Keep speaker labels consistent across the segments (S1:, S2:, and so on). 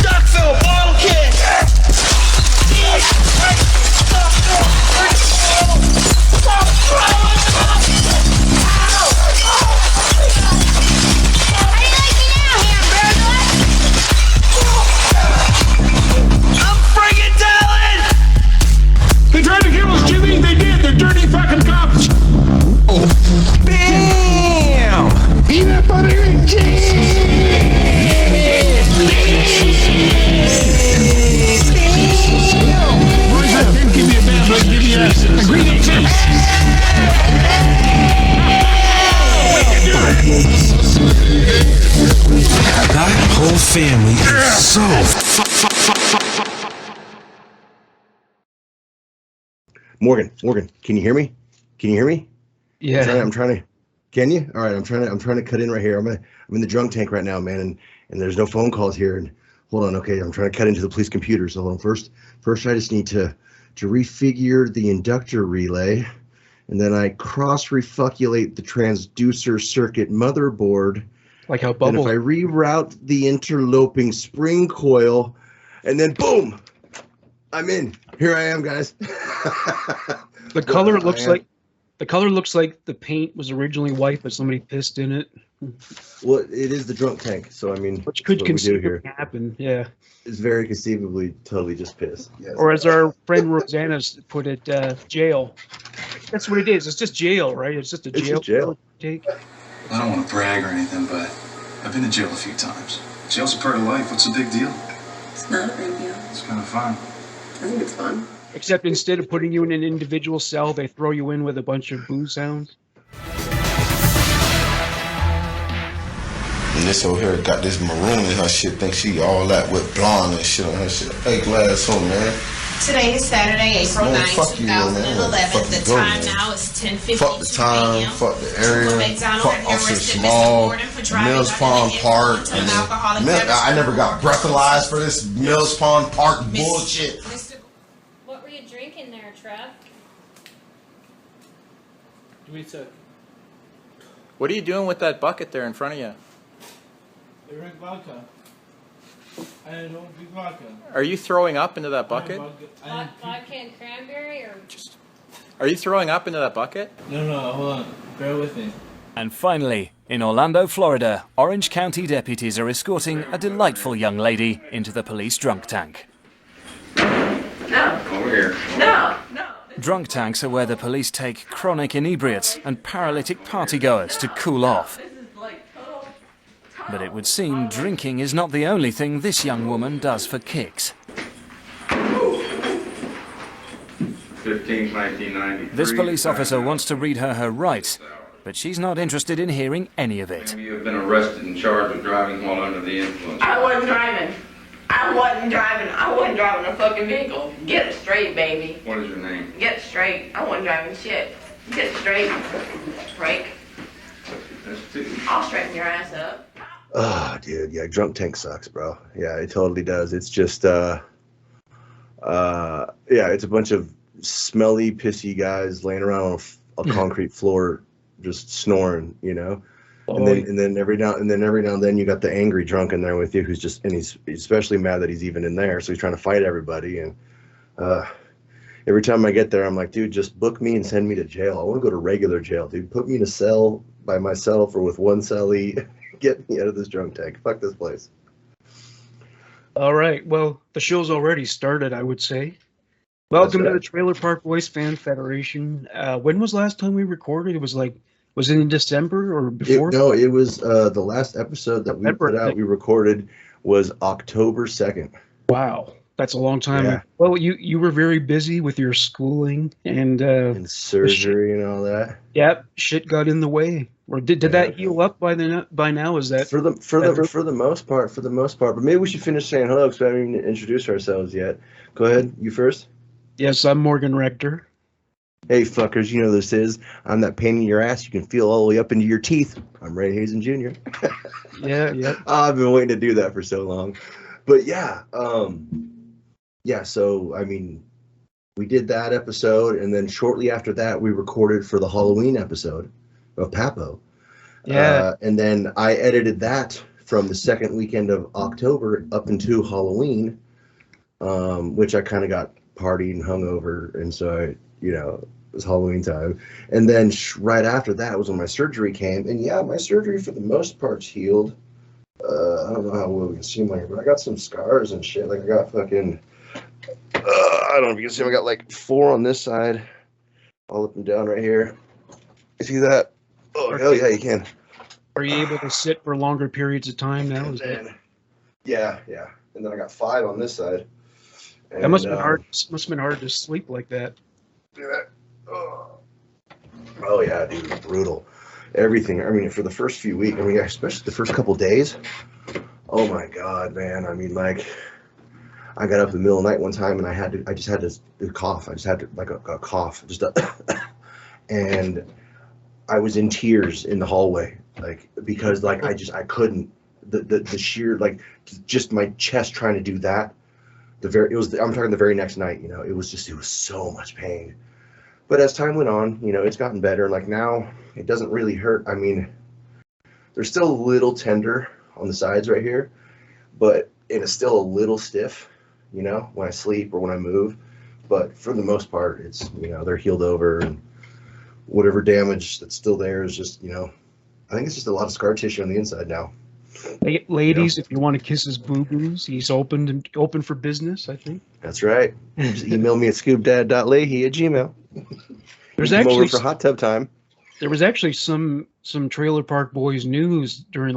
S1: Duckville bottle kick. I'm friggin' telling!
S2: They tried to kill us, Jimmy. They did. They're dirty fucking cops.
S1: Oh, bam!
S2: Peanut butter and Didn't give me a bad look. Give me a green face.
S3: That whole family is so
S4: Morgan, can you hear me?
S5: Yeah.
S4: I'm trying to. Can you? All right, I'm trying to cut in right here. I'm in the drunk tank right now, man, and there's no phone calls here. And hold on, okay, I'm trying to cut into the police computer. So hold on. First, I just need to refigure the inductor relay, and then I cross-refuculate the transducer circuit motherboard.
S5: Like how
S4: And
S5: Bubble.
S4: if I reroute the interloping spring coil, and then boom, I'm in. Here I am, guys.
S5: The color looks like the paint was originally white, but somebody pissed in it,
S4: Well, it is the drunk tank, so I mean,
S5: which could
S4: that's what we do
S5: conceivably
S4: here.
S5: happen. Yeah.
S4: It's very conceivably totally just piss. Yes.
S5: Or as our friend Rosanna put it, jail. That's what it is. It's just jail, right? It's just a
S4: It's
S5: jail.
S4: just jail.
S5: Take.
S6: I don't want to brag or anything, but I've been to jail a few times. Jail's a part of life. What's the big deal?
S7: It's not a big deal.
S6: It's kind of fun.
S7: I think it's fun.
S5: Except instead of putting you in an individual cell, they throw you in with a bunch of boo sounds.
S8: And this over here got this maroon in her shit, think she all that with blonde and shit on her shit. Hey, glass home, man.
S9: Today is Saturday, April
S8: Man,
S9: 9,
S8: fuck you, man.
S9: 2011.
S8: Fuck
S9: The
S8: you, go,
S9: time
S8: man.
S9: now is 10:52
S8: Fuck the time,
S9: a.m.
S8: fuck the area,
S9: McDonald
S8: fuck
S9: have
S8: Officer
S9: arrested Mr.
S8: Small,
S9: Gordon for driving
S8: Mills
S9: under
S8: Pond
S9: the
S8: Park.
S9: influence of an alcoholic
S8: I never got breathalyzed for this Mills Pond Park
S9: Miss-
S8: bullshit.
S9: Mr.
S10: What were you drinking there, Trev?
S11: What are you doing with that bucket there in front of you?
S12: I drink vodka. I don't drink vodka.
S11: Are you throwing up into that bucket?
S10: Vodka and cranberry, or
S11: Are you throwing up into that bucket?
S12: No, hold on. Bear with me.
S13: And finally, in Orlando, Florida, Orange County deputies are escorting a delightful young lady into the police drunk tank.
S7: No.
S6: Over here.
S7: No.
S13: Drunk tanks are where the police take chronic inebriates and paralytic partygoers to cool off.
S7: This is like total.
S13: But it would seem drinking is not the only thing this young woman does for kicks.
S6: 15th, 1993.
S13: This police officer wants to read her rights, but she's not interested in hearing any of it.
S6: You have been arrested and charged with driving while under the influence.
S7: I wasn't driving. I wasn't driving a fucking vehicle. Get it straight, baby.
S6: What is your name?
S7: Get it straight. I wasn't driving shit. Get it straight. Break.
S6: That's two.
S7: I'll straighten your ass up.
S4: Oh, dude, yeah, drunk tank sucks, bro. Yeah, it totally does. It's just, yeah, it's a bunch of smelly, pissy guys laying around on a concrete floor, just snoring, you know. And then every now and then you got the angry drunk in there with you who's just, and he's especially mad that he's even in there, so he's trying to fight everybody. And every time I get there, I'm like, dude, just book me and send me to jail. I want to go to regular jail, dude. Put me in a cell by myself or with one cellie. Get me out of this drunk tank. Fuck this place.
S5: All right. Well, the show's already started, I would say. Welcome to the Trailer Park Boys Fan Federation. When was the last time we recorded? Was it in December or before?
S4: It was the last episode that we put out. We recorded was October 2nd.
S5: Wow, that's a long time.
S4: Yeah.
S5: Well, you were very busy with your schooling and
S4: surgery and all that.
S5: Yep, shit got in the way. Or did that heal up by now? Is that
S4: for the most part? But maybe we should finish saying hello because we haven't even introduced ourselves yet. Go ahead, you first.
S5: Yes, I'm Morgan Rector.
S4: Hey, fuckers, you know who this is. I'm that pain in your ass you can feel all the way up into your teeth. I'm Ray Hazen Jr.
S5: Yeah.
S4: I've been waiting to do that for so long. But yeah, so, I mean, we did that episode, and then shortly after that, we recorded for the Halloween episode of Papo.
S5: Yeah.
S4: And then I edited that from the second weekend of October up into Halloween, which I kind of got partied and hungover, and so it was Halloween time. And then right after that was when my surgery came, and yeah, my surgery for the most part's healed. I don't know how well we can see my, but I got some scars and shit. Like I got fucking. I don't know if you can see them. I got like 4 on this side, all up and down right here. You see that? Oh, hell yeah, you can.
S5: Are you able to sit for longer periods of time now? Is that?
S4: Yeah. And then I got 5 on this side.
S5: That must have been hard. Must have been hard to sleep like that.
S4: Oh yeah, dude, brutal. Everything. I mean, for the first few weeks. I mean, especially the first couple days. Oh my god, man. I mean, like, I got up in the middle of the night one time and I just had to cough. I just had to, like a cough, and I was in tears in the hallway, like, because like I couldn't, the sheer, like, just my chest trying to do that. I'm talking the very next night, it was so much pain. But as time went on, it's gotten better. Like now it doesn't really hurt. I mean, there's still a little tender on the sides right here, but it's still a little stiff, when I sleep or when I move. But for the most part, it's, they're healed over, and whatever damage that's still there is just, I think it's just a lot of scar tissue on the inside now.
S5: Ladies, if you want to kiss his boo-boos, he's open for business, I think.
S4: That's right. Just email me at scoopdad.leahy@gmail.
S5: There's
S4: Come
S5: actually
S4: over for hot tub time.
S5: There was actually some Trailer Park Boys news during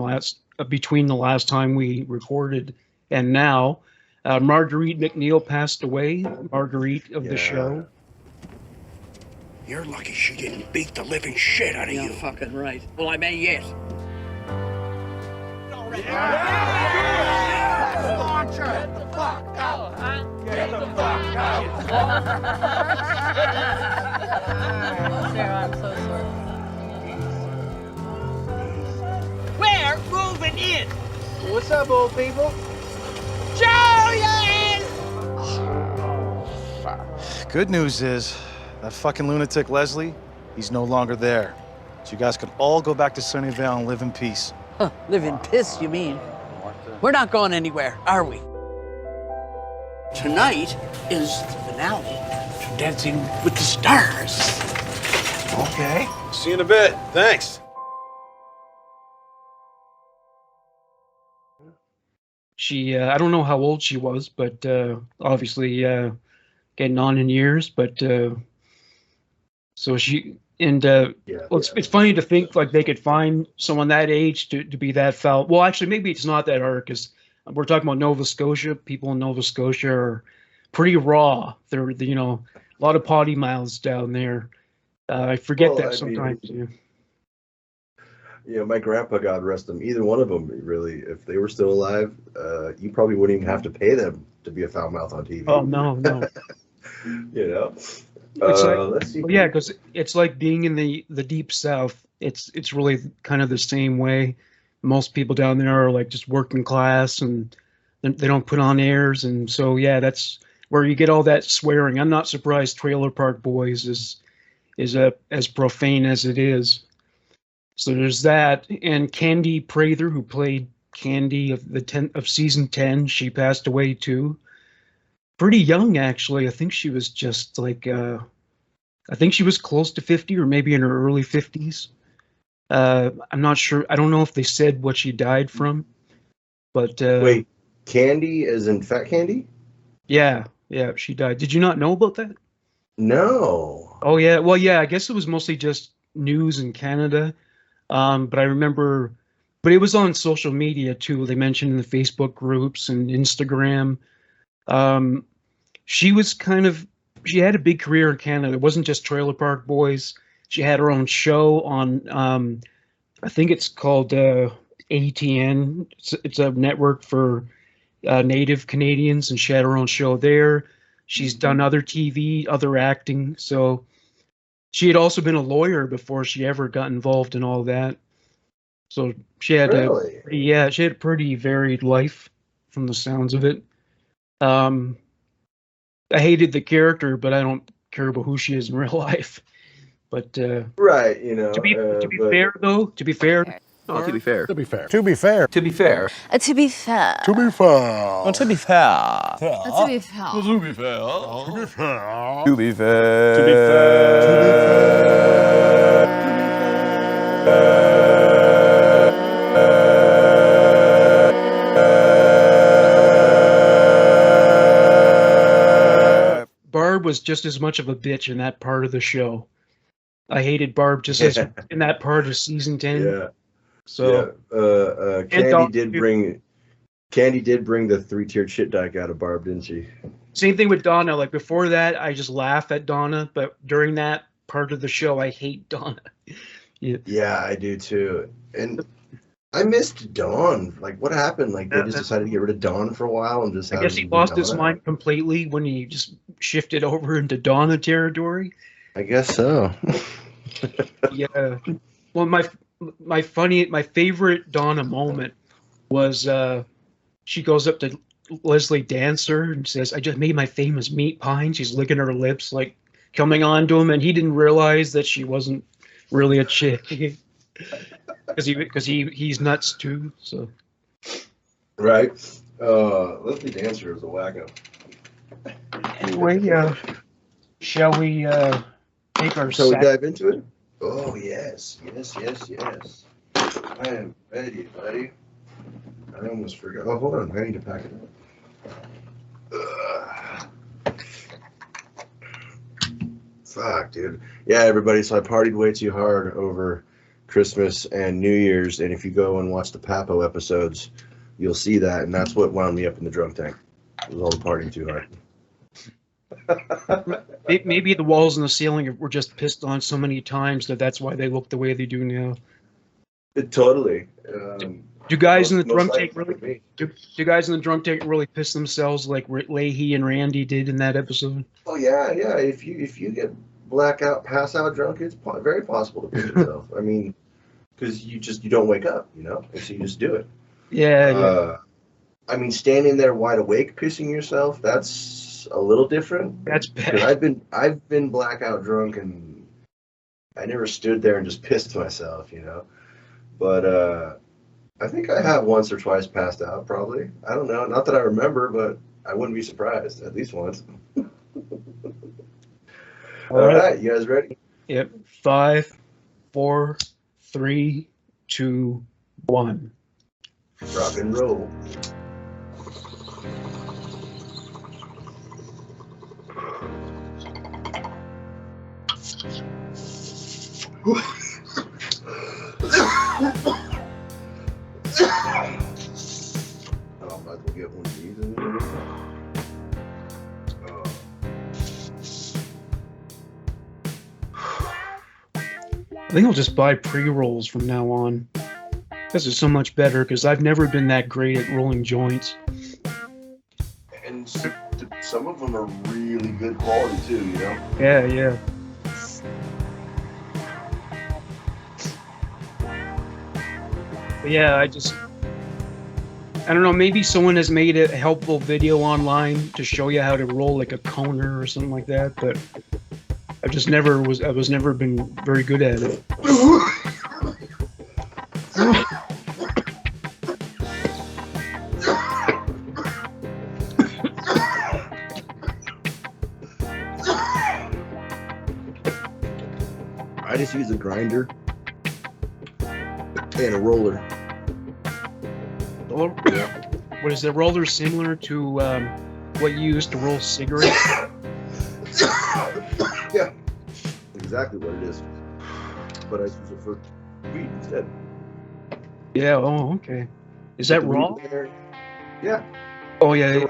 S5: between the last time we recorded and now. Marguerite McNeil passed away. Marguerite of the show.
S14: You're lucky she didn't beat the living shit out of you.
S15: Fucking right. Well, I mean, yes.
S14: Launcher! Get the fuck out, huh? Get the fuck out!
S16: Sarah, I'm so sorry.
S14: We're moving in!
S15: What's up, old people?
S14: Julian!
S17: Good news is, that fucking lunatic Leslie, he's no longer there. So you guys can all go back to Sunnyvale and live in peace.
S15: Huh, live in piss, you mean? We're not going anywhere, are we? Tonight is the finale to Dancing with the Stars.
S17: Okay. See you in a bit. Thanks.
S5: She, I don't know how old she was, but obviously getting on in years. But so she, and it's funny to think like they could find someone that age to be that foul. Well, actually, maybe it's not that hard because we're talking about Nova Scotia. People in Nova Scotia are pretty raw. They're, a lot of potty mouths down there. I forget that sometimes.
S4: My grandpa, God rest him, either one of them, really, if they were still alive, you probably wouldn't even have to pay them to be a foul mouth on TV.
S5: Oh, no. It's
S4: let's see.
S5: Yeah, because it's like being in the deep south. It's really kind of the same way. Most people down there are like just working class, and they don't put on airs, and so yeah, that's where you get all that swearing. I'm not surprised Trailer Park Boys is as profane as it is. So there's that, and Candy Prather, who played Candy of season 10, she passed away too. Pretty young, actually. I think she was just like, I think she was close to 50 or maybe in her early 50s. I'm not sure. I don't know if they said what she died from, but
S4: wait, Candy as in Fat Candy?
S5: Yeah, she died. Did you not know about that?
S4: No.
S5: Oh yeah, well yeah, I guess it was mostly just news in Canada. But I remember, but it was on social media too. They mentioned in the Facebook groups and Instagram. She had a big career in Canada. It wasn't just Trailer Park Boys. She had her own show on, I think it's called ATN. It's a network for Native Canadians, and she had her own show there. She's done other TV, other acting. So she had also been a lawyer before she ever got involved in all that. So she had she had a pretty varied life from the sounds of it. I hated the character, but I don't care about who she is in real life. But
S4: right, you know.
S5: To be fair, though, to be fair.
S18: Oh, to be fair.
S2: To be fair.
S18: To be fair.
S16: To be fair.
S2: To be fair.
S18: To be fair.
S16: To be fair.
S2: To be fair.
S18: To be fair.
S2: To be fair.
S18: To be fair.
S2: To be
S5: Barb was just as much of a bitch in that part of the show. I hated Barb just as in that part of season 10.
S4: Yeah.
S5: So
S4: Candy did bring the 3-tiered shit dyke out of Barb, didn't she?
S5: Same thing with Donna. Like before that, I just laugh at Donna, but during that part of the show, I hate Donna.
S4: Yeah, I do too. And I missed Dawn. Like, what happened? Like, they just decided to get rid of Dawn for a while and just.
S5: I guess he lost his mind completely when he just shifted over into Donna territory.
S4: I guess so.
S5: Yeah. Well, my favorite Donna moment was she goes up to Leslie Dancer and says, "I just made my famous meat pie." And she's licking her lips, like coming on to him, and he didn't realize that she wasn't really a chick, because he's nuts too. So.
S4: Right. Leslie Dancer is a wacko.
S5: Anyway, shall we take our?
S4: Shall we dive into it? Oh yes. I am ready, buddy. I almost forgot. Oh, hold on. I need to pack it up. Fuck, dude. Yeah, everybody. So I partied way too hard over Christmas and New Year's, and if you go and watch the Papo episodes, you'll see that, and that's what wound me up in the drunk tank. It was all the partying too hard.
S5: Maybe the walls and the ceiling were just pissed on so many times that's why they look the way they do now.
S4: Totally.
S5: Do guys in the drunk tank really? Do guys in the drunk tank really piss themselves like Leahy and Randy did in that episode?
S4: Oh yeah. If you get blackout, pass out drunk, it's very possible to piss yourself. I mean, because you don't wake up, and so you just do it.
S5: Yeah.
S4: I mean, standing there wide awake, pissing yourself, that's a little different.
S5: That's bad.
S4: Because I've been blackout drunk and I never stood there and just pissed myself, But I think I have once or twice passed out, probably. I don't know. Not that I remember, but I wouldn't be surprised. At least once. All right. You guys ready?
S5: Yep. 5, 4, 3, 2, 1.
S4: Rock and roll. I might as well get one of these in there.
S5: I think I'll just buy pre-rolls from now on. This is so much better because I've never been that great at rolling joints.
S4: And some of them are really good quality too,
S5: Yeah. But yeah, I don't know, maybe someone has made a helpful video online to show you how to roll like a coner or something like that, but I was never been very good at it.
S4: I just use a grinder and a roller.
S5: What is the roller similar to what you use to roll cigarettes?
S4: Yeah, exactly what it is. But I use it for weed instead.
S5: Yeah. Oh, okay. Is that raw?
S4: Yeah.
S5: Oh yeah.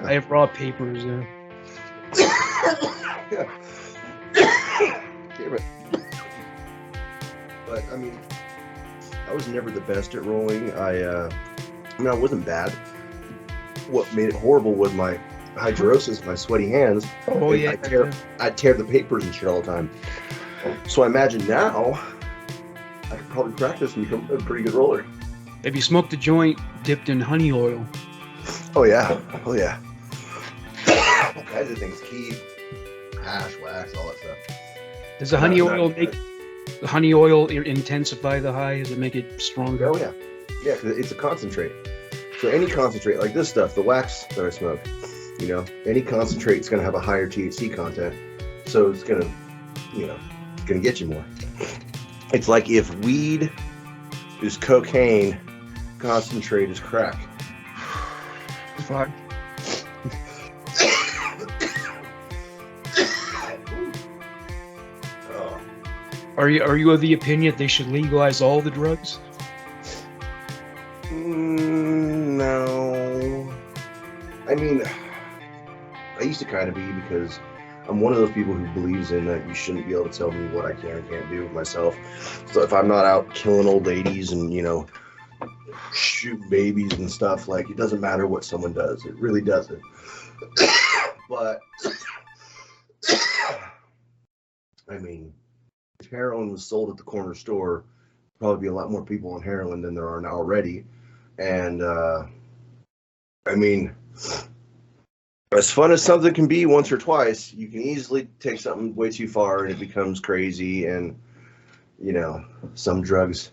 S5: I have raw papers.
S4: Yeah. Damn it. But I mean, I was never the best at rolling. I wasn't bad. What made it horrible was my hydrosis, my sweaty hands.
S5: Oh yeah.
S4: I tear the papers and shit all the time. So I imagine now I could probably practice and become a pretty good roller.
S5: Have you smoked a joint dipped in honey oil?
S4: Oh yeah. Guys, I think it's key, hash, wax, all that stuff.
S5: Does the honey oil make the honey oil intensify the high? Does it make it stronger?
S4: Oh yeah, yeah, because it's a concentrate. So any concentrate like this stuff, the wax that I smoke, you know, any concentrate is going to have a higher THC content, so it's going to, you know, going to get you more. It's like if weed is cocaine, concentrate is crack.
S5: Fuck. Are you of the opinion they should legalize all the drugs?
S4: No. I mean, I used to kind of be, because I'm one of those people who believes in that you shouldn't be able to tell me what I can and can't do with myself. So if I'm not out killing old ladies and, you know, shoot babies and stuff, like, it doesn't matter what someone does. It really doesn't. But I mean, if heroin was sold at the corner store, probably be a lot more people on heroin than there are now already. And I mean, as fun as something can be once or twice, you can easily take something way too far and it becomes crazy. And, you know, some drugs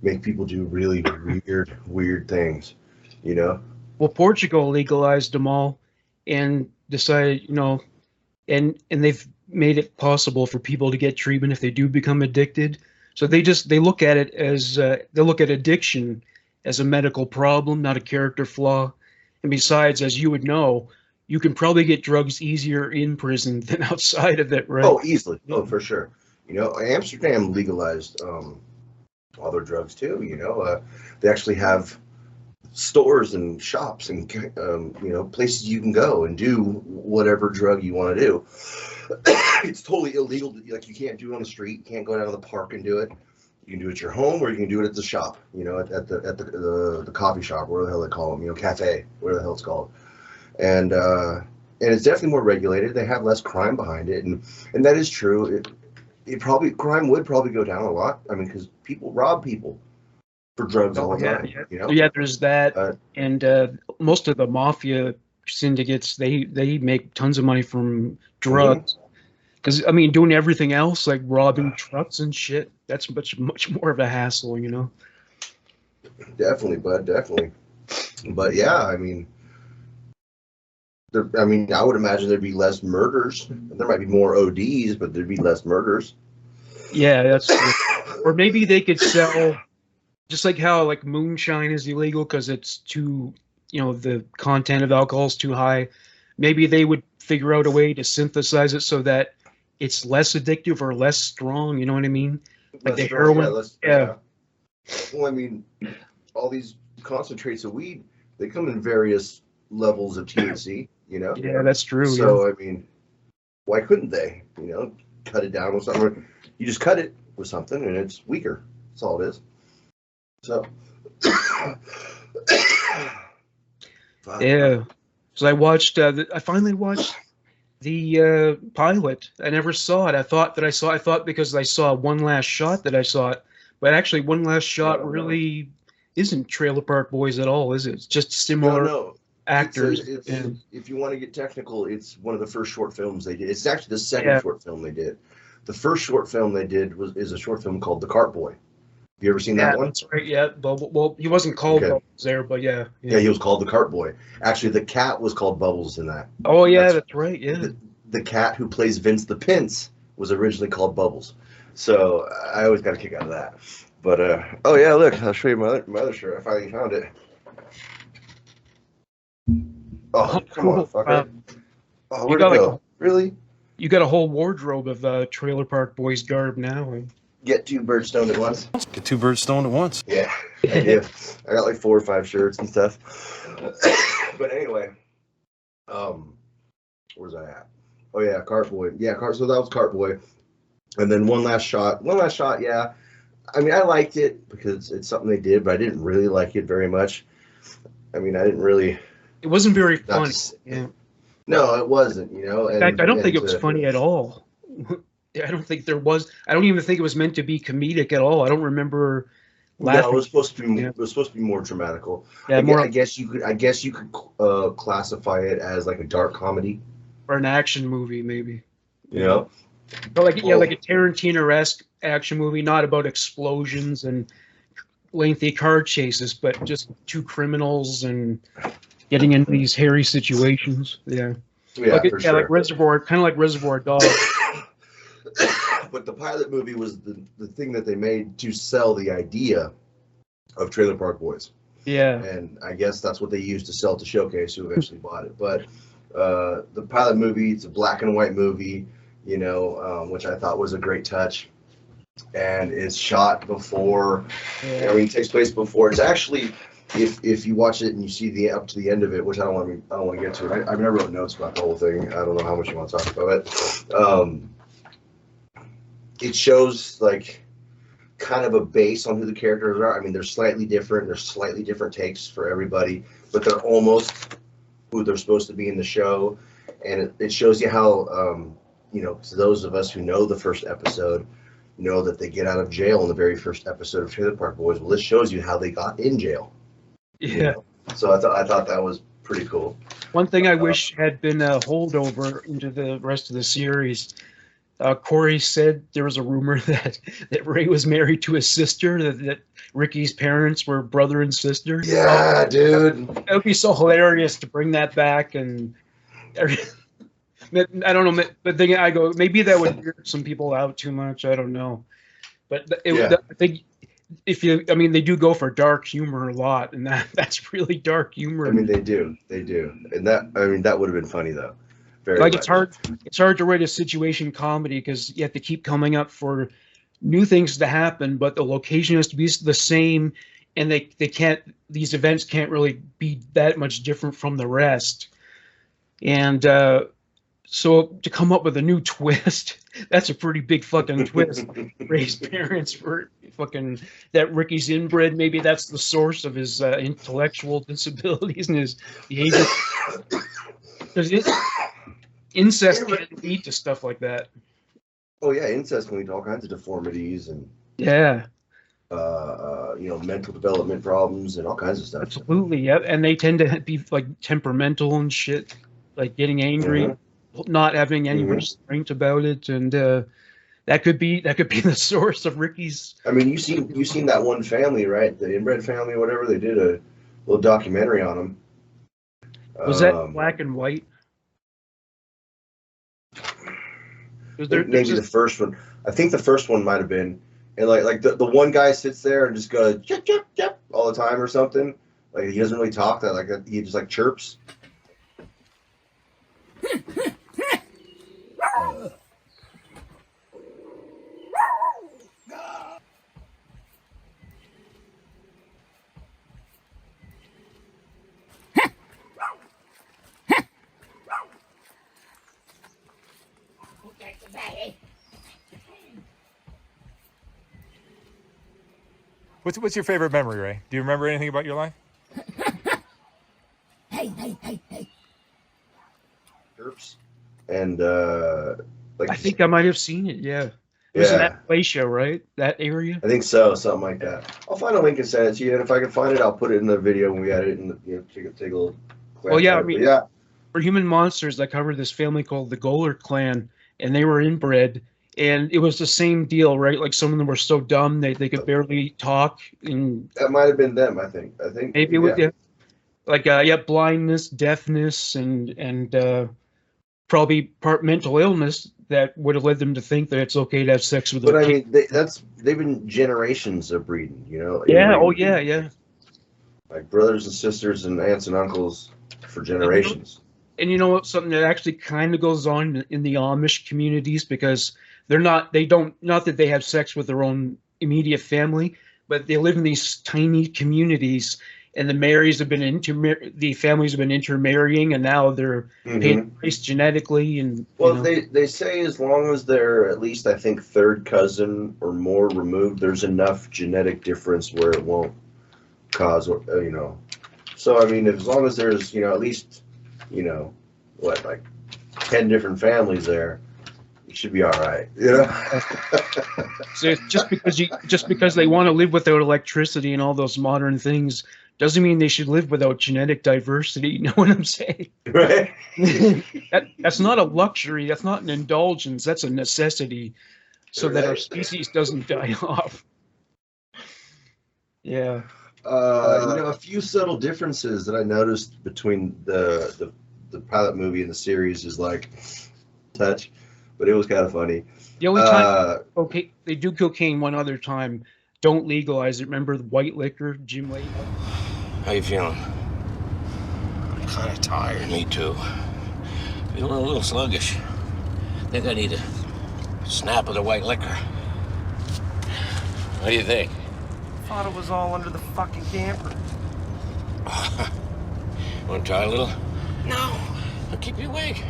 S4: make people do really weird things, you know?
S5: Well, Portugal legalized them all and decided, you know, and they've made it possible for people to get treatment if they do become addicted. So they look at it as they look at addiction as a medical problem, not a character flaw. And besides, as you would know, you can probably get drugs easier in prison than outside of it, right?
S4: Oh, easily. Oh, for sure. You know, Amsterdam legalized other drugs too. You know, they actually have stores and shops and you know, places you can go and do whatever drug you want to do. It's totally illegal. Like, you can't do it on the street. You can't go down to the park and do it. You can do it at your home, or you can do it at the shop. You know, at the coffee shop, whatever the hell they call them. You know, cafe, whatever the hell it's called. And it's definitely more regulated. They have less crime behind it, and that is true. Crime would probably go down a lot. I mean, because people rob people for drugs all the time.
S5: Yeah.
S4: You know?
S5: Yeah, there's that, and most of the mafia syndicates, they make tons of money from drugs. Because I mean, doing everything else like robbing trucks and shit, that's much more of a hassle, you know.
S4: Definitely, bud, definitely. But yeah, I mean, I would imagine there'd be less murders. There might be more ODs, but there'd be less murders.
S5: Yeah, that's true. Or maybe they could sell, just like how like moonshine is illegal because it's too, you know, the content of alcohol is too high. Maybe they would figure out a way to synthesize it so that it's less addictive or less strong. You know what I mean? Like the heroin. Yeah.
S4: Well, I mean, all these concentrates of weed, they come in various levels of THC. You know.
S5: Yeah, that's true.
S4: So I mean, why couldn't they? You know, cut it down with something. You just cut it with something, and it's weaker. That's all it is. So.
S5: Yeah. So I finally watched the pilot. I never saw it. I thought because I saw One Last Shot that I saw it, but actually One Last Shot really isn't Trailer Park Boys at all, is it? It's just similar actors.
S4: If you want to get technical, it's one of the first short films they did. It's actually the second short film they did. The first short film they did is a short film called The Cart Boy. Have you ever seen that one?
S5: That's right. Yeah. Well, he wasn't called Bubbles there, but yeah.
S4: Yeah, he was called the Cart Boy. Actually, the cat was called Bubbles in that.
S5: Oh yeah, that's right. Yeah.
S4: The cat who plays Vince the Pince was originally called Bubbles. So I always got a kick out of that. But oh yeah, look, I'll show you my other shirt. I finally found it. Oh, come on, fucker. Oh, where'd it go? Really?
S5: You got a whole wardrobe of Trailer Park Boys garb now.
S4: Get two birds stoned at once.
S17: Get two birds stoned at once.
S4: Yeah, I do. I got like 4 or 5 shirts and stuff. But anyway, where's I at? Oh yeah, Cart Boy. Yeah, so that was Cart Boy. And then One Last Shot. One Last Shot, yeah. I mean, I liked it because it's something they did, but I didn't really like it very much. I mean, I didn't really.
S5: It wasn't very funny. Yeah.
S4: No, it wasn't. You know.
S5: In fact, I don't think it was funny at all. I don't think there was. I don't even think it was meant to be comedic at all. I don't remember laughing.
S4: No, it was supposed to be. It was supposed to be more dramatical.
S5: Yeah,
S4: I guess you could classify it as like a dark comedy.
S5: or an action movie, maybe.
S4: Yeah.
S5: But like like a Tarantino-esque action movie, not about explosions and lengthy car chases, but just two criminals and getting into these hairy situations. Yeah.
S4: Yeah,
S5: like
S4: for sure.
S5: like kind of like Reservoir Dogs.
S4: But the pilot movie was the thing that they made to sell the idea of Trailer Park Boys.
S5: Yeah.
S4: And I guess that's what they used to sell to Showcase, who eventually bought it. But the pilot movie, it's a black and white movie, you know, which I thought was a great touch. And it's shot before, I mean, it takes place before. It's actually, if you watch it and you see up to the end of it, which I don't want to get to it. I mean, I wrote notes about the whole thing. I don't know how much you want to talk about it. It shows like kind of a base on who the characters are. I mean, they're slightly different. There's slightly different takes for everybody, but they're almost who they're supposed to be in the show. And it shows you how, you know, to those of us who know the first episode, know that they get out of jail in the very first episode of Trailer Park Boys. Well, this shows you how they got in jail.
S5: Yeah.
S4: You know? So I thought that was pretty cool.
S5: One thing I wish had been a holdover into the rest of the series. Corey said there was a rumor that Ray was married to his sister, that Ricky's parents were brother and sister.
S4: Yeah, dude.
S5: It would be so hilarious to bring that back. And I don't know, but then I go, maybe that would weird some people out too much. I don't know. But I think they do go for dark humor a lot, and that's really dark humor.
S4: I mean, they do, and that would have been funny though. Very
S5: like
S4: much.
S5: it's hard to write a situation comedy because you have to keep coming up for new things to happen, but the location has to be the same, and these events can't really be that much different from the rest. And so to come up with a new twist, that's a pretty big fucking twist. Ray's parents were fucking, that Ricky's inbred, maybe that's the source of his intellectual disabilities and his behavior. Because incest can lead to stuff like that.
S4: Oh yeah, incest can lead to all kinds of deformities and
S5: yeah,
S4: you know, mental development problems and all kinds of stuff.
S5: Absolutely, yeah, and they tend to be like temperamental and shit, like getting angry, not having any restraint about it, and that could be the source of Ricky's.
S4: I mean, you've seen that one family, right? The inbred family, whatever. They did a little documentary on them.
S5: Was that black and white?
S4: Maybe the first one. I think the first one might have been, and like the one guy sits there and just goes chip chip chip all the time or something. Like he doesn't really talk that, like he just like chirps.
S19: What's your favorite memory, Ray? Do you remember anything about your life?
S16: Hey.
S4: Chirps. And like
S5: I think I might have seen it. Yeah. It was in that play show, right? That area.
S4: I think so, something like that. I'll find a link and send it to you, and if I can find it, I'll put it in the video when we edit and take a little.
S5: Well, yeah, I mean, for Human Monsters, I covered this family called the Goler clan, and they were inbred. And it was the same deal, right? Like some of them were so dumb they could barely talk. And
S4: that might have been them. I think
S5: maybe with blindness, deafness, and probably part mental illness that would have led them to think that it's okay to have sex with.
S4: But I mean, they've been generations of breeding, you know.
S5: Yeah. Oh yeah. Yeah.
S4: Like brothers and sisters and aunts and uncles for generations.
S5: And you know what? Something that actually kind of goes on in the Amish communities because. Not that they have sex with their own immediate family, but they live in these tiny communities, and the families have been intermarrying, and now they're paid genetically. And
S4: they say as long as they're at least, I think, third cousin or more removed, there's enough genetic difference where it won't cause, you know. So I mean, as long as there's, you know, at least, you know, like 10 different families there. Should be all right, you know.
S5: So just because they want to live without electricity and all those modern things doesn't mean they should live without genetic diversity. You know what I'm saying?
S4: Right.
S5: That's not a luxury. That's not an indulgence. That's a necessity, so that our species doesn't die off. Yeah.
S4: A few subtle differences that I noticed between the pilot movie and the series is like touch, but it was kind of funny.
S5: The only time they do cocaine one other time, don't legalize it. Remember the white liquor, Jim Leahy?
S15: How you feeling? I'm kind of tired. Me too. Feeling a little sluggish. Think I need a snap of the white liquor. What do you think?
S14: Thought it was all under the fucking camper.
S15: Want to try a little? No. I'll keep you awake.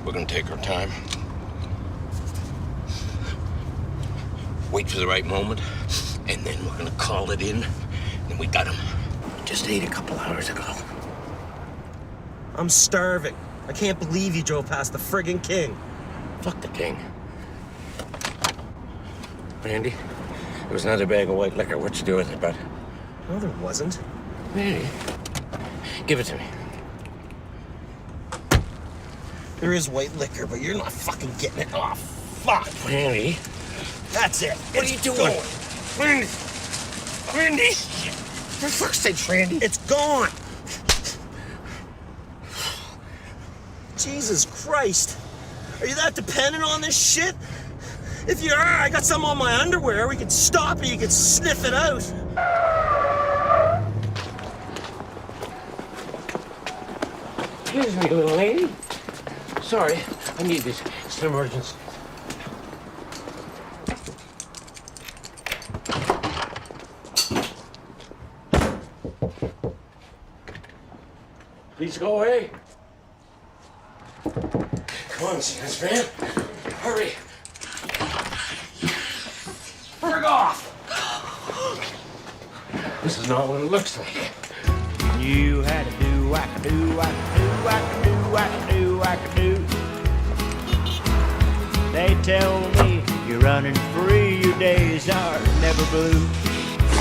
S15: We're gonna take our time. Wait for the right moment, and then we're gonna call it in. And we got him. Just ate a couple hours ago.
S14: I'm starving. I can't believe you drove past the friggin' king.
S15: Fuck the king. Randy, there was another bag of white liquor. What you do with it, bud?
S14: No, there wasn't.
S15: Randy, give it to me.
S14: There is white liquor, but you're not fucking getting it off. Fuck.
S15: Randy.
S14: That's it.
S15: What are you doing?
S14: Randy. Randy. For fuck's sake, Randy. It's gone. Jesus Christ. Are you that dependent on this shit? If you are, I got some on my underwear. We could stop it. You could sniff it out.
S15: Excuse me, little lady. Sorry, I need this. It's an emergency. Please go away. Come on, Sans man. Hurry. Frig off! This is not what it looks like.
S14: You had to do, I could do, I could do, I could do, I could do, I could do. They tell me you're running free, your days are never blue.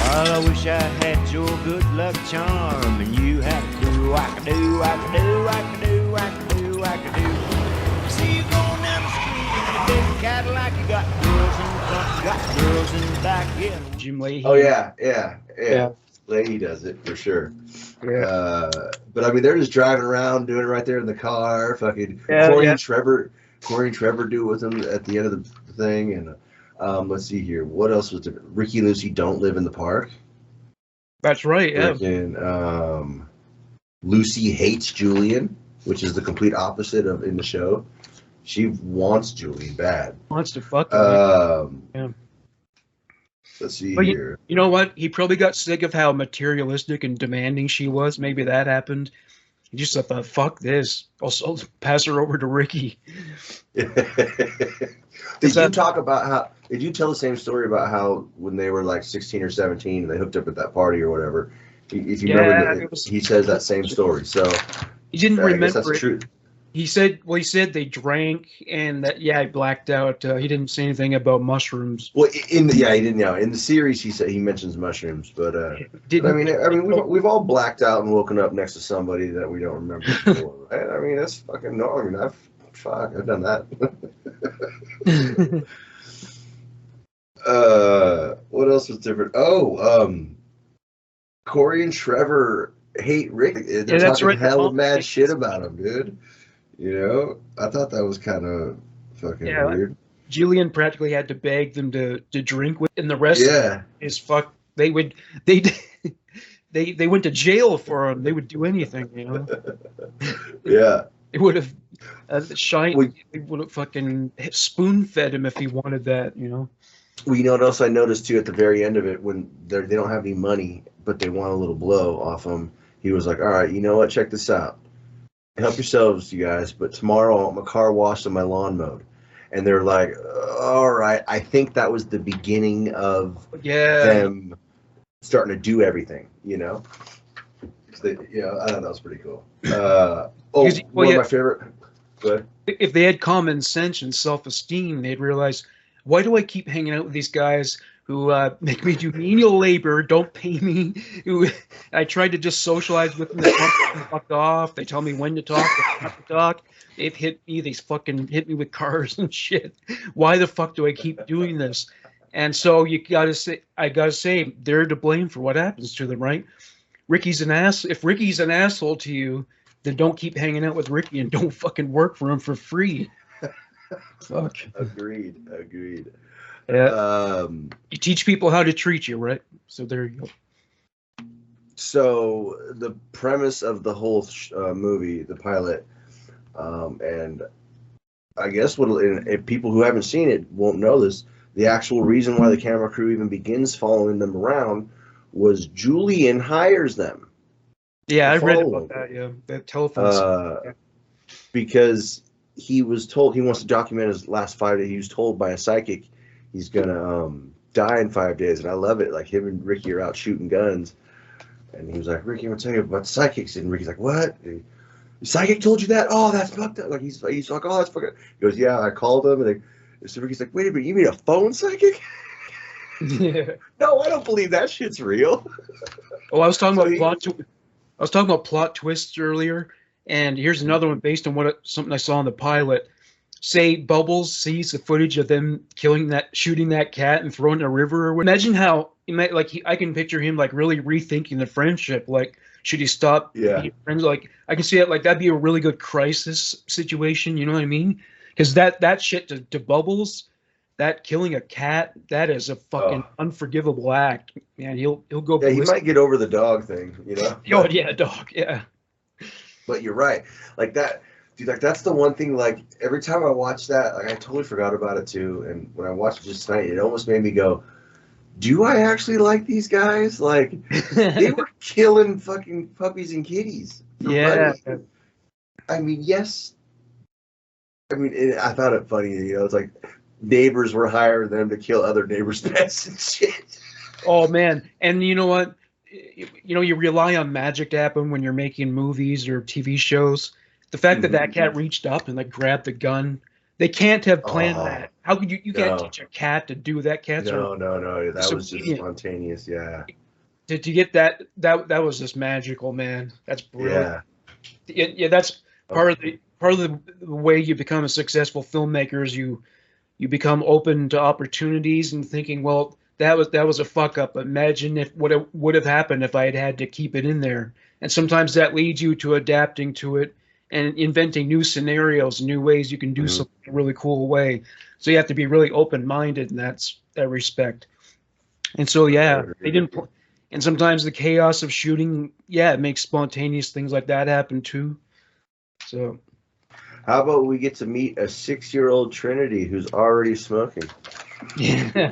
S14: Well, I wish I had your good luck charm, and you had to do, I could do, I could do, I could do, I could do, I could do. See you going down the street in your big Cadillac, you got girls in the front, you got girls in the back, yeah.
S5: Jim Leahy.
S4: Oh yeah. Leahy does it for sure.
S5: Yeah.
S4: But I mean, they're just driving around doing it right there in the car. Fucking
S5: Yeah,
S4: Corey
S5: yeah.
S4: and Trevor do it with them at the end of the thing. And let's see here, what else was different? Ricky and Lucy don't live in the park.
S5: That's right. Yeah.
S4: Freaking, Lucy hates Julian, which is the complete opposite of in the show. She wants Julian bad.
S5: Wants to fuck him. Yeah.
S4: Let's see
S5: But
S4: here.
S5: you know what? He probably got sick of how materialistic and demanding she was. Maybe that happened. He just thought, fuck this. I'll pass her over to Ricky.
S4: Did you talk about how? Did you tell the same story about how when they were like 16 or 17 and they hooked up at that party or whatever? If you remember, he says that same story. So
S5: he didn't
S4: I guess
S5: remember
S4: that's
S5: it.
S4: true.
S5: He said they drank and that he blacked out. He didn't say anything about mushrooms.
S4: Well, he didn't know. In the series, he mentions mushrooms, but we've all blacked out and woken up next to somebody that we don't remember before, right? I mean, that's fucking normal. I've done that. What else was different? Corey and Trevor hate Rick. They're talking hella mad shit about him, dude. You know, I thought that was kind of fucking weird.
S5: Julian practically had to beg them to drink with, and the rest is fuck. They went to jail for him. They would do anything, you know.
S4: Yeah.
S5: They would have They would have fucking spoon fed him if he wanted that, you know.
S4: Well, you know what else I noticed too at the very end of it, when they don't have any money, but they want a little blow off him. He was like, "All right, you know what? Check this out. Help yourselves, you guys. But tomorrow I want my car washed and my lawn mowed." And they're like, "All right." I think that was the beginning of them starting to do everything. You know. I thought that was pretty cool. One of my favorite. But
S5: if they had common sense and self-esteem, they'd realize, why do I keep hanging out with these guys who make me do menial labor, don't pay me? Who I tried to just socialize with them, they fuck off. They tell me when to talk, when not to talk. They've hit me. They fucking hit me with cars and shit. Why the fuck do I keep doing this? And so I gotta say, they're to blame for what happens to them, right? Ricky's an ass. If Ricky's an asshole to you, then don't keep hanging out with Ricky and don't fucking work for him for free. Fuck.
S4: Agreed.
S5: Yeah. You teach people how to treat you, right? So there you go.
S4: So the premise of the whole movie, the pilot, and I guess if people who haven't seen it won't know this, the actual reason why the camera crew even begins following them around was Julian hires them.
S5: Yeah, I read about that. Yeah, that telephone.
S4: Because he was told he wants to document his last 5 days. He was told by a psychic he's gonna die in 5 days, and I love it. Like him and Ricky are out shooting guns, and he was like, "Ricky, I'm gonna tell you about psychics." And Ricky's like, "What? The psychic told you that? Oh, that's fucked up." Like he's like, "Oh, that's fucked up." He goes, "Yeah, I called him," and so Ricky's like, "Wait a minute, you mean a phone psychic?"
S5: Yeah.
S4: No, I don't believe that shit's real.
S5: Oh, I was talking about plot twists earlier, and here's another one based on something I saw in the pilot. Say Bubbles sees the footage of them shooting that cat and throwing it in a river. Imagine how I can picture him like really rethinking the friendship. Like, should he stop being friends? Like, I can see it like that'd be a really good crisis situation. You know what I mean? Because that shit to Bubbles, that killing a cat, that is a fucking unforgivable act. Man, he'll go.
S4: Yeah, he might get over the dog thing, you know.
S5: Oh yeah, dog. Yeah.
S4: But you're right. Like that, dude. Like that's the one thing. Like every time I watch that, like I totally forgot about it too. And when I watched it just tonight, it almost made me go, "Do I actually like these guys? Like they were killing fucking puppies and kitties for money." I mean, yes. I mean, I found it funny. You know, it's like neighbors were hiring them to kill other neighbors' pets and shit.
S5: Oh man, and you know what? You rely on magic to happen when you're making movies or TV shows. The fact that cat reached up and like grabbed the gun, they can't have planned that. How could you can't teach a cat to do that? Cats
S4: No. That was just spontaneous. Yeah.
S5: Did you get that? That was just magical, man. That's brilliant. Yeah, that's part of the way you become a successful filmmaker is you become open to opportunities and thinking, well, that was a fuck up. Imagine if what it would have happened if I had to keep it in there. And sometimes that leads you to adapting to it and inventing new scenarios, new ways you can do something in a really cool way. So you have to be really open-minded in that respect. And so they didn't. And sometimes the chaos of shooting, it makes spontaneous things like that happen too. So.
S4: How about we get to meet a 6-year-old Trinity who's already smoking?
S5: Yeah.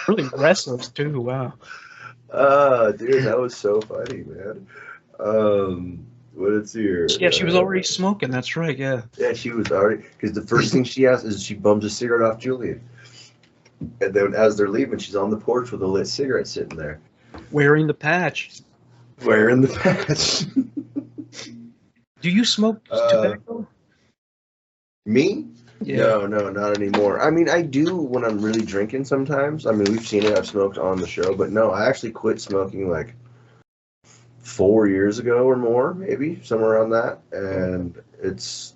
S5: Really restless too. Wow.
S4: Dude, that was so funny, man. What it's here?
S5: Yeah, she was already smoking. That's right. Yeah.
S4: Yeah, she was already, because the first thing she asks is she bums a cigarette off Julian, and then as they're leaving, she's on the porch with a lit cigarette sitting there,
S5: wearing the patch.
S4: Wearing the patch.
S5: Do you smoke tobacco?
S4: Me? Yeah. No, not anymore. I mean, I do when I'm really drinking sometimes. I mean, we've seen it. I've smoked on the show, but no, I actually quit smoking like 4 years ago or more, maybe somewhere around that. And it's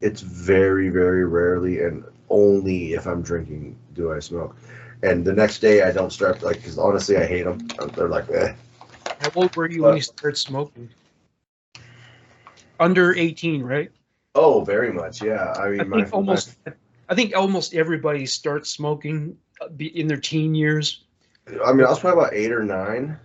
S4: very, very rarely, and only if I'm drinking do I smoke. And the next day I don't start, like, because honestly I hate them. They're like, eh.
S5: How old were you when you started smoking? Under 18, right?
S4: Oh, very much, yeah. I mean,
S5: I think almost everybody starts smoking in their teen years.
S4: I mean, I was probably about 8 or 9.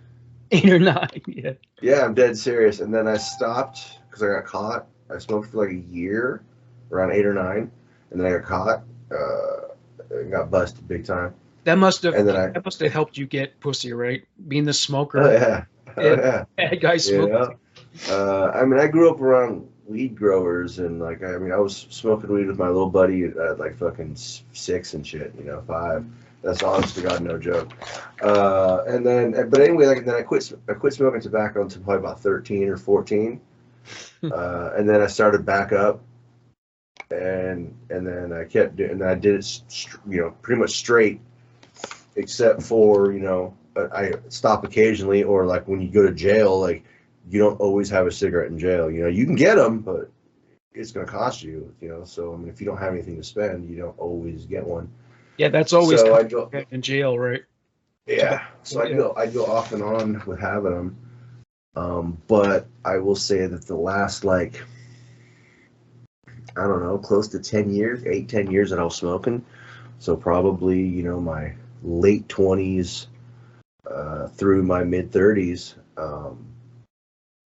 S5: 8 or 9, yeah.
S4: Yeah, I'm dead serious. And then I stopped because I got caught. I smoked for like a year, around 8 or 9, and then I got caught. And got busted big time.
S5: That must have helped you get pussy, right? Being the smoker.
S4: Oh yeah.
S5: Bad guy smoking.
S4: Yeah. I mean, I grew up around weed growers, and like, I mean, I was smoking weed with my little buddy at like fucking 6 and shit, 5. That's honest to God, no joke. And then, but anyway, like, then I quit smoking tobacco until probably about 13 or 14. And then I started back up and then I kept doing, and I did it, pretty much straight, except for I stop occasionally, or like when you go to jail, like you don't always have a cigarette in jail. You can get them, but it's going to cost you. So I mean, if you don't have anything to spend, you don't always get one.
S5: Yeah, that's always
S4: So I go
S5: in jail, right?
S4: Yeah, so I go off and on with having them, but I will say that the last I don't know, close to 10 years, 8-10 years that I was smoking, so probably my late 20s through my mid 30s,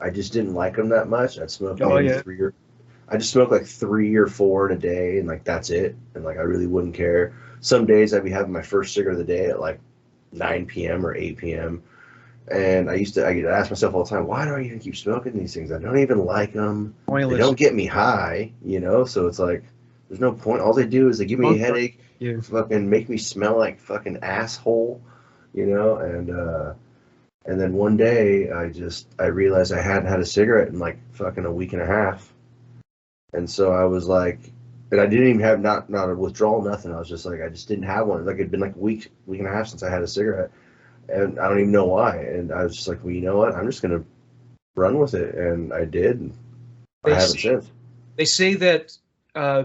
S4: I just didn't like them that much. I'd smoke I just smoked like 3 or 4 in a day, and like that's it, and like I really wouldn't care. Some days I'd be having my first cigarette of the day at like 9 p.m. or 8 p.m. And I ask myself all the time, why do I even keep smoking these things? I don't even like them. They don't get me high, so it's like, there's no point. All they do is they give me a headache, fucking make me smell like fucking asshole, and then one day I realized I hadn't had a cigarette in like fucking a week and a half. And so I was like, and I didn't even have not a withdrawal, nothing. I was just like, I just didn't have one. Like it'd been like a week and a half since I had a cigarette, and I don't even know why. And I was just like, well, you know what? I'm just gonna run with it, and I did. And I haven't since.
S5: They say that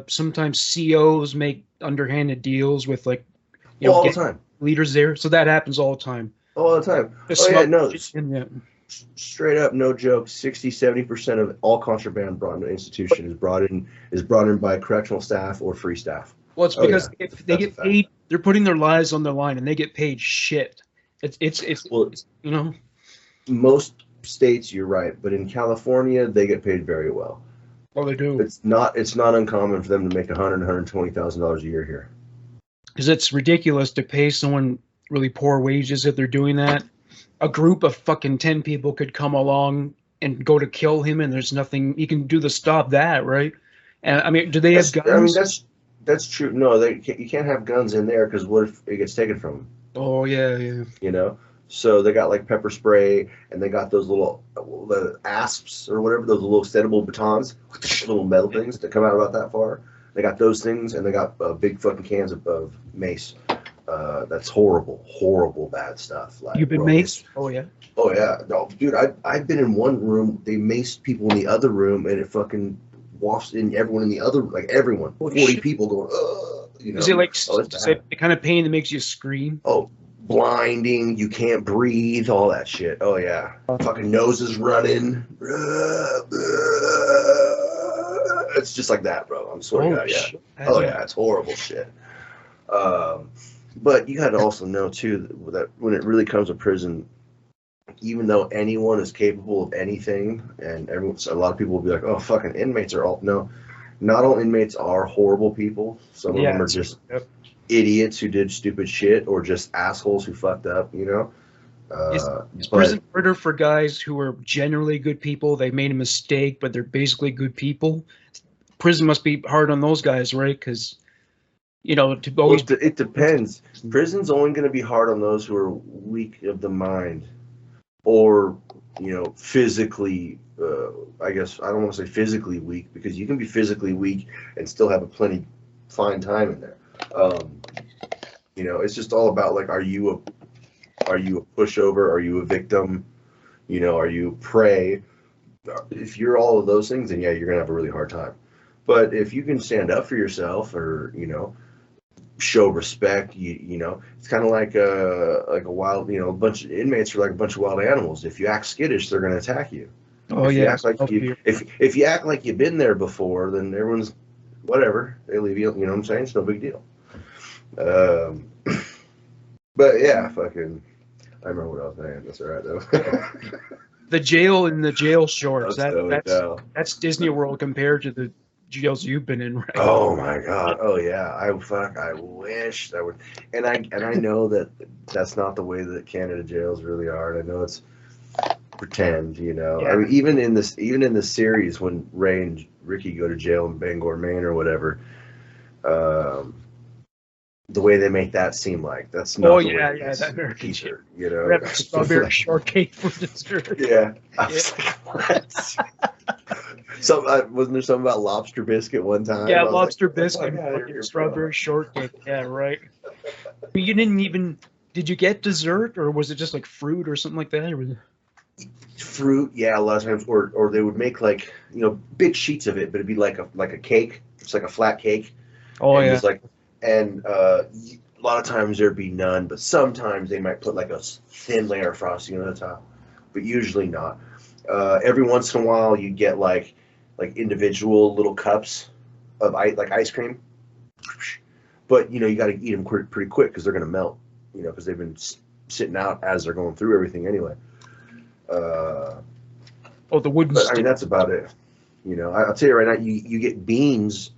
S5: sometimes COs make underhanded deals with
S4: all the time
S5: leaders there, so that happens all the time.
S4: All the time. Straight up, no joke. 60-70% of all contraband brought into an institution is brought in by correctional staff or free staff.
S5: Well, it's because if they get paid, they're putting their lives on the line, and they get paid shit. It's
S4: most states, you're right, but in California, they get paid very well.
S5: Oh, they do.
S4: It's not uncommon for them to make $120,000 a year here.
S5: Because it's ridiculous to pay someone really poor wages if they're doing that. A group of fucking 10 people could come along and go to kill him, and there's nothing you can do to stop that, right? And I mean, do they have guns?
S4: I mean, that's true. No, you can't have guns in there because what if it gets taken from them?
S5: Oh yeah.
S4: So they got like pepper spray, and they got those the asps or whatever, those little extendable batons, little metal things that come out about that far. They got those things, and they got big fucking cans of mace. That's horrible bad stuff. Like,
S5: you've been maced? Oh yeah.
S4: Oh yeah. No, dude, I've been in one room. They maced people in the other room, and it fucking wafts in everyone in the other, like everyone. 40 people going.
S5: Is it like the kind of pain that makes you scream?
S4: Oh, blinding. You can't breathe. All that shit. Oh yeah. Fucking nose is running. It's just like that, bro. I'm swearing to God, yeah.
S5: Shit.
S4: Oh yeah, it's horrible shit. But you got to also know too that when it really comes to prison, even though anyone is capable of anything, and a lot of people will be like, "Oh, fucking inmates are all." No, not all inmates are horrible people. Some of them are just idiots who did stupid shit, or just assholes who fucked up.
S5: Is prison harder for guys who are generally good people? They made a mistake, but they're basically good people. Prison must be hard on those guys, right? Because to always.
S4: Well, it depends. Prison's only going to be hard on those who are weak of the mind, or physically. I guess I don't want to say physically weak, because you can be physically weak and still have a plenty fine time in there. It's just all about like, are you a pushover? Are you a victim? Are you prey? If you're all of those things, then yeah, you're gonna have a really hard time. But if you can stand up for yourself, or show respect, it's kind of like a wild, a bunch of inmates are like a bunch of wild animals. If you act skittish, they're gonna attack you.
S5: Oh
S4: if
S5: yeah.
S4: You act like if you act like you've been there before, then everyone's whatever. They leave you. You know what I'm saying? It's no big deal. But yeah, fucking. I remember what I was saying. That's all right though.
S5: The jail and the jail shorts. That's Disney World compared to the jails you've been in, right?
S4: Oh my God. Oh yeah. I wish I would. And I know that that's not the way that Canada jails really are. And I know it's pretend. Yeah. I mean, even in the series when Ray and Ricky go to jail in Bangor, Maine, or whatever, the way they make that seem like that's not. The way
S5: that American shit.
S4: Strawberry
S5: shortcake for dessert.
S4: Yeah. Wasn't there something about lobster biscuit one time?
S5: Yeah,
S4: I was
S5: lobster
S4: like, "Get the fuck
S5: biscuit,
S4: outta
S5: fucking
S4: here,
S5: strawberry shortcake. Yeah, right. But you didn't even. Did you get dessert, or was it just like fruit or something like that? Or was it...
S4: Fruit, yeah, a lot of times, or they would make like big sheets of it, but it'd be like a cake. It's like a flat cake.
S5: Oh
S4: And
S5: yeah.
S4: just like a lot of times there'd be none, but sometimes they might put like a thin layer of frosting on the top, but usually not. Every once in a while you get like individual little cups of ice cream, but you got to eat them pretty quick because they're gonna melt, because they've been sitting out as they're going through everything anyway.
S5: The wooden.
S4: But I mean, that's about it. I'll tell you right now, you get beans,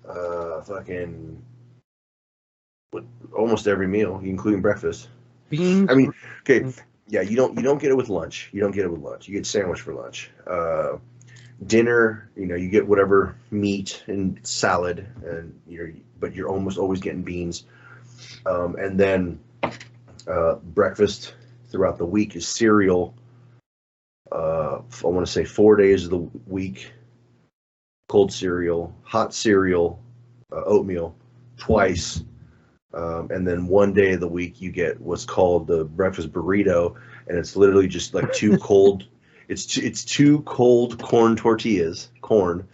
S4: fucking with almost every meal, including breakfast.
S5: Beans.
S4: I mean, okay, yeah, you don't get it with lunch. You don't get it with lunch. You get sandwich for lunch. Dinner, you get whatever meat and salad, and but you're almost always getting beans. And then breakfast throughout the week is cereal. I want to say 4 days of the week, cold cereal, hot cereal, oatmeal, twice. And then 1 day of the week you get what's called the breakfast burrito, and it's literally just like two cold. It's two cold corn tortillas, cold.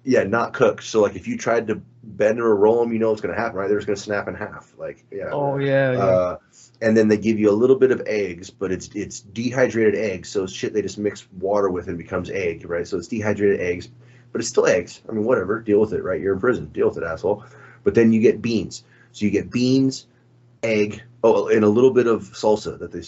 S4: Yeah, not cooked. So like if you tried to bend or roll them, what's going to happen, right? They're just going to snap in half. Like yeah.
S5: Oh yeah.
S4: And then they give you a little bit of eggs, but it's dehydrated eggs, so it's shit they just mix water with and becomes egg, right? So it's dehydrated eggs, but it's still eggs. I mean, whatever, deal with it, right? You're in prison, deal with it, asshole. But then you get beans. So you get beans, egg, and a little bit of salsa that they,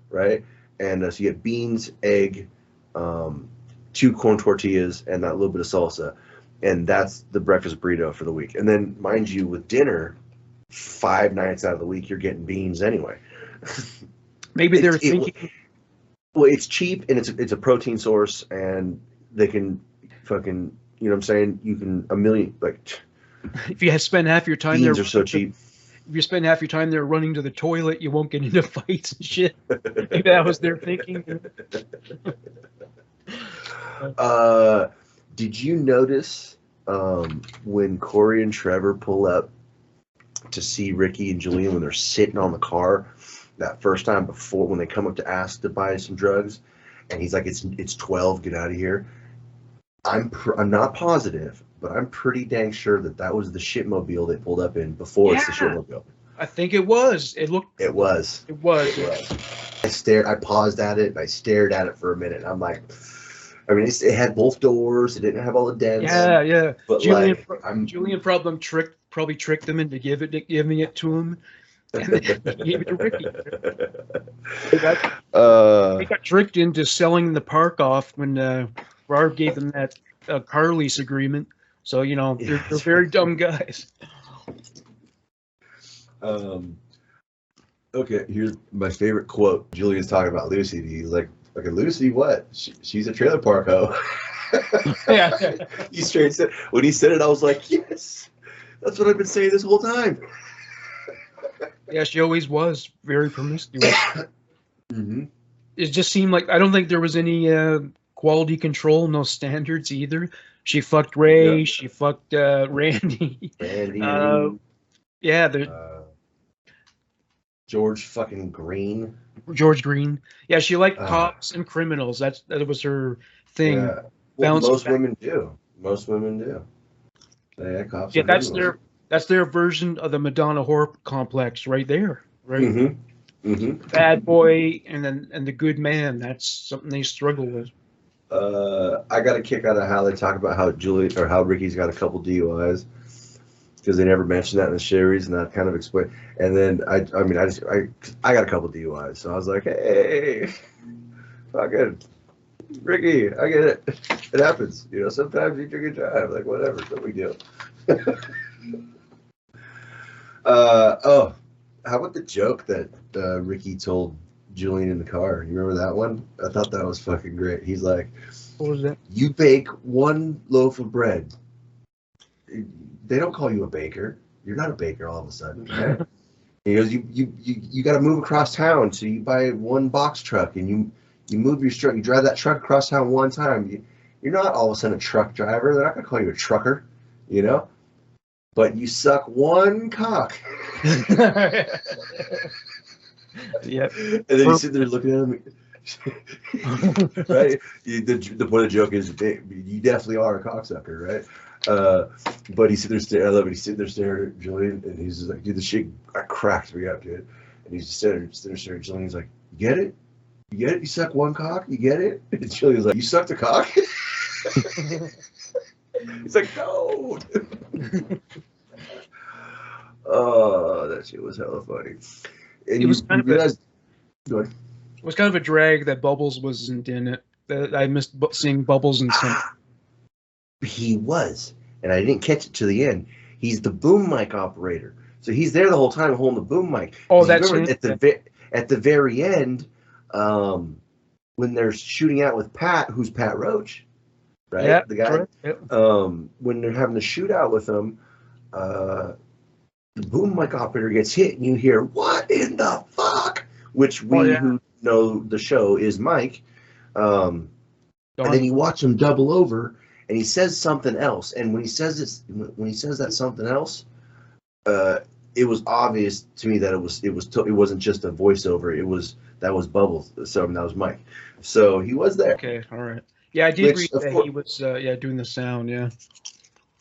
S4: right? And so you get beans, egg, 2 corn tortillas, and that little bit of salsa. And that's the breakfast burrito for the week. And then, mind you, with dinner, 5 nights out of the week, you're getting beans anyway.
S5: Maybe they're thinking.
S4: Well, it's cheap and it's a protein source, and they can fucking, what I'm saying? You can
S5: if you spend half your time
S4: beans
S5: there,
S4: are so cheap.
S5: If you spend half your time there running to the toilet, you won't get into fights and shit. Maybe that was their thinking.
S4: Did you notice when Corey and Trevor pull up to see Ricky and Julian when they're sitting on the car that first time before, when they come up to ask to buy some drugs, and he's like, it's 12, get out of here. I'm not positive, but I'm pretty dang sure that was the shitmobile they pulled up in before it's the shitmobile.
S5: I think it was. It was.
S4: It was. I paused at it and I stared at it for a minute. And I'm like, I mean, it had both doors. It didn't have all the dents.
S5: Yeah.
S4: But
S5: Julian probably tricked them into giving it to him. And then he gave it to Ricky. They got tricked into selling the park off when Barb gave them that car lease agreement. So, they're very dumb guys.
S4: Okay, here's my favorite quote. Julian's talking about Lucy. He's like, Lucy, what? She's a trailer park hoe.
S5: Yeah.
S4: He straight said, when he said it, I was like, yes, that's what I've been saying this whole time.
S5: Yeah, she always was very promiscuous.
S4: Mm-hmm.
S5: It just seemed like, I don't think there was any quality control, no standards either. She fucked Ray. Yep. She fucked Randy.
S4: George fucking Green.
S5: George Green. Yeah, she liked cops and criminals. That was her thing.
S4: Yeah. Well, most women do. Yeah, cops.
S5: Yeah, that's their version of the Madonna whore complex right there. Right.
S4: Mm-hmm. Mm-hmm.
S5: Bad boy and the good man. That's something they struggle with.
S4: I got a kick out of how they talk about how Ricky's got a couple DUIs, because they never mentioned that in the series, and that kind of explained. And then I got a couple DUIs, so I was like, hey, fucking Ricky, I get it. It happens, Sometimes you drink and drive, like whatever, no big deal. How about the joke that Ricky told Julian in the car? You remember that one? I thought that was fucking great. He's like,
S5: what was that?
S4: You bake one loaf of bread. They don't call you a baker. You're not a baker all of a sudden. Right? He goes, you got to move across town, so you buy one box truck and you You move your truck. You drive that truck across town one time. You're not all of a sudden a truck driver. They're not gonna call you a trucker, you know. But you suck one cock.
S5: Yep.
S4: And then you sit there looking at him. Right? The point of the joke is you definitely are a cocksucker, right? But he's sitting there staring. I love it. He's sitting there staring at Julian, and he's just like, dude, the shit cracked me up, dude. And he's just sitting there staring at Julian. He's like, you get it? You get it? You suck one cock? You get it? And Julian's like, you sucked a cock? He's like, no. Oh, that shit was hella funny. And
S5: it was kind of
S4: realized,
S5: it was kind of a drag that Bubbles wasn't in it. I missed seeing Bubbles in some.
S4: He was, and I didn't catch it to the end. He's the boom mic operator, so he's there the whole time holding the boom mic.
S5: Oh, that's
S4: at the very end, when they're shooting out with Pat, who's Pat Roach, right?
S5: Yeah,
S4: the guy.
S5: right. Yep.
S4: When they're having the shootout with him, the boom mic operator gets hit, and you hear, "What in the fuck?" Which we who know the show is Mike. And then you watch him double over, and he says something else. And when he says that something else, it was obvious to me that it wasn't just a voiceover. That was Bubbles. So that was Mike. So he was there.
S5: Okay, all right. Yeah, I did read that he was doing the sound. Yeah.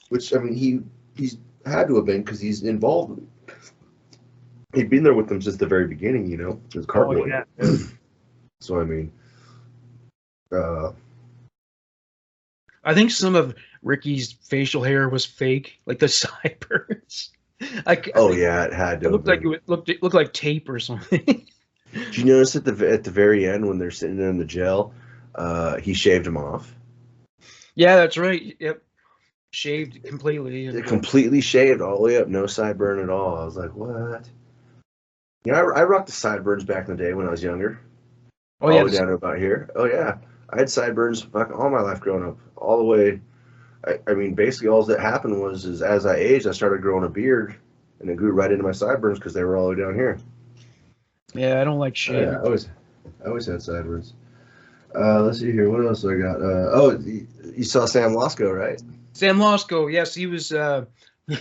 S4: Which, I mean, he's had to have been, because he's involved. He'd been there with them since the very beginning, you know, as Carboy.
S5: Yeah.
S4: So I mean,
S5: I think some of Ricky's facial hair was fake, like the sideburns.
S4: Yeah, it had to.
S5: It looked like it looked like tape or something.
S4: Did you notice at the very end when they're sitting in the jail, he shaved him off?
S5: Yeah, that's right. Yep, shaved completely.
S4: Completely shaved all the way up, no sideburn at all. I was like, what? You know, I rocked the sideburns back in the day when I was younger.
S5: Oh,
S4: all
S5: yeah,
S4: the way down to about here. Oh yeah, I had sideburns all my life growing up, all the way. I mean, basically, all that happened was as I aged, I started growing a beard, and it grew right into my sideburns because they were all the way down here.
S5: Yeah, I don't like shaving.
S4: Yeah, I always had sideburns. Let's see here. What else I got? You saw Sam Losco, right?
S5: Sam Losco, yes, he was.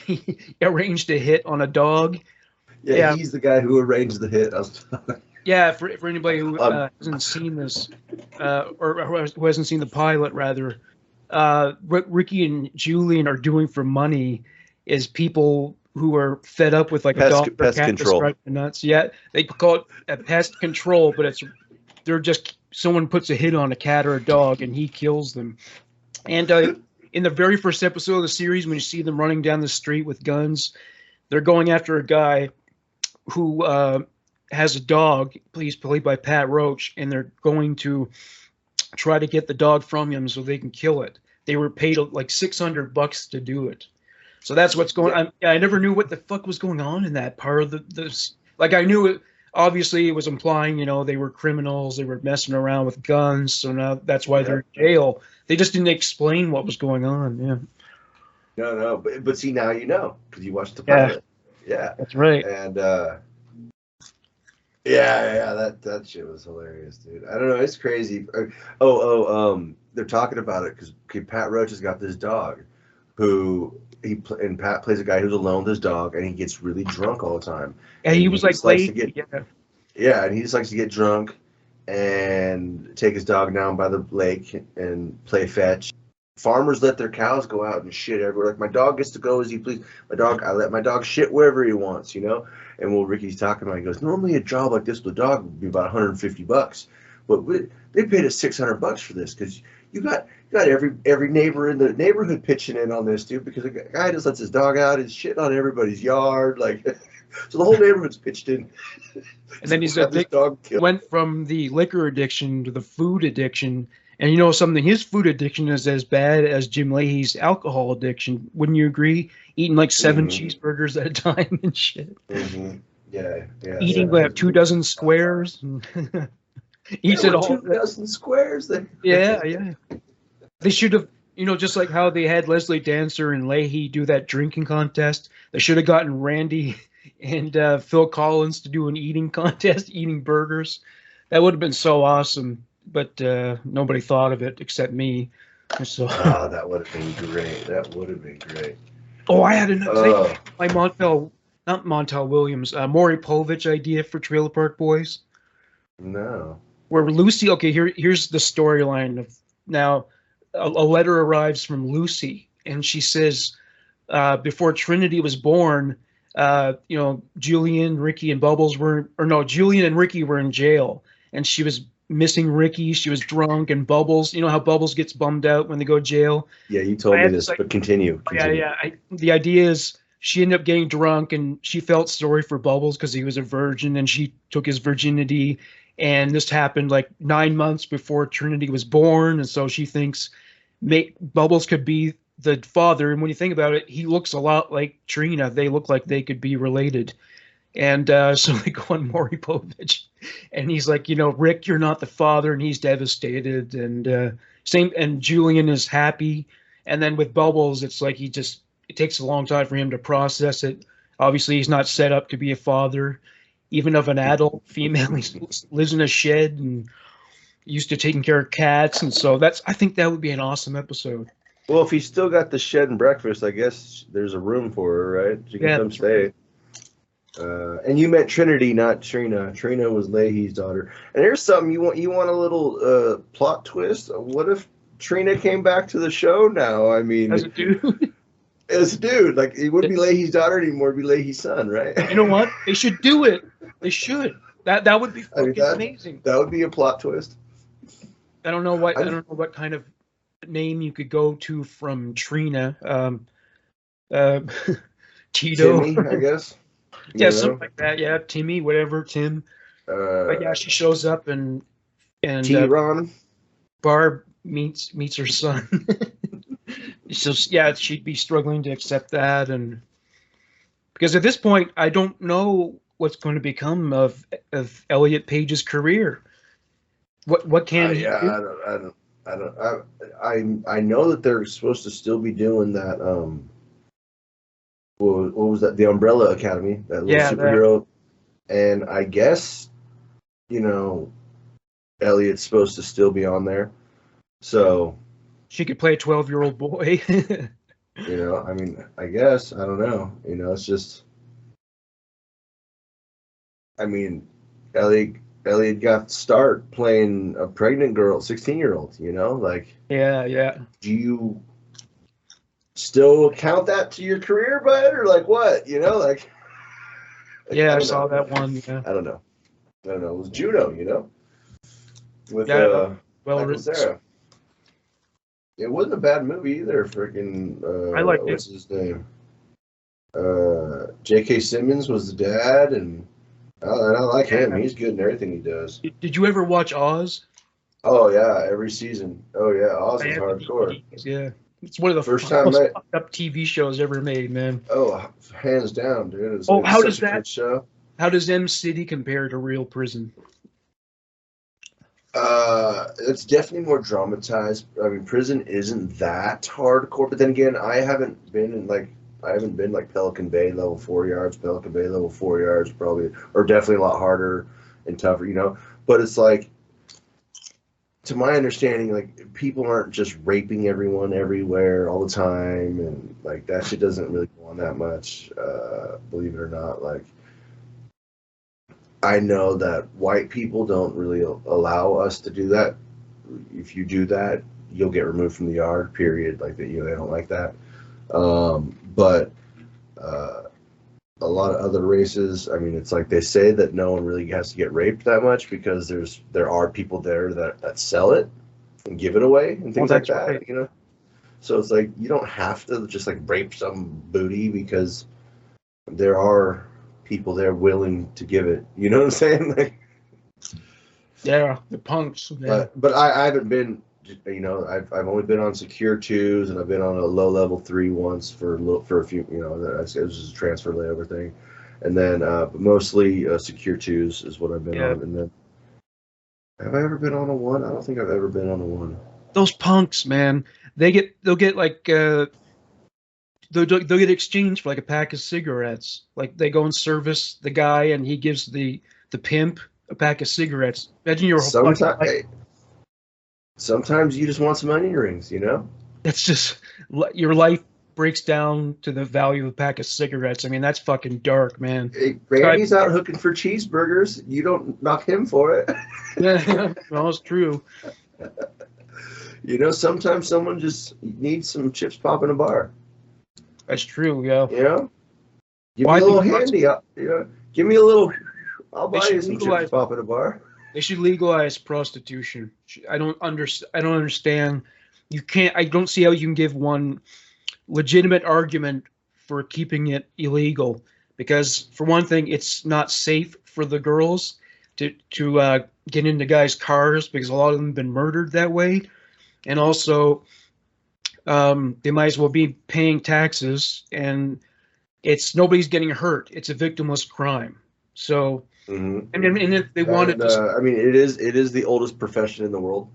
S5: He arranged a hit on a dog.
S4: Yeah, he's the guy who arranged the hit.
S5: Yeah, for anybody who hasn't seen this, or who hasn't seen the pilot, rather, what Ricky and Julian are doing for money is people who are fed up with like a dog or
S4: pest
S5: cat
S4: control.
S5: that's driving nuts. Yeah, they call it a pest control, but they're just someone puts a hit on a cat or a dog and he kills them. And in the very first episode of the series, when you see them running down the street with guns, they're going after a guy who has a dog, played by Pat Roach, and they're going to try to get the dog from him so they can kill it. They were paid like $600 to do it. So that's what's going on. I never knew what the fuck was going on in that part of this. Like, I knew it, obviously it was implying, you know, they were criminals, they were messing around with guns, so now that's why they're in jail. They just didn't explain what was going on. Yeah.
S4: No, but see, now you know, because you watched the pilot. Yeah,
S5: that's right.
S4: And that shit was hilarious, dude. I don't know, it's crazy. They're talking about it because Pat Roach has got this dog, and Pat plays a guy who's alone with his dog, and he gets really drunk all the time.
S5: Yeah, he was like late.
S4: Yeah, and he just likes to get drunk and take his dog down by the lake and play fetch. Farmers let their cows go out and shit everywhere. Like, my dog gets to go as he please. I let my dog shit wherever he wants, you know? And what Ricky's talking about, he goes, normally a job like this with a dog would be about $150. But they paid us $600 for this because you got every neighbor in the neighborhood pitching in on this, dude, because a guy just lets his dog out and shit on everybody's yard. Like, so the whole neighborhood's pitched in.
S5: And then he's went from the liquor addiction to the food addiction. And you know something, his food addiction is as bad as Jim Leahy's alcohol addiction. Wouldn't you agree? Eating like 7 cheeseburgers at a time and shit.
S4: Mm-hmm. Yeah.
S5: Eating like 2 dozen squares. Eats it all.
S4: 2 dozen squares.
S5: Yeah. They should have, you know, just like how they had Leslie Dancer and Leahy do that drinking contest. They should have gotten Randy and Phil Collins to do an eating contest, eating burgers. That would have been so awesome. but nobody thought of it except me. So.
S4: Ah, that would have been great. That would have been great.
S5: Oh, I had another thing. My not Montel Williams, Maury Povich idea for Trailer Park Boys.
S4: No.
S5: Where Lucy, okay, here's the storyline of now. A letter arrives from Lucy, and she says, before Trinity was born, Julian, Ricky, and Bubbles Julian and Ricky were in jail, and she was missing Ricky. She was drunk, and Bubbles, you know how Bubbles gets bummed out when they go to jail.
S4: Yeah, you told me this, but continue.
S5: Yeah. The idea is she ended up getting drunk, and she felt sorry for Bubbles because he was a virgin, and she took his virginity. And this happened like 9 months before Trinity was born, and so she thinks Bubbles could be the father. And when you think about it, he looks a lot like Trina. They look like they could be related. And so they go on Maury Povich, and he's like, Rick, you're not the father, and he's devastated. And Julian is happy. And then with Bubbles, it's like it takes a long time for him to process it. Obviously, he's not set up to be a father, even of an adult female. He lives in a shed and used to taking care of cats. And so I think that would be an awesome episode.
S4: Well, if he's still got the shed and breakfast, I guess there's a room for her, right? She can come stay. And you meant Trinity, not Trina. Trina was Leahy's daughter. And here's something you want a little plot twist. What if Trina came back to the show now? I mean,
S5: as a dude.
S4: As a dude, like it wouldn't be Leahy's daughter anymore; it'd be Leahy's son, right?
S5: You know what? They should do it. They should. That would be fucking amazing.
S4: That would be a plot twist.
S5: I don't know what kind of name you could go to from Trina. Tito,
S4: Timmy, I guess.
S5: Yeah, something like that. Yeah, Timmy, whatever, Tim. But yeah, she shows up and
S4: T-Ron.
S5: Barb meets her son. So yeah, she'd be struggling to accept that, and because at this point, I don't know what's going to become of Elliot Page's career. What can he do?
S4: I know that they're supposed to still be doing that. What was that? The Umbrella Academy, that little superhero. And I guess, Elliot's supposed to still be on there. So
S5: she could play a 12-year-old boy.
S4: I mean, I guess, I don't know. It's just, I mean, Elliot got to start playing a pregnant girl, 16-year-old,
S5: Yeah.
S4: Do you still count that to your career, bud? Or like what?
S5: Yeah, I saw that one. Yeah.
S4: I don't know. It was Juno, with
S5: Michael
S4: Cera. It wasn't a bad movie either. Freaking,
S5: I liked
S4: what's his name? J.K. Simmons was the dad, and I like him. He's good in everything he does.
S5: Did you ever watch Oz?
S4: Oh yeah, every season. Oh yeah, Oz is hardcore.
S5: Yeah, it's one of the
S4: first
S5: most fucked up TV shows ever made, man.
S4: Oh, hands down, dude.
S5: How does that show? How does M City compare to Real Prison?
S4: It's definitely more dramatized. I mean, Prison isn't that hardcore, but then again, I haven't been like Pelican Bay level 4 yards. Pelican Bay level 4 yards probably, or definitely a lot harder and tougher, But it's like, to my understanding, like people aren't just raping everyone everywhere all the time, and like that shit doesn't really go on that much. Believe it or not, like. I know that white people don't really allow us to do that. If you do that, you'll get removed from the yard, period. Like that, they don't like that. But a lot of other races, I mean, it's like they say that no one really has to get raped that much because there are people there that sell it and give it away and things like that,
S5: right.
S4: So it's like you don't have to just like rape some booty because there are people there willing to give it. You know what I'm saying? Like,
S5: yeah, the punks. Yeah.
S4: But I haven't been. I've only been on secure 2s, and I've been on a low level 3 once for a few. It was just a transfer layover thing, and then but mostly secure 2s is what I've been on. And then have I ever been on a 1? I don't think I've ever been on a 1.
S5: Those punks, man, they'll get like. They'll get exchanged for like a pack of cigarettes. Like they go and service the guy, and he gives the pimp a pack of cigarettes. Imagine your whole life.
S4: Sometimes you just want some onion rings, you know?
S5: That's just your life breaks down to the value of a pack of cigarettes. I mean, that's fucking dark, man.
S4: Hey, Randy's out hooking for cheeseburgers. You don't knock him for it.
S5: Yeah, well, it's true.
S4: You know, sometimes someone just needs some chips pop in a bar.
S5: That's true, yeah.
S4: You know? Give
S5: Well,
S4: me a
S5: I
S4: little
S5: think
S4: handy. You know, give me a little. I'll
S5: They
S4: buy
S5: should
S4: you some
S5: legalize-
S4: chips pop in a bar.
S5: They should legalize prostitution. I don't understand. You can't. I don't see how you can give one legitimate argument for keeping it illegal, because for one thing, it's not safe for the girls to get into guys' cars, because a lot of them have been murdered that way, and also they might as well be paying taxes, and it's nobody's getting hurt. It's a victimless crime. So, and if they wanted to,
S4: I mean, it is the oldest profession in the world.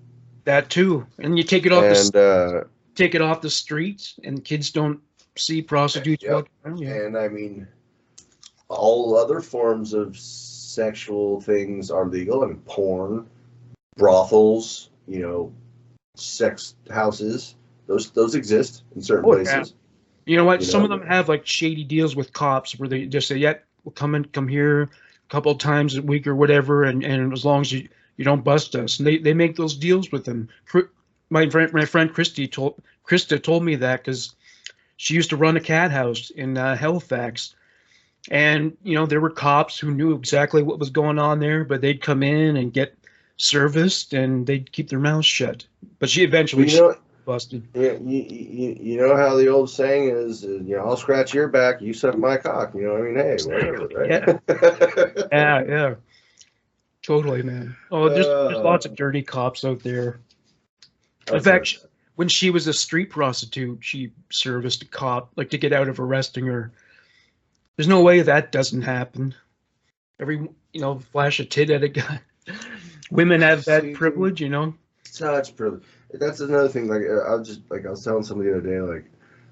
S5: that too, and you take it off
S4: And
S5: take it off the streets, and kids don't see prostitutes
S4: yep.
S5: walking around. Yeah.
S4: And I mean, all other forms of sexual things are legal. I mean, porn, brothels, you know, sex houses. Those exist in certain places.
S5: You know what?
S4: You
S5: Some
S4: know?
S5: of them have like shady deals with cops where they just say, "Yeah, we'll come here a couple of times a week or whatever, and as long as you don't bust us." And they make those deals with them. My friend Krista told me that, because she used to run a cat house in Halifax, and you know, there were cops who knew exactly what was going on there, but they'd come in and get serviced, and they'd keep their mouths shut. But she eventually busted.
S4: Yeah, you know how the old saying is, you know, I'll scratch your back, you suck my cock. You know, I mean, hey, whatever, right?
S5: Yeah, totally, man. Oh, there's lots of dirty cops out there. In fact, when she was a street prostitute, she serviced a cop, like, to get out of arresting her. There's no way that doesn't happen. Flash a tit at a guy. Women have that privilege, you know.
S4: Such privilege. That's another thing. Like, I was telling somebody the other day, like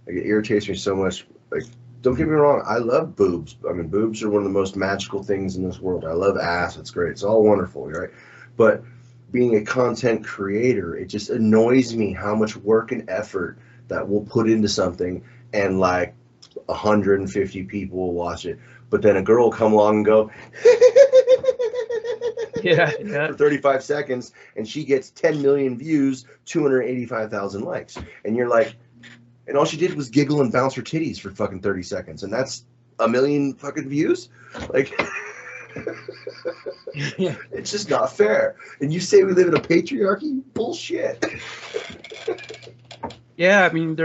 S4: it irritates me so much. Like, don't get me wrong, I love boobs. I mean, boobs are one of the most magical things in this world. I love ass. It's great. It's all wonderful, right? But being a content creator, it just annoys me how much work and effort that we'll put into something, and like 150 people will watch it. But then a girl will come along and go,
S5: yeah,
S4: for 35 seconds, and she gets 10 million views, 285,000 likes. And you're like, and all she did was giggle and bounce her titties for fucking 30 seconds. And that's 1 million fucking views? Like,
S5: yeah.
S4: It's just not fair. And you say we live in a patriarchy? Bullshit.
S5: Yeah, I mean,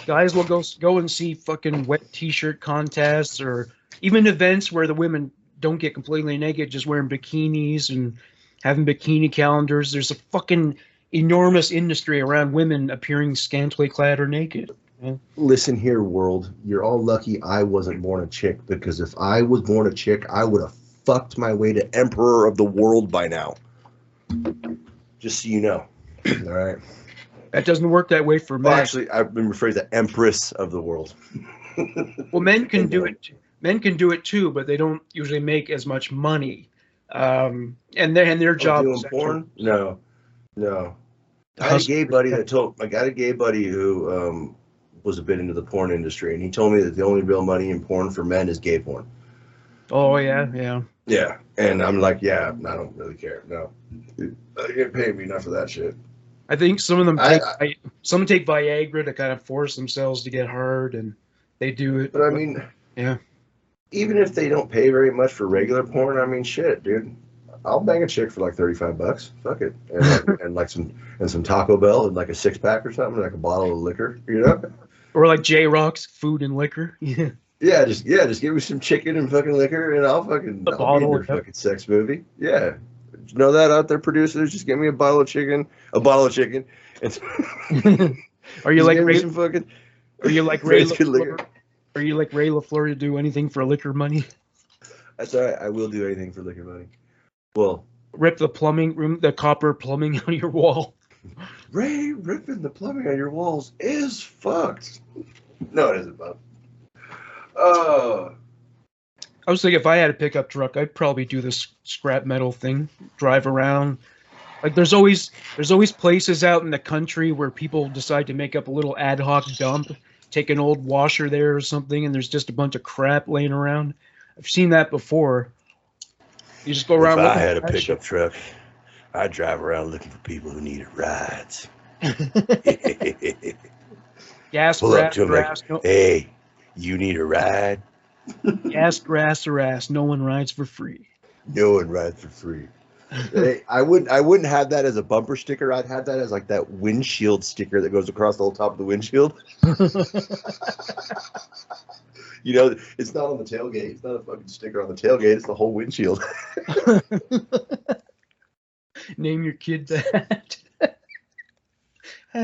S5: guys will go and see fucking wet t-shirt contests, or even events where the women don't get completely naked, just wearing bikinis and having bikini calendars. There's a fucking enormous industry around women appearing scantily clad or naked. Yeah.
S4: Listen here, world. You're all lucky I wasn't born a chick, because if I was born a chick, I would have fucked my way to emperor of the world by now. Just so you know. All right.
S5: That doesn't work that way for men.
S4: Well, actually, I've been rephrased to empress of the world.
S5: Well, men can do it. Men can do it too, but they don't usually make as much money. And their job
S4: doing
S5: is
S4: porn? No. I had a gay buddy who was a bit into the porn industry, and he told me that the only real money in porn for men is gay porn.
S5: Oh yeah.
S4: Yeah, and I'm like, yeah, I don't really care. No, you get paid me enough for that shit.
S5: I think some of them take Viagra to kind of force themselves to get hard, and they do it.
S4: But I mean,
S5: yeah.
S4: Even if they don't pay very much for regular porn, I mean, shit, dude. I'll bang a chick for like $35. Fuck it, and some Taco Bell and like a 6-pack or something, like a bottle of liquor, you know.
S5: Or like J-Rock's food and liquor. Yeah.
S4: Just give me some chicken and fucking liquor, and I'll be in your fucking sex movie. Yeah. You know that out there, producers? Just give me a bottle of chicken. And
S5: Are you like Ray?
S4: Fucking,
S5: are you like Ray LaFleur? Are you like Ray LaFleur to do anything for liquor money?
S4: That's all right. I will do anything for liquor money. Well,
S5: rip the copper plumbing on your wall.
S4: Ray, ripping the plumbing on your walls is fucked. No, it isn't, Bob.
S5: I was thinking, if I had a pickup truck, I'd probably do this scrap metal thing, drive around, Like there's always places out in the country where people decide to make up a little ad hoc dump, take an old washer there or something, and there's just a bunch of crap laying around. I've seen that before. You just go around.
S4: If I
S5: looking
S4: had a
S5: for that
S4: pickup
S5: shit.
S4: truck, I'd drive around looking for people who needed rides.
S5: Gas,
S4: Pull up to them like,
S5: grass, no,
S4: hey, you need a ride?
S5: gas, grass, or ass. No one rides for free.
S4: No one rides for free. Hey, I wouldn't have that as a bumper sticker. I'd have that as like that windshield sticker that goes across the whole top of the windshield. You know, it's not on the tailgate. It's not a fucking sticker on the tailgate. It's the whole windshield.
S5: Name your kid that.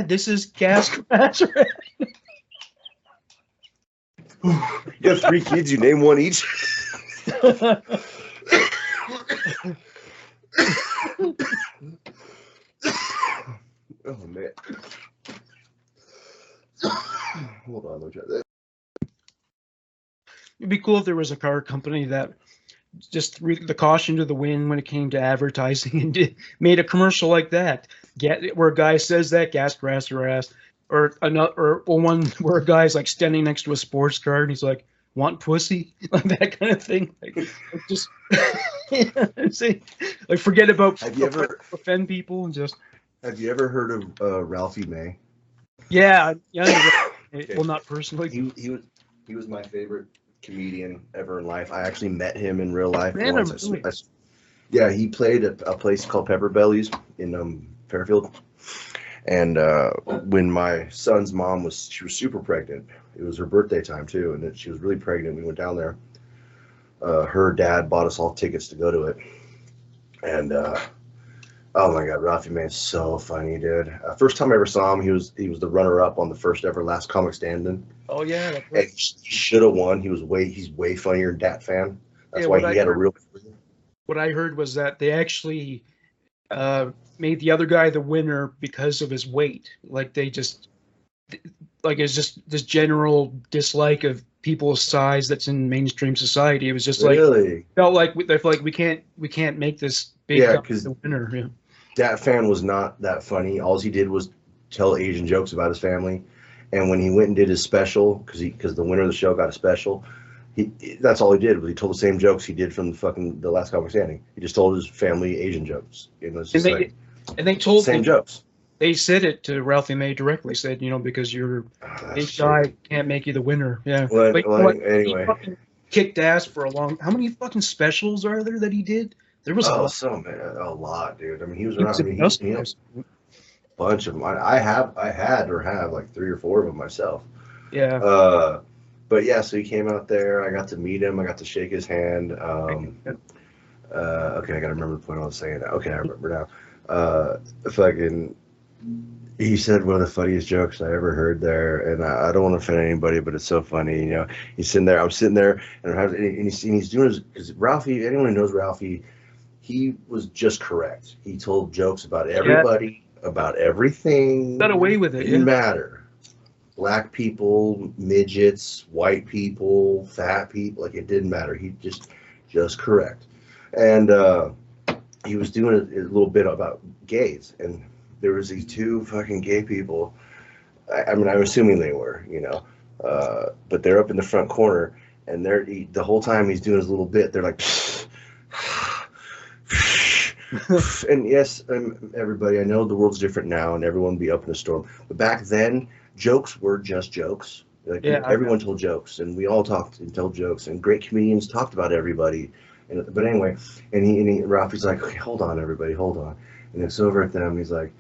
S5: This is gas, grass, or ass.
S4: You have 3 kids. You name one each. Oh man. Hold on, let me try that.
S5: It'd be cool if there was a car company that just threw the caution to the wind when it came to advertising and made a commercial like that. Where a guy says that, gas, grass, or ass. Or another, or one where a guy's like standing next to a sports car and he's like, "Want pussy?" Like that kind of thing. Like just see, like forget about offend people and just.
S4: Have you ever heard of Ralphie May?
S5: Yeah. Well, not personally.
S4: He was my favorite comedian ever in life. I actually met him in real life
S5: Man,
S4: once.
S5: really?
S4: Yeah, he played at a place called Pepper Belly's in Fairfield. And when my son's mom she was super pregnant. It was her birthday time too, and she was really pregnant. We went down there. Her dad bought us all tickets to go to it. And oh my God, Ralphie Man's so funny, dude. First time I ever saw him, he was the runner-up on the first ever Last Comic Standing.
S5: Oh yeah, that's
S4: right. And he should have won. He's way funnier than Dat Fan. That's
S5: Yeah,
S4: why he had a real.
S5: What I heard was that they actually made the other guy the winner because of his weight. Like they just, like it's just this general dislike of people's size that's in mainstream society. It was just
S4: Really?
S5: like felt like they felt like we can't make this big guy
S4: because
S5: the winner. Yeah.
S4: Dat Fan was not that funny. All he did was tell Asian jokes about his family. And when he went and did his special, because the winner of the show got a special, that's all he did was he told the same jokes he did from the Last Comic Standing. He just told his family Asian jokes. It was just
S5: And they told
S4: same jokes.
S5: They said it to Ralphie May directly. Said, because you're big guy can't make you the winner. Yeah.
S4: Anyway,
S5: he fucking kicked ass for a long. How many fucking specials are there that he did? There was
S4: a lot, dude. I mean, he was around.
S5: A
S4: bunch of them. I have like 3 or 4 of them myself.
S5: Yeah.
S4: But yeah, so he came out there. I got to meet him. I got to shake his hand. Okay, I gotta remember the point I was saying. Okay, I remember now. He said one of the funniest jokes I ever heard there, and I don't want to offend anybody, but it's so funny. He's sitting there. I'm sitting there, and he's doing his, because Ralphie. Anyone who knows Ralphie, he was just correct. He told jokes about everybody, about everything.
S5: Got away with it.
S4: Didn't matter. Black people, midgets, white people, fat people, like it didn't matter. He just correct. And he was doing a little bit about gays, and there was these 2 fucking gay people. I mean, I'm assuming they were, but they're up in the front corner, and the whole time he's doing his little bit, they're like, and yes, everybody, I know the world's different now, and everyone be up in a storm, but back then, jokes were just jokes. Like everyone told jokes, and we all talked and told jokes, and great comedians talked about everybody. But anyway, and Ralphie's like, okay, hold on, everybody, hold on. And it's over at them. And he's like,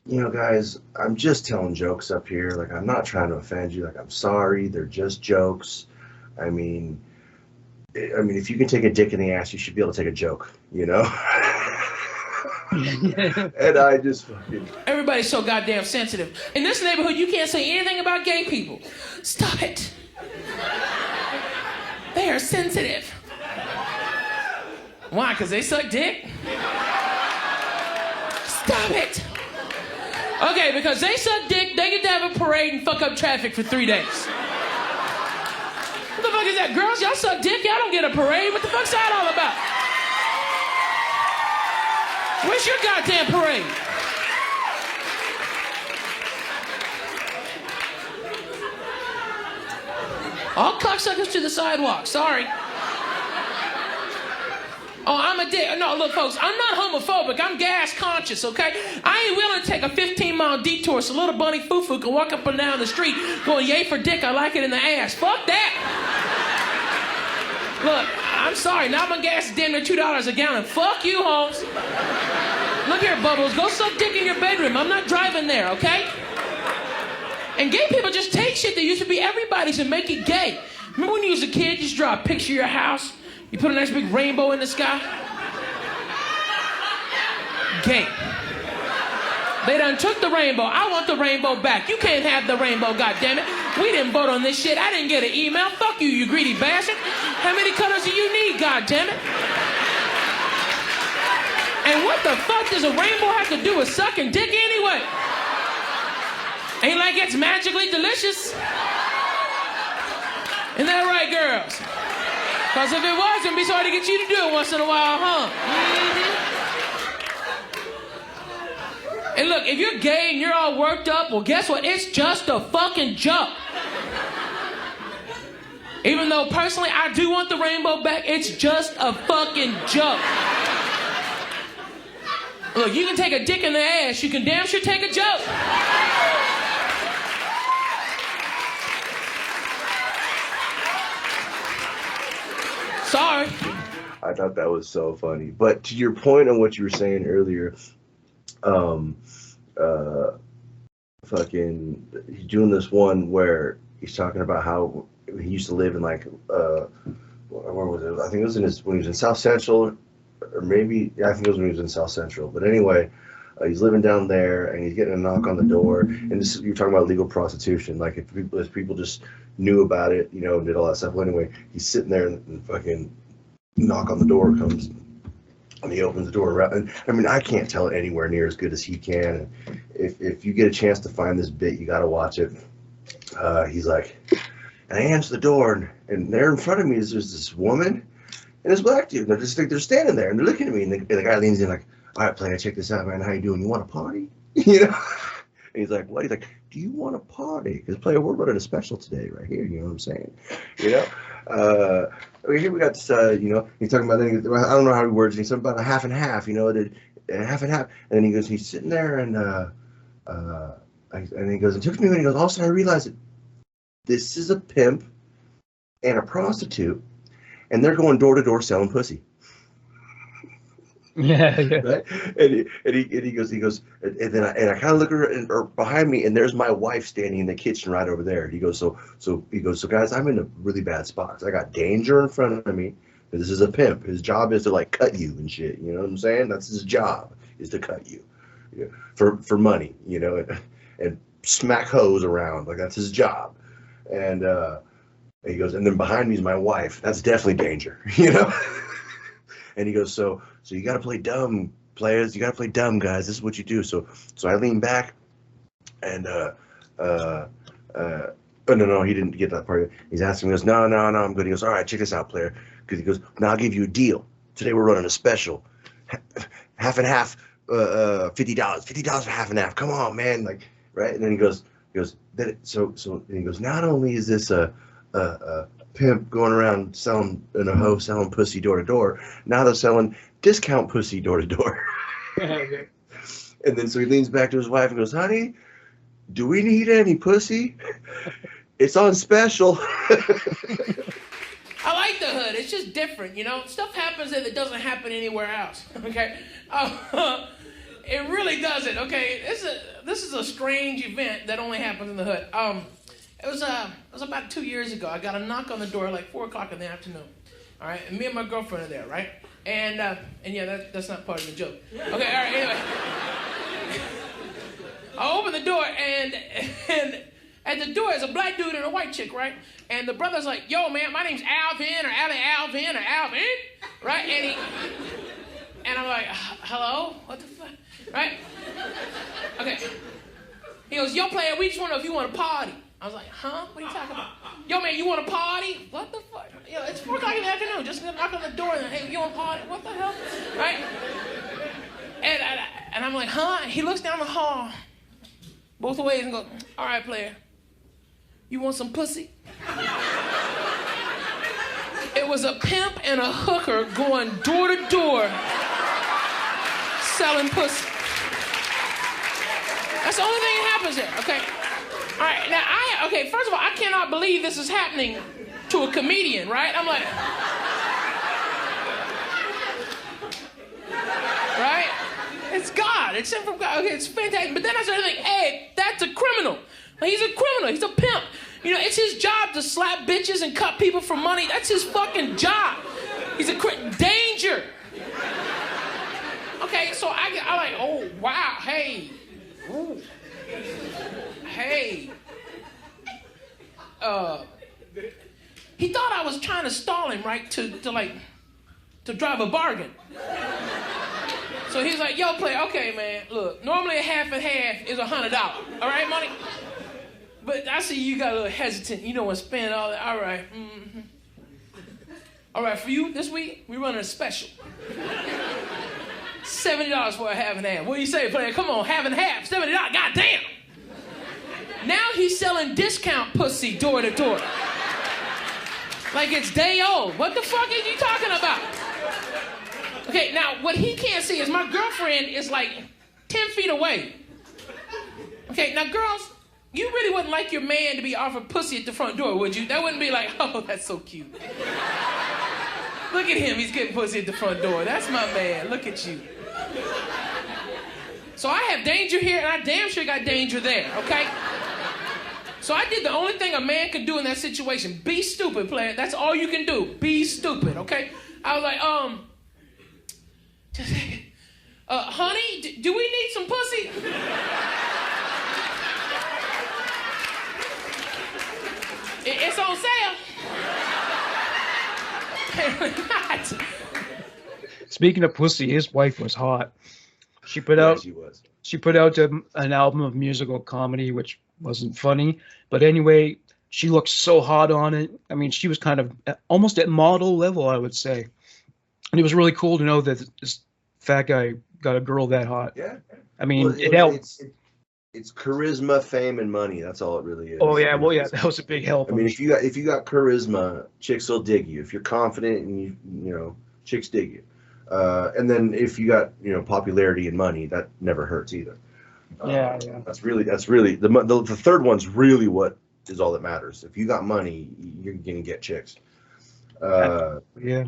S4: guys, I'm just telling jokes up here. Like, I'm not trying to offend you. Like, I'm sorry, they're just jokes. I mean, if you can take a dick in the ass, you should be able to take a joke, And I just fucking...
S20: Everybody's so goddamn sensitive. In this neighborhood, you can't say anything about gay people. Stop it. They are sensitive. Why? Because they suck dick? Stop it. Okay, because they suck dick, they get to have a parade and fuck up traffic for 3 days. What the fuck is that? Girls, y'all suck dick, y'all don't get a parade. What the fuck's that all about? Where's your goddamn parade? All cocksuckers to the sidewalk. Sorry. Oh, I'm a dick. No, look, folks, I'm not homophobic. I'm gas conscious, okay? I ain't willing to take a 15-mile detour so little bunny foo-foo can walk up and down the street going, yay for dick, I like it in the ass. Fuck that. Look, I'm sorry. Now my gas is damn near $2 a gallon. Fuck you, Holmes. Look here, Bubbles. Go suck dick in your bedroom. I'm not driving there, okay? And gay people just take shit that used to be everybody's and make it gay. Remember when you was a kid, you just draw a picture of your house? You put a nice big rainbow in the sky? Gay. They done took the rainbow. I want the rainbow back. You can't have the rainbow, goddammit. We didn't vote on this shit. I didn't get an email. Fuck you, you greedy bastard. How many colors do you need, goddammit? And what the fuck does a rainbow have to do with sucking dick anyway? Ain't like it's magically delicious. Isn't that right, girls? Because if it was, it'd be sorry to get you to do it once in a while, huh? Mm-hmm. And look, if you're gay and you're all worked up, well, guess what? It's just a fucking joke. Even though, personally, I do want the rainbow back, it's just a fucking joke. Look, you can take a dick in the ass, you can damn sure take a joke. Sorry.
S4: I thought that was so funny. But to your point on what you were saying earlier, fucking, he's doing this one where he's talking about how he used to live in like, where was it? I think it was when he was in South Central, or maybe, yeah, I think it was when he was in South Central. But anyway, he's living down there and he's getting a knock on the door. And this, you're talking about legal prostitution. Like if people just knew about it, you know, and did all that stuff. Well, anyway, he's sitting there and fucking knock on the door comes, and he opens the door. And I mean, I can't tell it anywhere near as good as he can. And if you get a chance to find this bit, you got to watch it. He's like, and I answer the door, and there in front of me is there's this woman and this black dude. They're just like, they're standing there and they're looking at me, and the guy leans in like, all right, player, check this out, man. How you doing? You want a party? You know? And he's like, what? He's like, do you want a party? Because player, we're running a special today right here. You know what I'm saying? You know? Here we got this, you know, he's talking about, I don't know how he words it. He's talking about a half and half, you know, half and half. And then he goes, he's sitting there and he goes, it took me when he goes, all of a sudden I realized that this is a pimp and a prostitute, and they're going door to door selling pussy.
S5: Yeah.
S4: Right? And he goes, and then I kind of look or behind me, and there's my wife standing in the kitchen right over there. He goes, so guys, I'm in a really bad spot. I got danger in front of me. This is a pimp. His job is to like cut you and shit. You know what I'm saying? That's his job, is to cut you, for money. You know, and smack hoes around, like that's his job. And he goes, and then behind me is my wife. That's definitely danger. You know. And he goes, so you got to play dumb, players. You got to play dumb, guys. This is what you do. So I lean back, and oh no, he didn't get that part. He's asking me, he goes, no, I'm good. He goes, all right, check this out, player. Because he goes, now I'll give you a deal. Today we're running a special, half and half, $50 for half and half. Come on, man, like right. And then he goes, so he goes, not only is this a pimp going around selling in a hoe selling pussy door to door, now they're selling discount pussy door to door. And then so he leans back to his wife and goes, honey, do we need any pussy? It's on special.
S20: I like the hood. It's just different, you know. Stuff happens there that doesn't happen anywhere else. Okay, it really doesn't. Okay, this is a strange event that only happens in the hood. It was about 2 years ago. I got a knock on the door like 4 o'clock in the afternoon. All right, and me and my girlfriend are there, right? And yeah, that's not part of the joke. Okay, all right. Anyway, I open the door and at the door is a black dude and a white chick, right? And the brother's like, "Yo, man, my name's Alvin or Alvin, right?" And I'm like, "Hello, what the fuck?" Right? Okay. He goes, "Yo, player, we just want to know if you want to party." I was like, huh? What are you talking about? Yo, man, you want to party? What the fuck? Yo, it's 4 o'clock in the afternoon. Just knock on the door and, hey, you want to party? What the hell? Right? And I'm like, huh? He looks down the hall both ways and goes, all right, player, you want some pussy? It was a pimp and a hooker going door to door selling pussy. That's the only thing that happens there, okay? All right, now first of all, I cannot believe this is happening to a comedian, right? I'm like, right? It's God. It's sent from God. Okay, it's fantastic. But then I started thinking, hey, that's a criminal. Like, he's a criminal. He's a pimp. You know, it's his job to slap bitches and cut people for money. That's his fucking job. He's a danger. Okay, so I like, oh, wow, hey. Ooh. Hey. He thought I was trying to stall him, right, to drive a bargain. So he's like, yo, player, okay, man, look, normally a half and half is $100, all right, money? But I see you got a little hesitant. You don't want to spend all that. All right. Mm-hmm. All right, for you this week, we're running a special. $70 for a half and half. What do you say, player? Come on, half and half, $70. God damn. Now he's selling discount pussy door to door. Like it's day old. What the fuck is he talking about? Okay, now what he can't see is my girlfriend is like 10 feet away. Okay, now girls, you really wouldn't like your man to be offered pussy at the front door, would you? That wouldn't be like, oh, that's so cute. Look at him, he's getting pussy at the front door. That's my man, look at you. So I have danger here, and I damn sure got danger there, okay? So I did the only thing a man could do in that situation. Be stupid, player. That's all you can do. Be stupid, okay? I was like, honey, do we need some pussy? It's on sale.
S5: Speaking of pussy, his wife was hot. She put out an album of musical comedy, which wasn't funny. But anyway, she looked so hot on it. I mean, she was kind of almost at model level, I would say. And it was really cool to know that this fat guy got a girl that hot.
S4: Yeah.
S5: I mean,
S4: Well,
S5: it helped.
S4: It's charisma, fame, and money. That's all it really is.
S5: Oh yeah, well yeah, that was a big help.
S4: I mean, if you got charisma, chicks will dig you. If you're confident and you know, chicks dig you. And then if you got popularity and money, that never hurts either.
S5: Yeah.
S4: That's really the third one's really what is all that matters. If you got money, you're gonna get chicks.
S5: Yeah.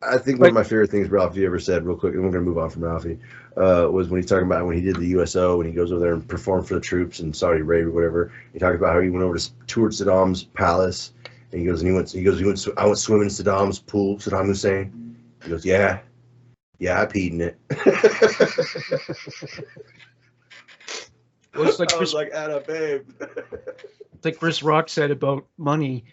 S4: I think one of my favorite things Ralphie ever said, real quick, and we're gonna move on from Ralphie, was when he's talking about when he did the USO and he goes over there and performed for the troops in Saudi Arabia, or whatever. He talked about how he went over to toured Saddam's palace, and he went. I went swimming in Saddam's pool. Saddam Hussein. He goes, yeah, I peed in it.
S5: Well, it's like
S4: I was like, Anna, babe.
S5: Like Chris Rock said about money.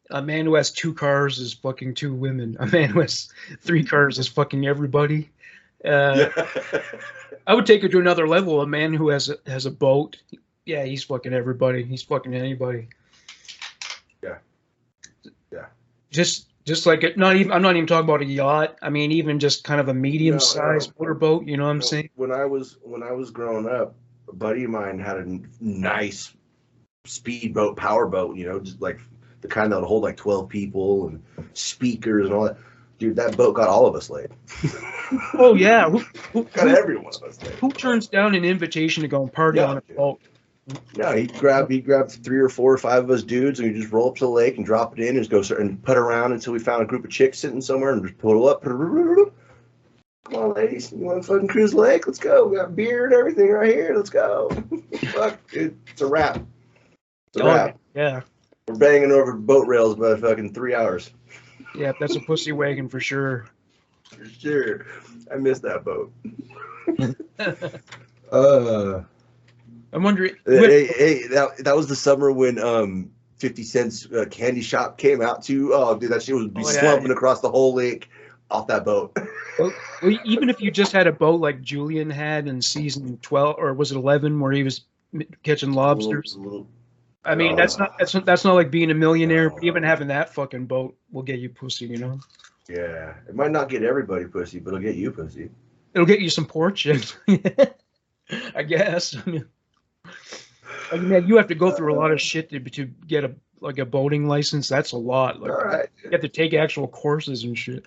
S5: A man who has 2 cars is fucking 2 women. A man who has 3 cars is fucking everybody. I would take it to another level. A man who has a boat, yeah, he's fucking everybody. He's fucking anybody.
S4: Yeah.
S5: Just like it. I'm not even talking about a yacht. I mean, even just kind of a medium-sized motorboat. You know what I'm saying?
S4: When I was growing up, a buddy of mine had a nice speedboat, powerboat. Just like the kind that would hold like 12 people and speakers and all that. Dude, that boat got all of us laid.
S5: Oh yeah,
S4: got every one of us laid.
S5: Who turns down an invitation to go and party on a boat?
S4: No, he grabbed 3 or 4 or 5 of us dudes, and we just roll up to the lake and drop it in, and just go and put around until we found a group of chicks sitting somewhere, and just pull up. Come on, ladies, you want to fucking cruise the lake? Let's go. We got beer and everything right here. Let's go. Fuck, dude, it's a wrap. It's a wrap.
S5: Yeah.
S4: We're banging over boat rails by fucking 3 hours.
S5: Yeah, that's a pussy wagon for sure.
S4: For sure. I miss that boat.
S5: I'm wondering.
S4: Hey, that was the summer when 50 Cent's Candy Shop came out too. Oh, dude, that shit would be slumping across the whole lake off that boat.
S5: Well, even if you just had a boat like Julian had in season 12, or was it 11, where he was catching lobsters. I mean, that's not like being a millionaire. But even having that fucking boat will get you pussy,
S4: Yeah, it might not get everybody pussy, but it'll get you pussy.
S5: It'll get you some pork chips. I guess. I mean, man, you have to go through a lot of shit to get a boating license. That's a lot. Like,
S4: All right.
S5: you have to take actual courses and shit.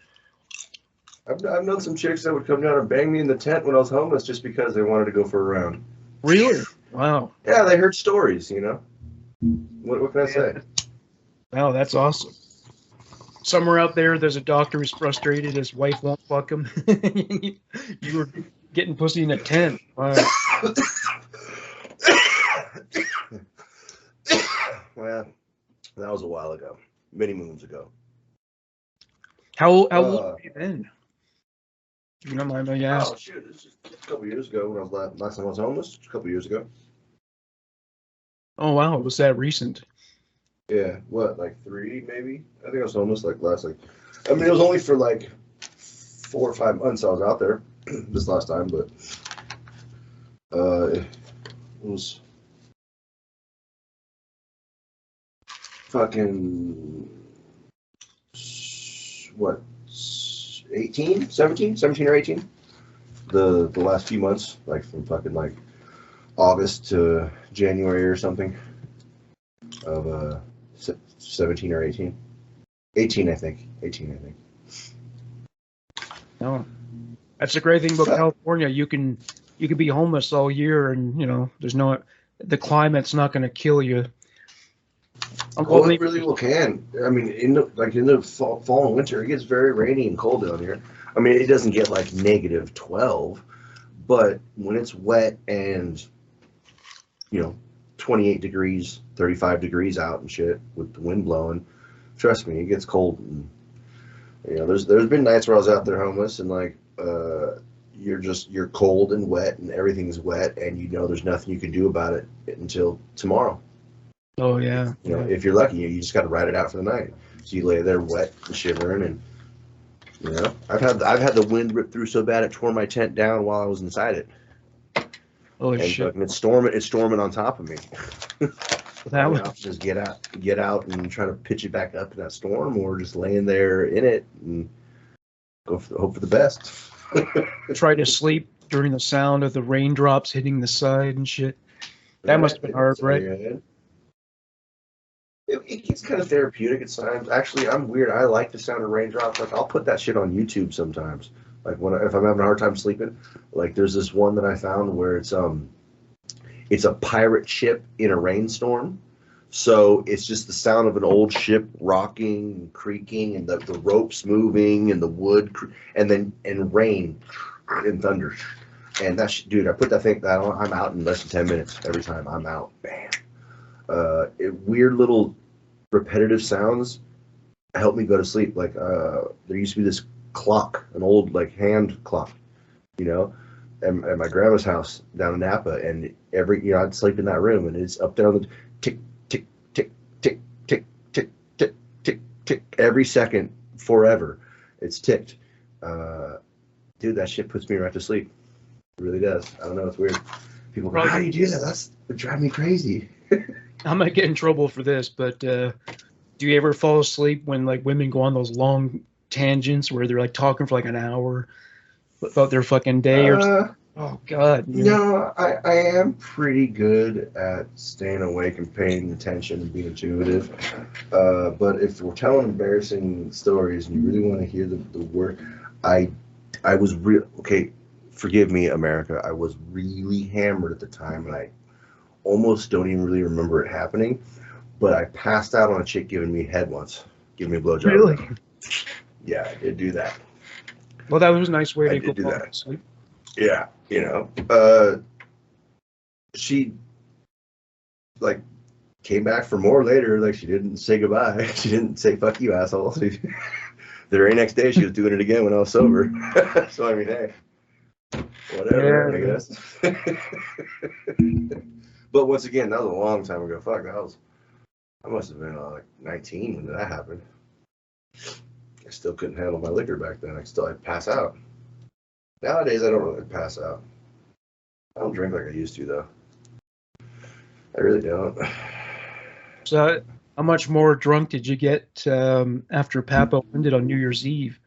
S4: I've known some chicks that would come down and bang me in the tent when I was homeless just because they wanted to go for a round.
S5: Really? Wow.
S4: Yeah, they heard stories, you know. What can I say?
S5: Wow, that's awesome. Somewhere out there's a doctor who's frustrated his wife won't fuck him. You were getting pussy in a tent. Wow.
S4: Well, that was a while ago, many moons ago.
S5: How old were you then? You don't mind me asking?
S4: Oh shit! This is a couple years ago when I was last time I was homeless. A couple years ago.
S5: Oh wow, was that recent?
S4: Yeah, what, like 3 maybe? I think I was homeless like last I mean, it was only for like 4 or 5 months I was out there this last time, but it was fucking what, 17 or 18? The last few months, like from fucking like August to January or something of 17 or 18. 18, I think. 18, I think.
S5: No. That's the great thing about California. You can be homeless all year, and the climate's not going to kill you.
S4: Well, it really can. I mean, in the fall and winter, it gets very rainy and cold down here. I mean, it doesn't get like -12, but when it's wet and 28 degrees, 35 degrees out and shit with the wind blowing, trust me, it gets cold. And, there's been nights where I was out there homeless and like you're cold and wet and everything's wet and there's nothing you can do about it until tomorrow.
S5: Oh yeah.
S4: If you're lucky, you just got to ride it out for the night. So you lay there wet and shivering, and I've had the wind rip through so bad it tore my tent down while I was inside it.
S5: Holy shit!
S4: Fucking, it's storming on top of me.
S5: That was
S4: just get out and try to pitch it back up in that storm, or just laying there in it and hope for the best.
S5: Try to sleep during the sound of the raindrops hitting the side and shit. That must have been hard, right?
S4: It gets kind of therapeutic at times. Actually, I'm weird. I like the sound of raindrops. Like, I'll put that shit on YouTube sometimes. Like if I'm having a hard time sleeping. Like, there's this one that I found where it's a pirate ship in a rainstorm. So it's just the sound of an old ship rocking and creaking and the ropes moving and the wood and rain and thunder. And dude, I put that thing that on, I'm out in less than 10 minutes every time. I'm out. Bam. Weird little repetitive sounds help me go to sleep. Like there used to be this clock, an old like hand clock, at my grandma's house down in Napa, and I'd sleep in that room, and it's up there on the tick tick tick tick tick tick tick tick tick every second forever. It's ticked. Dude, that shit puts me right to sleep. It really does. I don't know, it's weird. People go, how do you do that? It drives me crazy.
S5: I might get in trouble for this, but do you ever fall asleep when like women go on those long tangents where they're like talking for like an hour about their fucking day or something? Oh God.
S4: No, I am pretty good at staying awake and paying attention and being intuitive. But if we're telling embarrassing stories and you really want to hear the word, I was okay. Forgive me, America. I was really hammered at the time, and I almost don't even really remember it happening. But I passed out on a chick giving me head once, giving me a blowjob.
S5: Really?
S4: Yeah, I did do that.
S5: Well, that was a nice way to go
S4: do
S5: fall
S4: that.
S5: asleep.
S4: Yeah, she like came back for more later. Like, she didn't say goodbye. She didn't say "fuck you, asshole." The very next day, she was doing it again when I was sober. So I mean, hey, whatever, I guess. But once again, that was a long time ago. Fuck, I must have been like 19 when that happened. I still couldn't handle my liquor back then. I'd pass out. Nowadays, I don't really pass out. I don't drink like I used to, though. I really don't.
S5: So, how much more drunk did you get after Papa ended on New Year's Eve?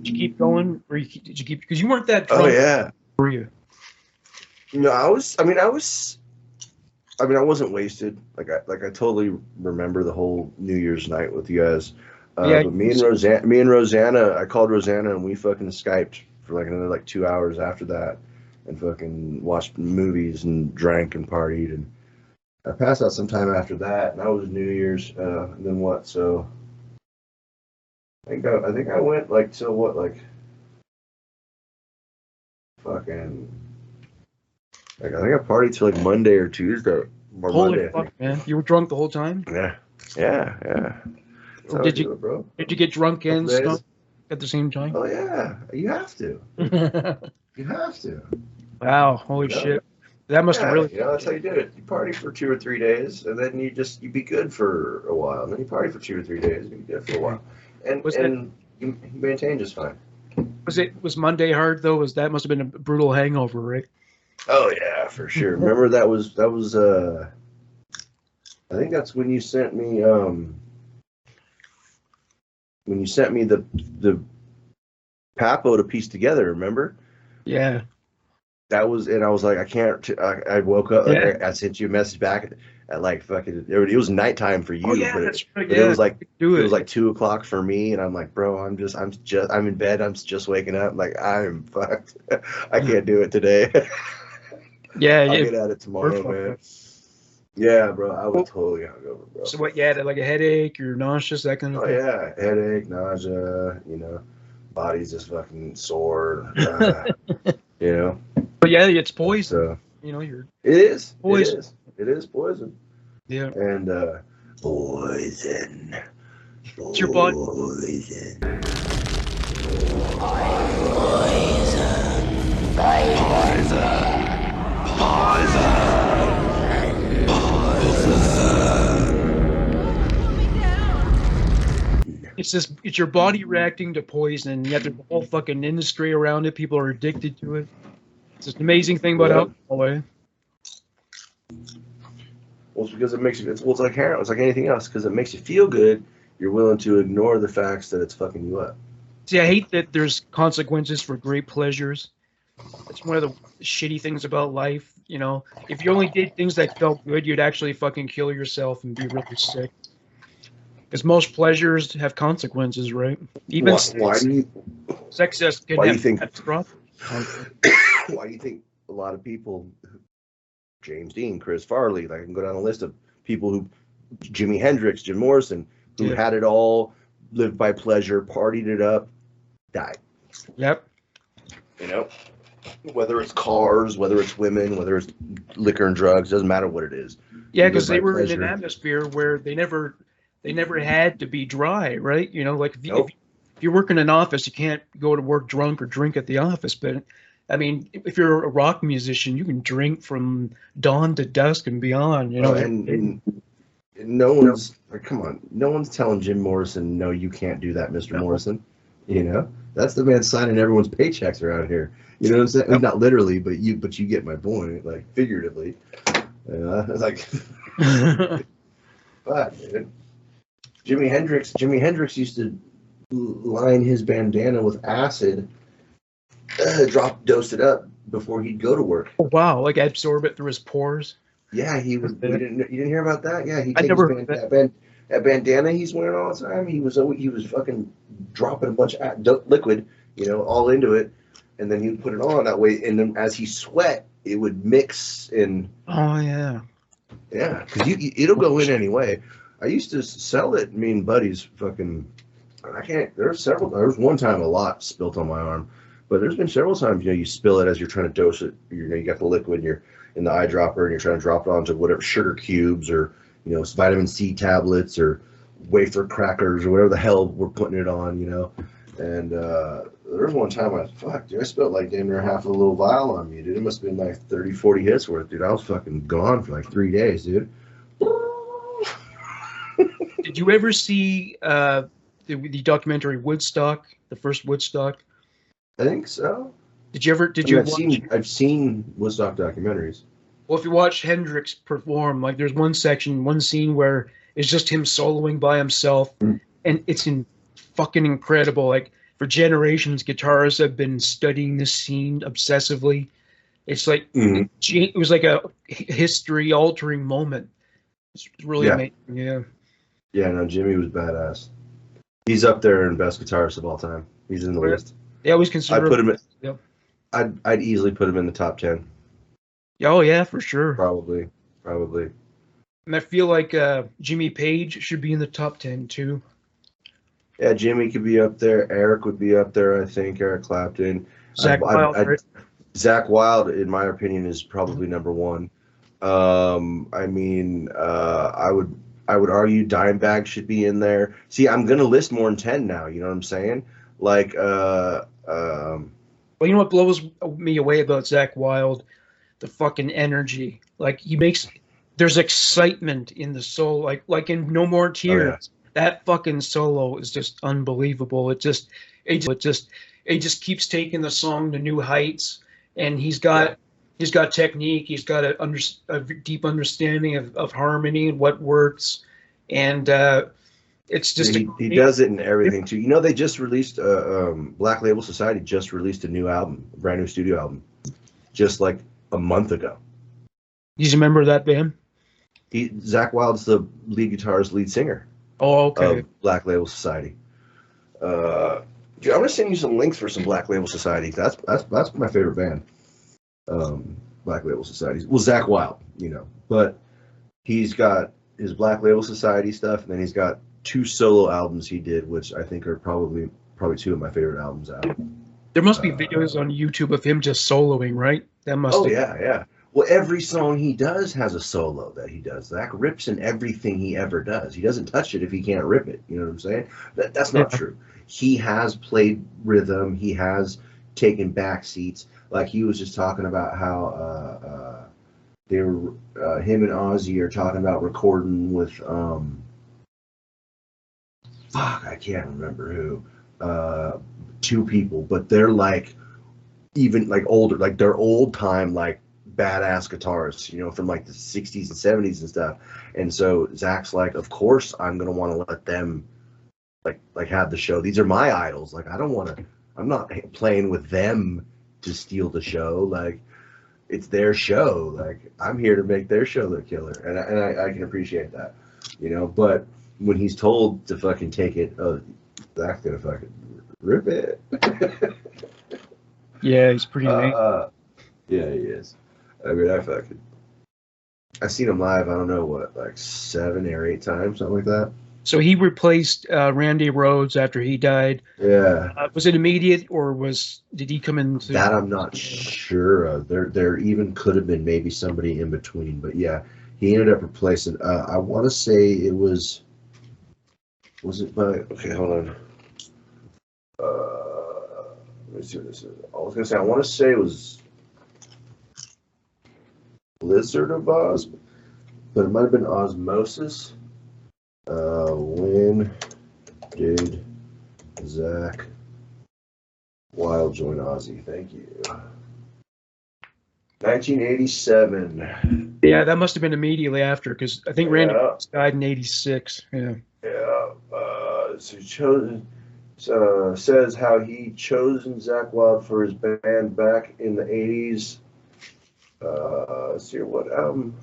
S5: Did you keep going, or did you keep? Because you weren't that drunk.
S4: Oh yeah.
S5: Were you?
S4: No, I was. I wasn't wasted. Like I totally remember the whole New Year's night with you guys.
S5: Yeah.
S4: But me and Rosanna, I called Rosanna and we fucking Skyped for like another 2 hours after that, and fucking watched movies and drank and partied, and I passed out sometime after that. And that was New Year's. And then what? So I think I went like till what, like fucking. Like I think I partied till like Monday or Tuesday. Or
S5: Holy
S4: Monday,
S5: fuck, man! You were drunk the whole time.
S4: Yeah.
S5: Or did you get drunk and stoned at the same time?
S4: Oh yeah, you have to. You have to.
S5: Wow! Holy shit! That must have really.
S4: That's how you do it. You party for 2 or 3 days, and then you be good for a while, and then you party for 2 or 3 days, and you be good for a while, and you maintain just fine.
S5: Was Monday hard though? That must have been a brutal hangover, right?
S4: Oh yeah, for sure. Remember that was I think that's when you sent me the Papo to piece together, remember?
S5: Yeah.
S4: That was, and I was like, I can't. I woke up.
S5: Yeah.
S4: Like, I sent you a message back at like fucking. It was nighttime for you,
S5: yeah,
S4: but
S5: that's right,
S4: it
S5: yeah.
S4: was like
S5: it
S4: was like 2 o'clock for me, and I'm like, bro, I'm in bed. I'm just waking up. Like I'm fucked. I can't do it today.
S5: Yeah,
S4: I'll get at it tomorrow, man. Yeah, bro, I was totally hungover, bro.
S5: So what? You had like a headache, or nauseous, that kind of
S4: Oh
S5: thing.
S4: yeah, headache, nausea. Body's just fucking sore.
S5: But yeah, it's poison.
S4: So,
S5: You're.
S4: It is
S5: poison.
S4: It is poison.
S5: Yeah.
S4: And poison.
S5: It's your body.
S4: Poison.
S5: It's your body reacting to poison. Yet there's a whole fucking industry around it. People are addicted to it. It's just an amazing thing about alcohol, eh?
S4: Well, it's because it makes you. It's like heroin. It's like anything else. Because it makes you feel good. You're willing to ignore the facts that it's fucking you up.
S5: See, I hate that there's consequences for great pleasures. That's one of the shitty things about life. If you only did things that felt good, you'd actually fucking kill yourself and be really sick. Because most pleasures have consequences, right? Even
S4: why do you?
S5: Sex can
S4: Why do
S5: have
S4: you think?
S5: catastrophic.
S4: Why do you think a lot of people, James Dean, Chris Farley, like I can go down a list of people who, Jimi Hendrix, Jim Morrison, who had it all, lived by pleasure, partied it up, died.
S5: Yep.
S4: Whether it's cars, whether it's women, whether it's liquor and drugs, doesn't matter what it is.
S5: Yeah, because they were in an atmosphere where they never had to be dry, right? Like if you work in an office, you can't go to work drunk or drink at the office. But I mean, if you're a rock musician, you can drink from dawn to dusk and beyond.
S4: And no one's like, come on, no one's telling Jim Morrison, no, you can't do that, Mr. Morrison. That's the man signing everyone's paychecks around here. You know what I'm saying? Yep. Not literally, but you get my point, like figuratively. It's like, fuck, dude. Jimi Hendrix used to line his bandana with acid, dosed it up before he'd go to work.
S5: Oh, wow, like absorb it through his pores.
S4: Yeah, you didn't hear about that? Yeah, he
S5: I
S4: takes
S5: never
S4: that bandana he's wearing all the time. He was fucking dropping a bunch of liquid, all into it, and then he would put it on that way. And then as he sweat, it would mix in.
S5: Oh yeah.
S4: Yeah, because it'll go in anyway. I used to sell it. Me and buddies fucking. I can't. There was one time a lot spilt on my arm, but there's been several times you spill it as you're trying to dose it. You got the liquid, and you're in the eyedropper, and you're trying to drop it onto whatever sugar cubes or vitamin C tablets or wafer crackers or whatever the hell we're putting it on. And there was one time I spilled like damn near half a little vial on me, dude. It must have been like 30, 40 hits worth, dude. I was fucking gone for like 3 days, dude.
S5: Did you ever see the documentary Woodstock, the first Woodstock?
S4: I think so.
S5: Did you ever?
S4: I've seen Woodstock documentaries.
S5: Well, if you watch Hendrix perform, like there's one scene where it's just him soloing by himself, and it's fucking incredible. Like for generations, guitarists have been studying this scene obsessively. It's like it was like a history-altering moment. It's really amazing. Yeah.
S4: Yeah, no, Jimmy was badass. He's up there in best guitarist of all time. He's in the list.
S5: They always consider
S4: I put him.
S5: Yep.
S4: I'd easily put him in the top 10.
S5: Oh yeah, for sure.
S4: Probably.
S5: And I feel like Jimmy Page should be in the top 10 too.
S4: Yeah, Jimmy could be up there. Eric would be up there. I think Eric Clapton.
S5: Zach Wild. Right?
S4: Zach Wild, in my opinion, is probably number one. I mean, I would argue Dimebag should be in there. See, I'm gonna list more than 10 now. You know what I'm saying? Like,
S5: well, you know what blows me away about Zach Wild? The fucking energy. Like there's excitement in the solo. Like in No More Tears.
S4: Oh, yeah.
S5: That fucking solo is just unbelievable. It just keeps taking the song to new heights. And he's got technique. He's got a deep understanding of harmony and what works. And it's just
S4: he does it in everything too. You know, they just released Black Label Society just released a new album, a brand new studio album, just like a month ago.
S5: You remember that band?
S4: Zach Wild's the lead guitarist, lead singer.
S5: Oh, okay.
S4: Of Black Label Society. Dude, I'm gonna send you some links for some Black Label Society. That's my favorite band. Black Label Society. Well, Zach Wild, you know, but he's got his Black Label Society stuff, and then he's got 2 solo albums he did, which I think are probably 2 of my favorite albums out.
S5: There must be videos on YouTube of him just soloing, right? That must.
S4: Oh yeah. Well, every song he does has a solo that he does. Zach rips in everything he ever does. He doesn't touch it if he can't rip it. You know what I'm saying? That's not true. He has played rhythm. He has taken back seats. Like he was just talking about how they were him and Ozzy are talking about recording with I can't remember who 2 people, but they're like even like older, like they're old time like badass guitarists, you know, from like the 60s and 70s and stuff. And so Zach's like, of course I'm gonna want to let them like have the show. These are my idols. Like I'm not playing with them to steal the show. Like it's their show. Like I'm here to make their show look killer, and I can appreciate that, you know. But when he's told to fucking take it, Zach's gonna fucking rip it.
S5: Yeah, he's pretty amazing.
S4: Yeah, he is. I mean, I seen him live. I don't know what, like 7 or 8 times, something like that.
S5: So he replaced Randy Rhoads after he died.
S4: Yeah.
S5: Was it immediate, or did he come in?
S4: That I'm not sure of. There even could have been maybe somebody in between, but yeah, he ended up replacing. I want to say it was. Was it by? Okay, hold on. Let me see what this is. I was gonna say I want to say it was Blizzard of Oz, but it might have been Osmosis. When did Zach Wild join Ozzy? Thank you. 1987.
S5: Yeah, that must have been immediately after, because I think Randy died in '86. Yeah.
S4: Yeah. So says how he chosen Zach Wild for his band back in the 80s. Let's see what album.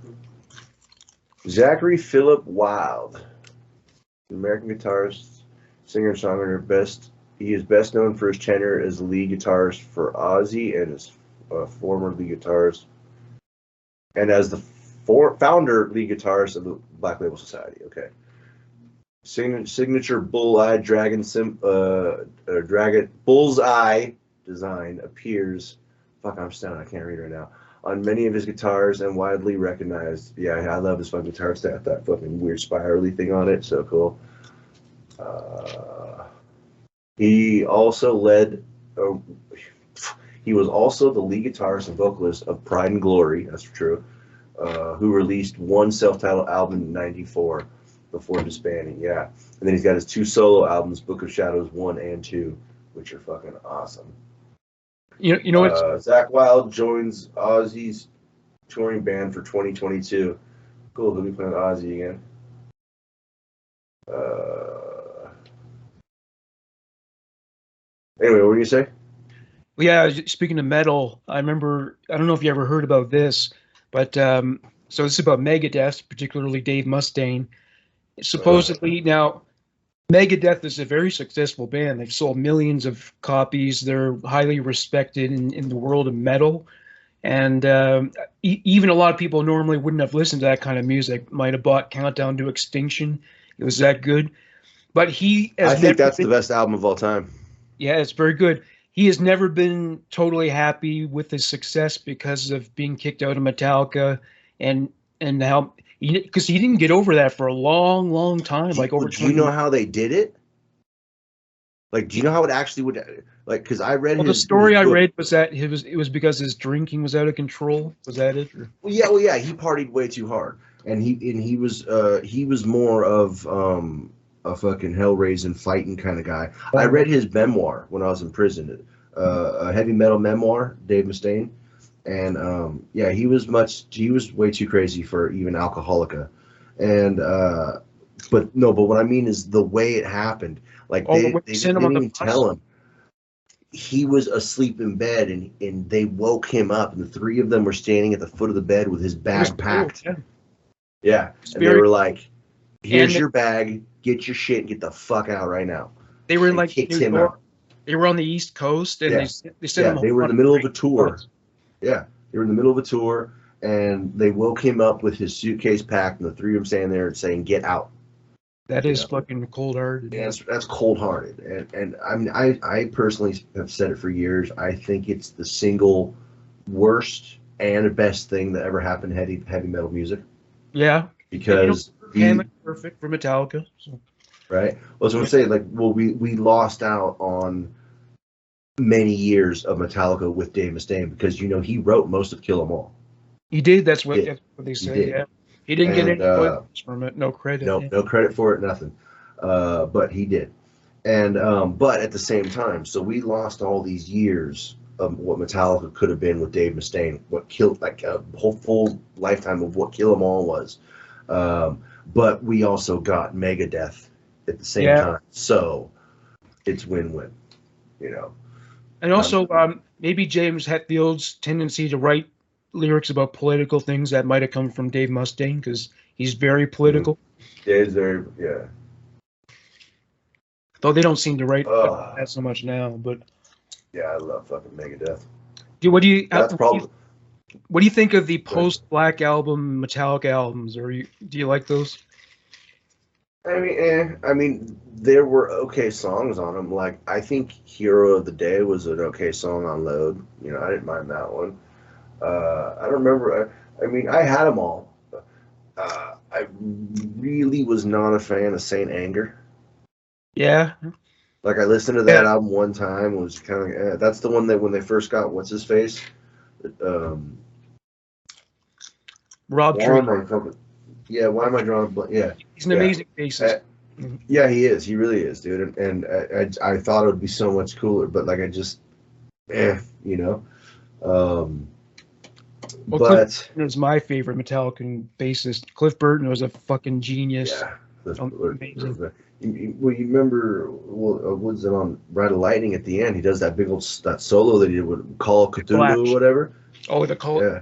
S4: Zachary Philip Wild, American guitarist, singer, and songwriter. He is best known for his tenure as the lead guitarist for Ozzy and as former lead guitarist, and as the founder lead guitarist of the Black Label Society. Okay. Signature bullseye bullseye design appears. Fuck, I'm stoned. I can't read right now. On many of his guitars and widely recognized. Yeah, I love his fucking guitar stat. That fucking weird spirally thing on it. So cool. He also he was also the lead guitarist and vocalist of Pride and Glory. That's true. Who released one self-titled album in '94 before disbanding. Yeah, and then he's got his 2 solo albums, Book of Shadows 1 and 2, which are fucking awesome.
S5: You know what?
S4: Zach Wild joins Ozzy's touring band for 2022. Cool. He'll be playing Ozzy again. Anyway, what were you say?
S5: Well, yeah, speaking of metal, I remember, I don't know if you ever heard about this, but so this is about Megadeth, particularly Dave Mustaine. Supposedly, now, Megadeth is a very successful band. They've sold millions of copies. They're highly respected in the world of metal. And even a lot of people normally wouldn't have listened to that kind of music, might have bought Countdown to Extinction. It was that good. But he has
S4: I think that's the best album of all time.
S5: Yeah, it's very good. He has never been totally happy with his success because of being kicked out of Metallica and how because he didn't get over that for a long, long time, like over.
S4: Do you know how they did it? Like, do you know how it actually would? Like, because I read
S5: the story I read was that it was because his drinking was out of control. Was that it? Or?
S4: Well, yeah, he partied way too hard, and he was more of a fucking hell-raising, fighting kind of guy. I read his memoir when I was in prison, a heavy metal memoir, Dave Mustaine, and yeah, he was way too crazy for even Alcoholica, and but what I mean is the way it happened. Like they didn't even tell him. He was asleep in bed, and they woke him up, and the three of them were standing at the foot of the bed with his bag packed.
S5: Cool,
S4: yeah, and they were like, "Here's your bag. Get your shit. And get the fuck out right now."
S5: They were in like
S4: kicked him out.
S5: They were on the East Coast, and they sent him.
S4: They were in the middle of a tour. Yeah, they were in the middle of a tour, and they woke him up with his suitcase packed, and the three of them standing there and saying, "Get out."
S5: That is fucking cold-hearted.
S4: Yeah, that's cold-hearted, and I mean, I personally have said it for years. I think it's the single worst and best thing that ever happened to heavy metal music.
S5: Yeah,
S4: because
S5: perfect for Metallica. So.
S4: Right. Well, that's what I'm saying. Like, well, we lost out on many years of Metallica with Dave Mustaine because he wrote most of Kill 'Em All.
S5: He did. That's what they say. Yeah. He didn't get any points from it. No credit.
S4: No credit for it. Nothing. But he did. And but at the same time, so we lost all these years of what Metallica could have been with Dave Mustaine. What killed like a whole full lifetime of what Kill 'Em All was. But we also got Megadeth at the same time. So it's win-win. And
S5: also maybe James Hetfield's tendency to write lyrics about political things that might have come from Dave Mustaine because he's very political.
S4: Yeah, he's very
S5: Though they don't seem to write that so much now, but
S4: yeah, I love fucking Megadeth.
S5: What do you think of the post-Black Album Metallica albums? Do you like those?
S4: I mean, there were okay songs on them. Like I think "Hero of the Day" was an okay song on Load. I didn't mind that one. I don't remember. I mean, I had them all. I really was not a fan of Saint Anger.
S5: Yeah.
S4: Like I listened to that album one time. It was kind of that's the one that when they first got what's his face,
S5: Rob Tree.
S4: Yeah, why am I drawing a blank? Yeah,
S5: he's an amazing bassist.
S4: Yeah, he is. He really is, dude. And I thought it would be so much cooler, but like I just,
S5: Well, Cliff Burton is my favorite Metallica bassist. Cliff Burton was a fucking genius.
S4: Yeah, that's amazing. Well, you remember was it on Ride of Lightning at the end? He does that big old that solo that he did with Call of Cthulhu or whatever.
S5: Oh, the Call.
S4: Yeah.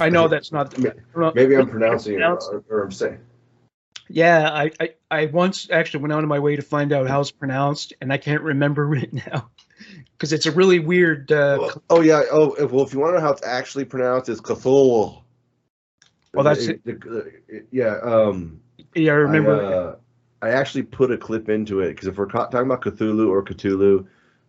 S5: I know that's not.
S4: Maybe I'm pronouncing it wrong, or I'm saying.
S5: Yeah, I once actually went out of my way to find out how it's pronounced, and I can't remember it now because it's a really weird.
S4: Oh yeah. Oh well, if you want to know how it's actually pronounced, it's Cthulhu.
S5: Well, that's it.
S4: Yeah.
S5: Yeah, I remember.
S4: I actually put a clip into it because if we're talking about Cthulhu or Cthulhu,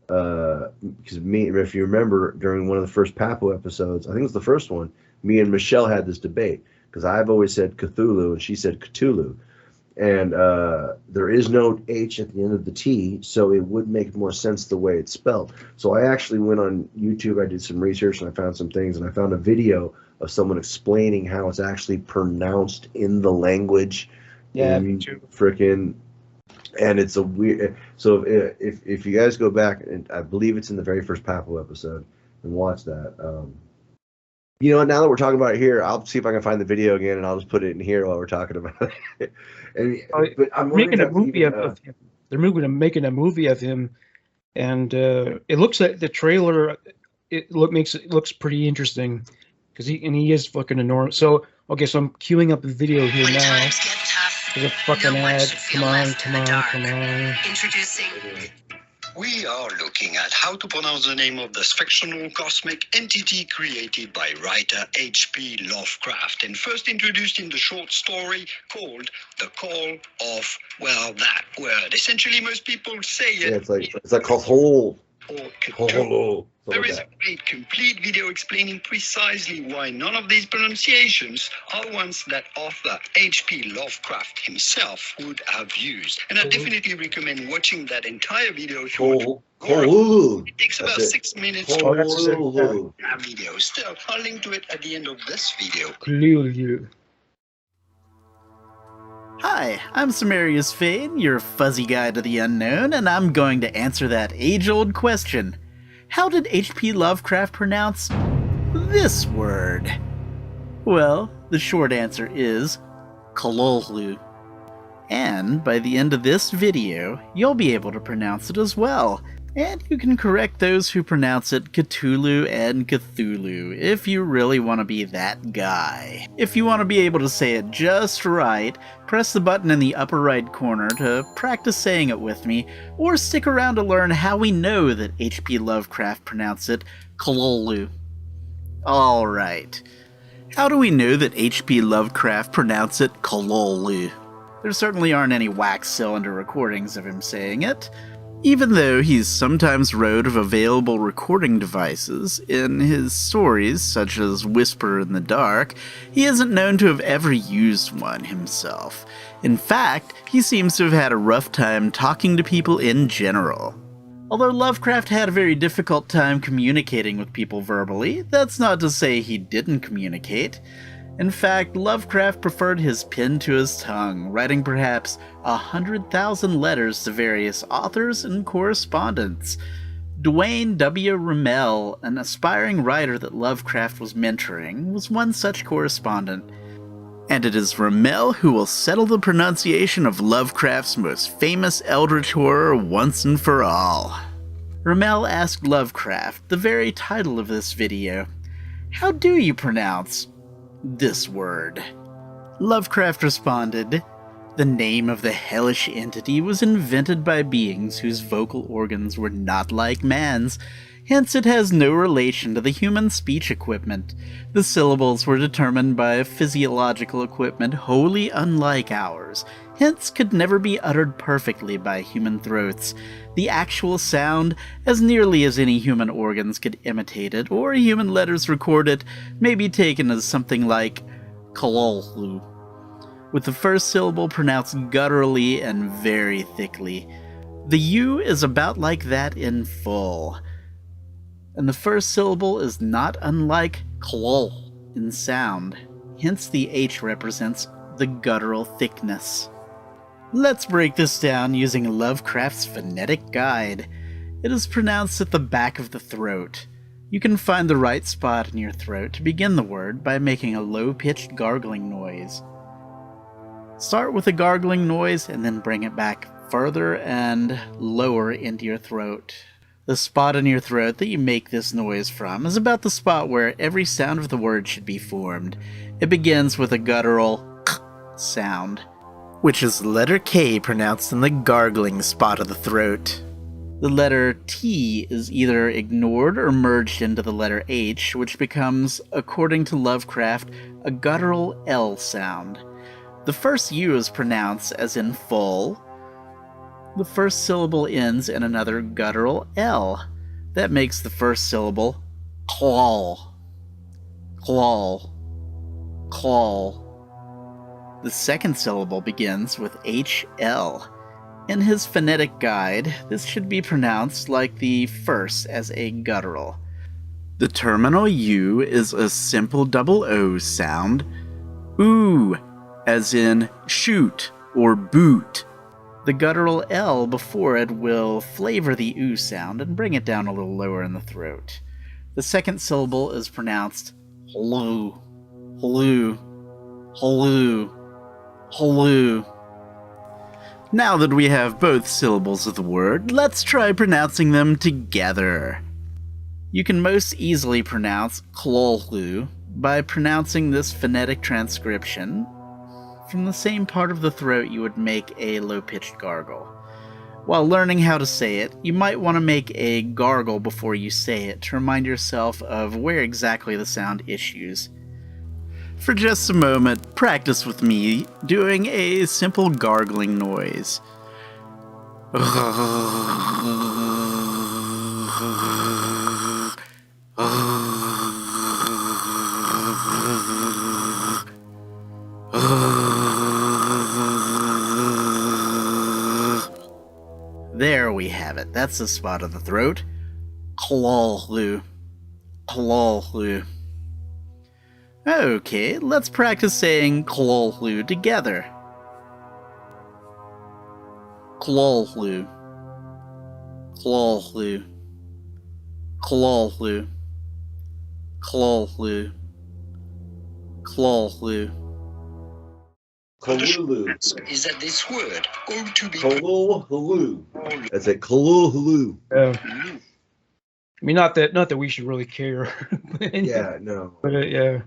S4: because if you remember during one of the first Papo episodes, I think it was the first one, me and Michelle had this debate because I've always said Cthulhu and she said Cthulhu. And there is no H at the end of the T, so it would make more sense the way it's spelled. So I actually went on YouTube, I did some research, and I found some things, and I found a video of someone explaining how it's actually pronounced in the language.
S5: Yeah,
S4: freaking, and it's a weird. So if you guys go back, and I believe it's in the very first Papo episode, and watch that. You know what? Now that we're talking about it here, I'll see if I can find the video again, and I'll just put it in here while we're talking about it. But I'm
S5: making a movie of him. They're making a movie of him, and it looks like the trailer. It looks pretty interesting because he is fucking enormous. So okay, so I'm queuing up the video here now. There's a fucking ad. Come on.
S21: Introducing. We are looking at how to pronounce the name of this fictional cosmic entity created by writer H.P. Lovecraft and first introduced in the short story called The Call of, well, that word. Essentially, most people say it.
S4: Yeah, it's like Cthulhu.
S21: Or Cthulhu. There is a great complete video explaining precisely why none of these pronunciations are ones that author H.P. Lovecraft himself would have used. And I definitely recommend watching that entire video if you want to. It takes about 6 minutes to watch that video. Still, I'll link to it at the end of this video.
S22: Hi, I'm Samarius Fane, your fuzzy guide to the unknown, and I'm going to answer that age-old question. How did H.P. Lovecraft pronounce this word? Well, the short answer is Cthulhu. And by the end of this video, you'll be able to pronounce it as well. And you can correct those who pronounce it Cthulhu and Cthulhu if you really want to be that guy. If you want to be able to say it just right, press the button in the upper right corner to practice saying it with me, or stick around to learn how we know that H.P. Lovecraft pronounced it Cthulhu. Alright. How do we know that H.P. Lovecraft pronounced it Cthulhu? There certainly aren't any wax cylinder recordings of him saying it. Even though he's sometimes wrote of available recording devices in his stories, such as Whisper in the Dark, he isn't known to have ever used one himself. In fact, he seems to have had a rough time talking to people in general. Although Lovecraft had a very difficult time communicating with people verbally, that's not to say he didn't communicate. In fact, Lovecraft preferred his pen to his tongue, writing perhaps 100,000 letters to various authors and correspondents. Dwayne W. Rummel, an aspiring writer that Lovecraft was mentoring, was one such correspondent. And it is Rummel who will settle the pronunciation of Lovecraft's most famous eldritch horror once and for all. Rummel asked Lovecraft, the very title of this video, "How do you pronounce this word?" Lovecraft responded, "The name of the hellish entity was invented by beings whose vocal organs were not like man's, hence it has no relation to the human speech equipment. The syllables were determined by a physiological equipment wholly unlike ours, hence could never be uttered perfectly by human throats. The actual sound, as nearly as any human organs could imitate it, or human letters record it, may be taken as something like Cthulhu, with the first syllable pronounced gutturally and very thickly. The U is about like that in full, and the first syllable is not unlike Cthulhu in sound, hence the H represents the guttural thickness. Let's break this down using Lovecraft's phonetic guide. It is pronounced at the back of the throat. You can find the right spot in your throat to begin the word by making a low-pitched gargling noise. Start with a gargling noise and then bring it back further and lower into your throat. The spot in your throat that you make this noise from is about the spot where every sound of the word should be formed. It begins with a guttural k sound, which is the letter K pronounced in the gargling spot of the throat. The letter T is either ignored or merged into the letter H, which becomes, according to Lovecraft, a guttural L sound. The first U is pronounced as in full. The first syllable ends in another guttural L. That makes the first syllable claw, claw, claw. The second syllable begins with HL. In his phonetic guide, this should be pronounced like the first as a guttural. The terminal U is a simple double O sound. Ooh, as in shoot or boot. The guttural L before it will flavor the oo sound and bring it down a little lower in the throat. The second syllable is pronounced hello, hello, hello, hello. Now that we have both syllables of the word, let's try pronouncing them together. You can most easily pronounce klolhu by pronouncing this phonetic transcription from the same part of the throat you would make a low-pitched gargle. While learning how to say it, you might want to make a gargle before you say it to remind yourself of where exactly the sound issues. For just a moment, practice with me doing a simple gargling noise. There we have it. That's the spot of the throat. Klolhu. Klolhu. Okay, let's practice saying klolhu together. Klolhu. Klolhu. Klolhu. Klolhu. Klolhu.
S4: Kalulu.
S21: Is that this word going to be
S4: Kalulu. That's it. Kalulu.
S5: I mean, not that we should really care.
S4: Yeah, no.
S5: But yeah.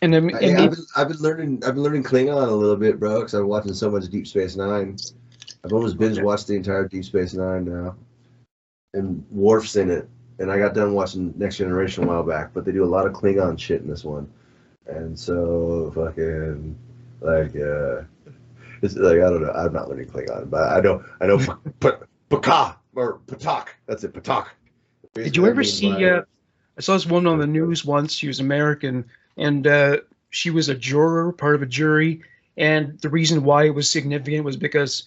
S5: And then
S4: Hey, I've been learning Klingon a little bit, bro, because I've been watching so much Deep Space Nine. I've almost binge watched the entire Deep Space Nine now, and Worf's in it. And I got done watching Next Generation a while back, but they do a lot of Klingon shit in this one, and so fucking like it's like I don't know. I'm not learning Klingon, but I know Paka or Patak. That's it, Patak.
S5: Did you ever see? I saw this woman on the news once. She was American, and she was a juror, part of a jury. And the reason why it was significant was because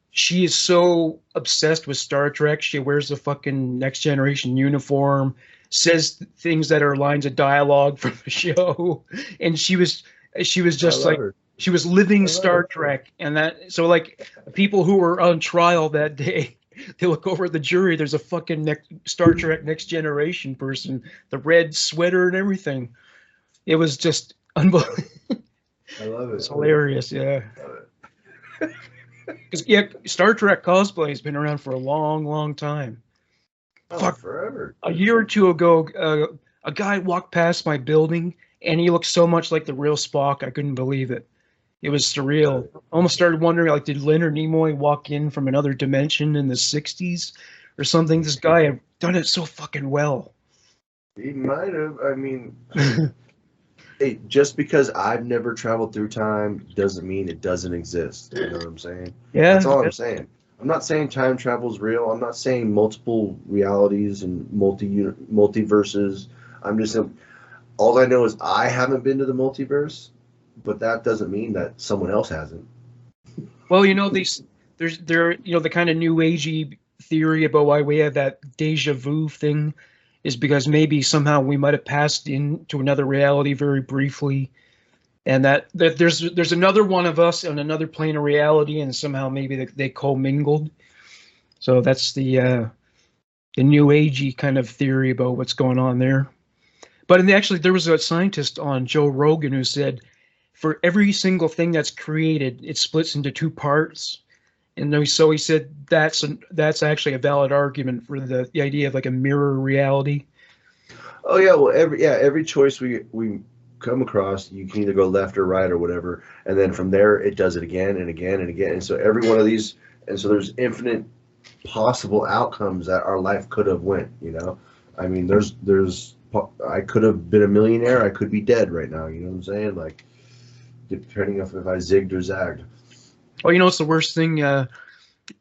S5: she is so obsessed with Star Trek. She wears the fucking Next Generation uniform, says things that are lines of dialogue from the show, and she was just like she was living Star Trek. And that, so like people who were on trial that day, they look over at the jury. There's a fucking Star Trek Next Generation person, the red sweater and everything. It was just unbelievable.
S4: I love it.
S5: It's hilarious, yeah. Because yeah, Star Trek cosplay has been around for a long, long time.
S4: Fuck, forever.
S5: A year or two ago, a guy walked past my building, and he looked so much like the real Spock, I couldn't believe it. It was surreal. I almost started wondering, like, did Leonard Nimoy walk in from another dimension in the 60s or something? This guy had done it so fucking well.
S4: He might have. I mean, hey, just because I've never traveled through time doesn't mean it doesn't exist. You know what I'm saying?
S5: Yeah.
S4: That's all I'm saying. I'm not saying time travel is real. I'm not saying multiple realities and multiverses. I'm just saying, all I know is I haven't been to the multiverse, but that doesn't mean that someone else hasn't.
S5: Well, you know, there's the kind of new agey theory about why we have that deja vu thing is because maybe somehow we might have passed into another reality very briefly, and that there's another one of us on another plane of reality, and somehow maybe they commingled. So that's the new agey kind of theory about what's going on there. But actually, there was a scientist on Joe Rogan who said, for every single thing that's created, it splits into two parts. And so he said that's actually a valid argument for the idea of like a mirror reality.
S4: Oh yeah, well every choice we come across, you can either go left or right or whatever, and then from there it does it again and again and again, and so every one of these, and so there's infinite possible outcomes that our life could have went. You know, I mean, I could have been a millionaire, I could be dead right now. You know what I'm saying? Like, depending if I zigged or zagged.
S5: Well, you know, it's the worst thing.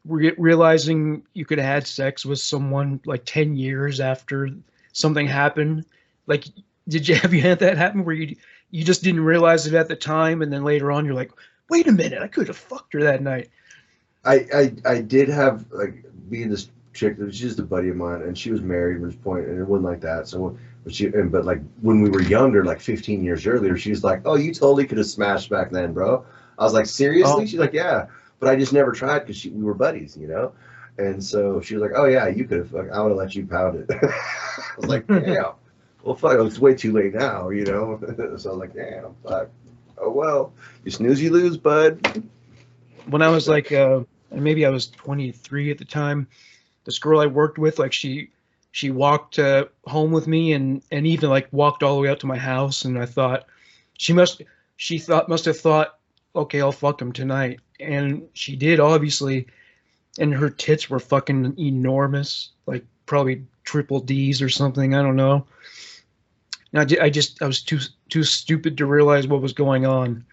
S5: Realizing you could have had sex with someone like 10 years after something happened. Like, have you had that happen where you just didn't realize it at the time, and then later on you're like, wait a minute, I could have fucked her that night.
S4: I did have, like, being this chick, she's just a buddy of mine, and she was married at this point, and it wasn't like that. So, but like when we were younger, like 15 years earlier, she was like, "Oh, you totally could have smashed back then, bro." I was like, "Seriously?"
S5: Oh.
S4: She's like, "Yeah," but I just never tried because we were buddies, you know. And so she was like, "Oh yeah, you could have. Like, I would have let you pound it." I was like, "Damn." Well, fuck, it's way too late now, you know. So I was like, "Damn, fuck. Oh well, you snooze, you lose, bud."
S5: When I was like, maybe I was 23 at the time, this girl I worked with, like she walked home with me and even like walked all the way out to my house, and I thought must have thought, okay, I'll fuck him tonight, and she did, obviously, and her tits were fucking enormous, like probably triple D's or something, I don't know. And I was too stupid to realize what was going on.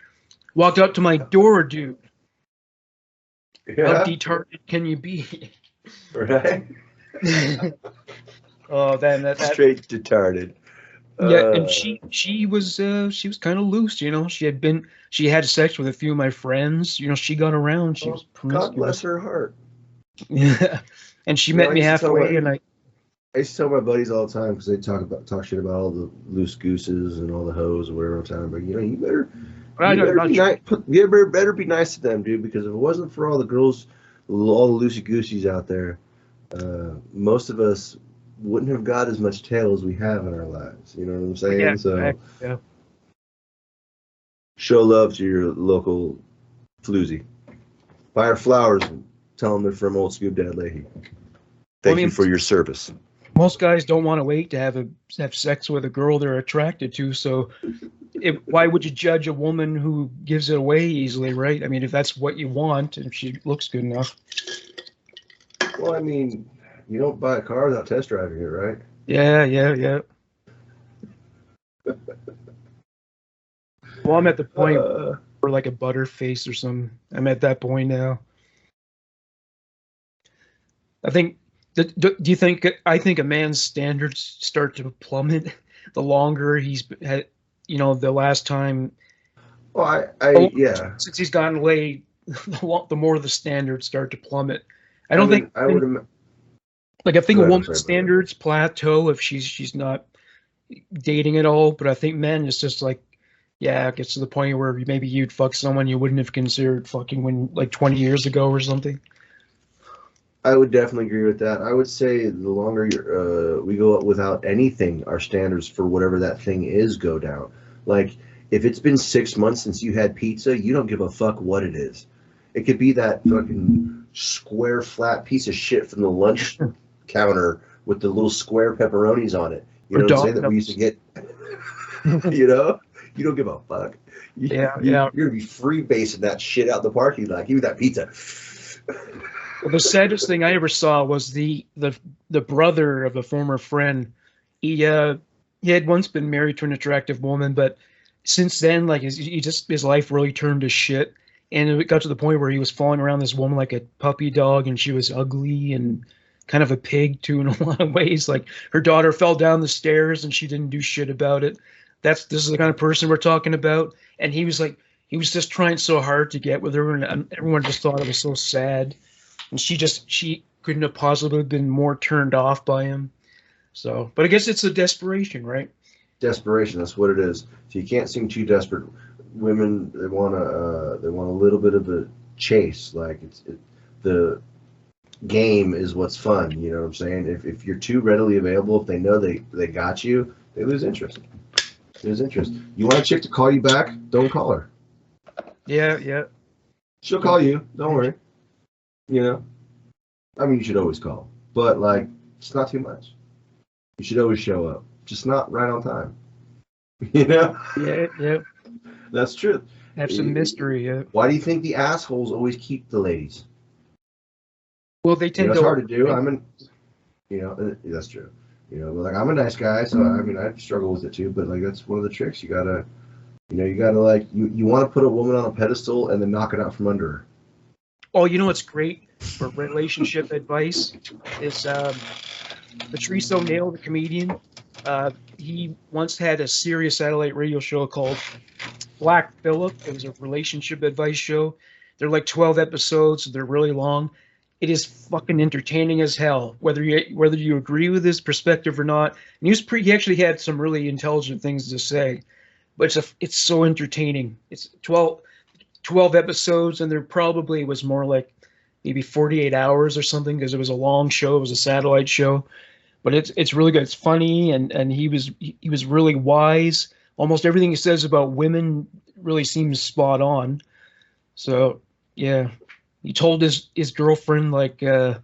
S5: Walked up to my door, dude.
S4: Yeah.
S5: How detarded can you be?
S4: Right.
S5: Oh, then that
S4: Straight retarded.
S5: Yeah, and she was kind of loose, you know. She had sex with a few of my friends, you know. She got around. She was promiscuous.
S4: God bless her heart.
S5: Yeah, and she met me halfway, and I
S4: used to tell my buddies all the time because they talk shit about all the loose gooses and all the hoes or whatever I'm talking about. You know, you better be nice to them, dude. Because if it wasn't for all the girls, all the loosey gooseys out there, most of us wouldn't have got as much tail as we have in our lives. You know what I'm saying?
S5: Yeah,
S4: so
S5: yeah.
S4: Show love to your local floozy. Buy her flowers and tell them they're from Old Scoop Dad Leahy. Thank you for your service.
S5: Most guys don't want to wait to have sex with a girl they're attracted to. So, why would you judge a woman who gives it away easily, right? I mean, if that's what you want, and she looks good enough.
S4: Well, I mean, you don't buy a car without test driving it, right?
S5: Yeah. Well, I'm at the point for like a butterface or something. I'm at that point now. I think. Do you think? I think a man's standards start to plummet the longer he's had. You know, the last time.
S4: Well, yeah.
S5: Since he's gotten laid, the more the standards start to plummet. I think a woman's standards plateau if she's not dating at all. But I think men, it's just like, yeah, it gets to the point where maybe you'd fuck someone you wouldn't have considered fucking when like 20 years ago or something.
S4: I would definitely agree with that. I would say the longer we go without anything, our standards for whatever that thing is go down. Like, if it's been 6 months since you had pizza, you don't give a fuck what it is. It could be that fucking square flat piece of shit from the lunch counter with the little square pepperonis on it. You know what I'm saying? That we used to get. You know? You don't give a fuck. You're going to be freebasing that shit out the parking lot. Give me that pizza.
S5: Well, the saddest thing I ever saw was the brother of a former friend. He had once been married to an attractive woman, but since then, like, his life really turned to shit, and it got to the point where he was following around this woman like a puppy dog, and she was ugly and kind of a pig too in a lot of ways. Like, her daughter fell down the stairs, and she didn't do shit about it. This is the kind of person we're talking about, and he was just trying so hard to get with her, and everyone just thought it was so sad. And she couldn't have possibly been more turned off by him. So, but I guess it's a desperation, right?
S4: Desperation, that's what it is. So you can't seem too desperate. Women, they want a little bit of a chase. Like, the game is what's fun. You know what I'm saying? If you're too readily available, if they know they got you, they lose interest. You want a chick to call you back? Don't call her.
S5: Yeah.
S4: She'll call you. Don't worry. You know, I mean, you should always call, but like, it's not too much. You should always show up, just not right on time. You know?
S5: Yeah.
S4: That's true.
S5: Have some mystery. Yeah.
S4: Why do you think the assholes always keep the ladies?
S5: Well, they tend
S4: It's
S5: to.
S4: hard to do. That's true. Like I'm a nice guy, so I mean, I struggle with it too. But like, that's one of the tricks. You gotta like, you want to put a woman on a pedestal and then knock it out from under her.
S5: Oh, you know what's great for relationship advice is Patrice O'Neill, the comedian. He once had a Sirius satellite radio show called Black Phillip. It was a relationship advice show. They're like 12 episodes. They're really long. It is fucking entertaining as hell, whether you agree with his perspective or not. And he actually had some really intelligent things to say, but it's so entertaining. It's 12 episodes, and there probably was more like maybe 48 hours or something, because it was a long show. It was a satellite show, but it's really good. It's funny, and he was really wise. Almost everything he says about women really seems spot on. So yeah, he told his girlfriend, like, you're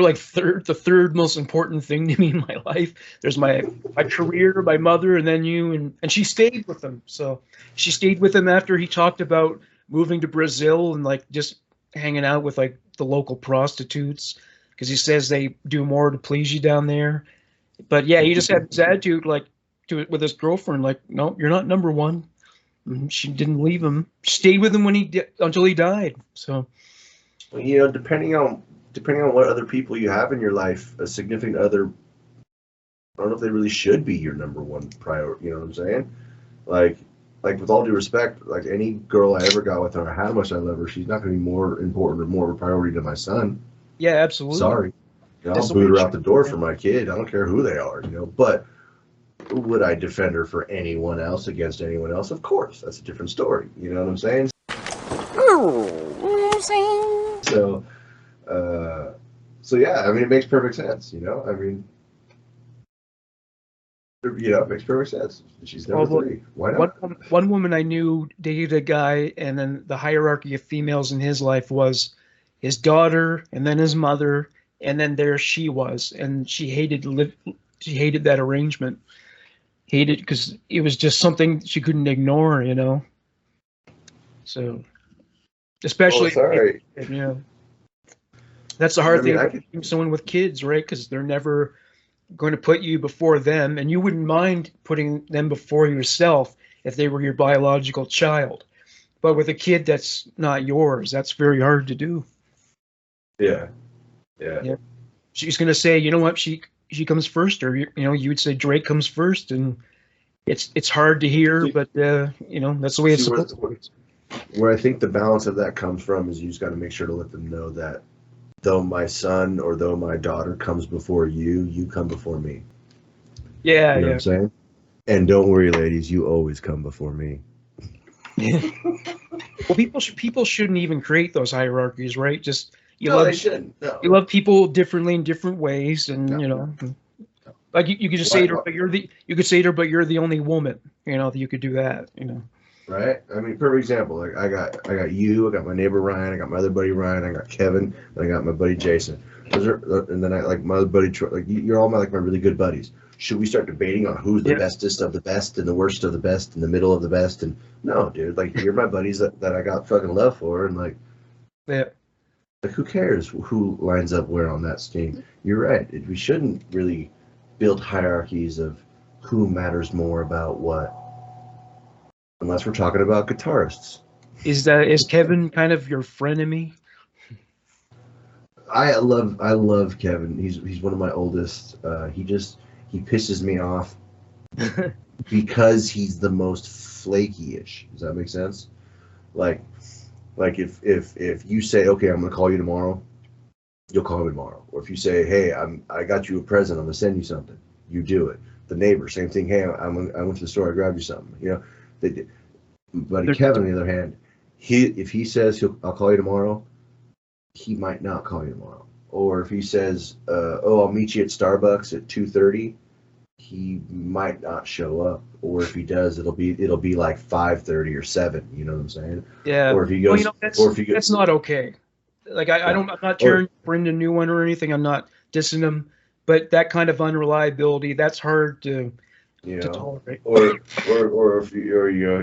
S5: like the third most important thing to me in my life. There's my career, my mother, and then you. And she stayed with him. So she stayed with him after he talked about moving to Brazil and like just hanging out with like the local prostitutes, because he says they do more to please you down there. But yeah, he just had this attitude like with his girlfriend, like, no, you're not number one. And she didn't leave him. She stayed with him until he died. So,
S4: Depending on what other people you have in your life, a significant other, I don't know if they really should be your number one priority. You know what I'm saying? Like with all due respect, like any girl I ever got with her, how much I love her, she's not going to be more important or more of a priority to my son.
S5: Yeah, absolutely.
S4: Sorry. I'll boot her out the door for my kid. I don't care who they are, But would I defend her for anyone else against anyone else? Of course. That's a different story. You know what I'm saying? So yeah, I mean, it makes perfect sense, I mean, it makes perfect sense. She's number three. Why not?
S5: One woman I knew dated a guy, and then the hierarchy of females in his life was his daughter, and then his mother, and then there she was, and she hated that arrangement. Hated because it was just something she couldn't ignore, So, especially,
S4: sorry.
S5: That's the hard thing about someone with kids, right? Because they're never going to put you before them, and you wouldn't mind putting them before yourself if they were your biological child. But with a kid that's not yours, that's very hard to do.
S4: Yeah.
S5: She's going to say, you know what, she comes first, or you would say Drake comes first, and it's hard to hear, but that's the way it's supposed to be.
S4: Where I think the balance of that comes from is you just got to make sure to let them know that though my son or though my daughter comes before you, you come before me.
S5: Yeah,
S4: you know what I'm saying? And don't worry, ladies, you always come before me.
S5: Well, people shouldn't even create those hierarchies, right? Just
S4: they shouldn't. No.
S5: You love people differently in different ways, and like you could just say to her, but you're the only woman, that you could do that,
S4: Right? I mean, perfect example. Like I got you, I got my neighbor Ryan, I got my other buddy Ryan, I got Kevin, and I got my buddy Jason. And then I like my other buddy Troy. Like you're all my really good buddies. Should we start debating on who's the bestest of the best and the worst of the best and the middle of the best? And no, dude, like you're my buddies that I got fucking love for, and like who cares who lines up where on that team? You're right. We shouldn't really build hierarchies of who matters more about what. Unless we're talking about guitarists.
S5: Is Kevin kind of your frenemy?
S4: I love Kevin. He's one of my oldest. He pisses me off because he's the most flaky-ish. Does that make sense? Like if you say, okay, I'm gonna call you tomorrow, you'll call me tomorrow. Or if you say, hey, I got you a present, I'm gonna send you something, you do it. The neighbor, same thing. Hey, I went to the store, I grabbed you something. But Kevin, on the other hand, if he says I'll call you tomorrow, he might not call you tomorrow. Or if he says, I'll meet you at Starbucks at 2:30, he might not show up. Or if he does, it'll be like 5:30 or 7. You know what I'm saying?
S5: Yeah.
S4: Or if he goes,
S5: that's not okay. Like I'm not tearing Brendan a new one or anything. I'm not dissing him, but that kind of unreliability, that's hard to tolerate.
S4: Or if he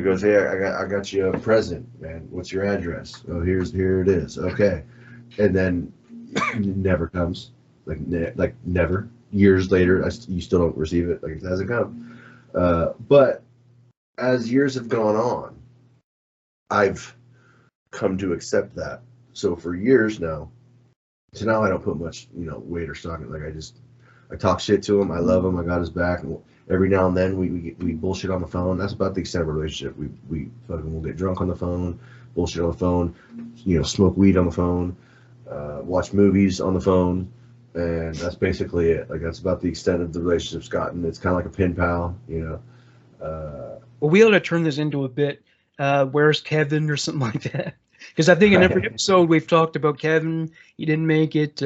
S4: goes, hey, I got you a present, man. What's your address? Oh, here it is. Okay, and then it never comes. Like never. Years later, you still don't receive it. Like it hasn't come. But as years have gone on, I've come to accept that. So for years now, so now I don't put much, weight or stock in it. Like I talk shit to him. I love him. I got his back. And every now and then we bullshit on the phone. That's about the extent of our relationship. We fucking will get drunk on the phone, bullshit on the phone, smoke weed on the phone, watch movies on the phone, and that's basically it. Like that's about the extent of the relationship's gotten. It's kind of like a pen pal,
S5: Well, we ought to turn this into a bit. Where's Kevin or something like that? Because I think in every episode we've talked about Kevin. He didn't make it.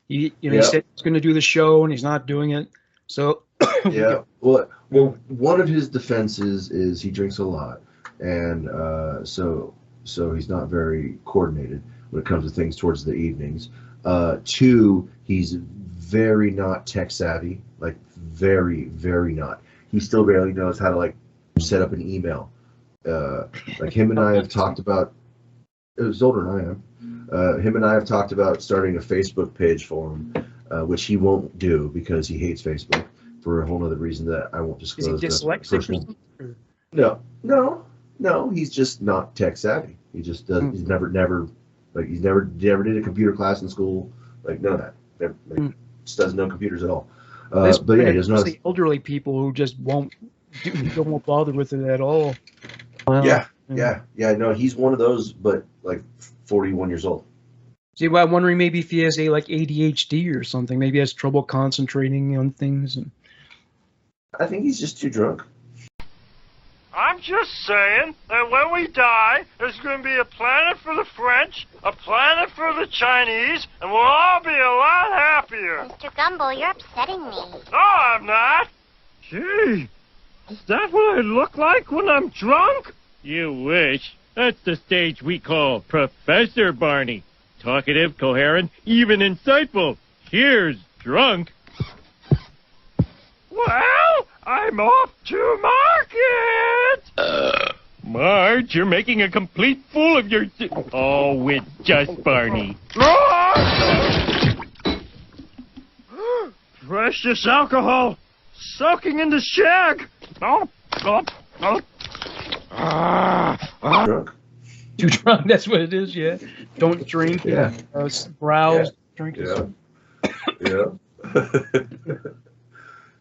S5: He said he's going to do the show and he's not doing it. So
S4: yeah. Well, one of his defenses is he drinks a lot, and so he's not very coordinated when it comes to things towards the evenings. 2, he's very not tech savvy, like very, very not. He still barely knows how to set up an email. Like him and I have talked about. It was older than I am. Him and I have talked about starting a Facebook page for him, which he won't do because he hates Facebook for a whole other reason that I won't disclose.
S5: Is he dyslexic or something?
S4: No. He's just not tech savvy. He just does. He's never did a computer class in school. Like none of that. Just doesn't know computers at all. But yeah, he doesn't know.
S5: The elderly people who just won't bother with it at all.
S4: Yeah. No, he's one of those, but 41 years old.
S5: See, well, I'm wondering maybe if he has ADHD or something. Maybe he has trouble concentrating on things. And
S4: I think he's just too drunk.
S12: I'm just saying that when we die, there's going to be a planet for the French, a planet for the Chinese, and we'll all be a lot happier.
S1: Mr. Gumbo, you're upsetting me.
S12: No, I'm not. Gee, is that what I look like when I'm drunk?
S3: You wish. That's the stage we call Professor Barney. Talkative, coherent, even insightful. Here's drunk.
S12: Well, I'm off to market.
S3: Marge, you're making a complete fool of your... Oh, with just Barney.
S12: Precious alcohol soaking into shag.
S4: Drunk.
S5: Too drunk, that's what it is, yeah. Don't drink.
S4: Yeah.
S5: Browse. Drink.
S4: Yeah.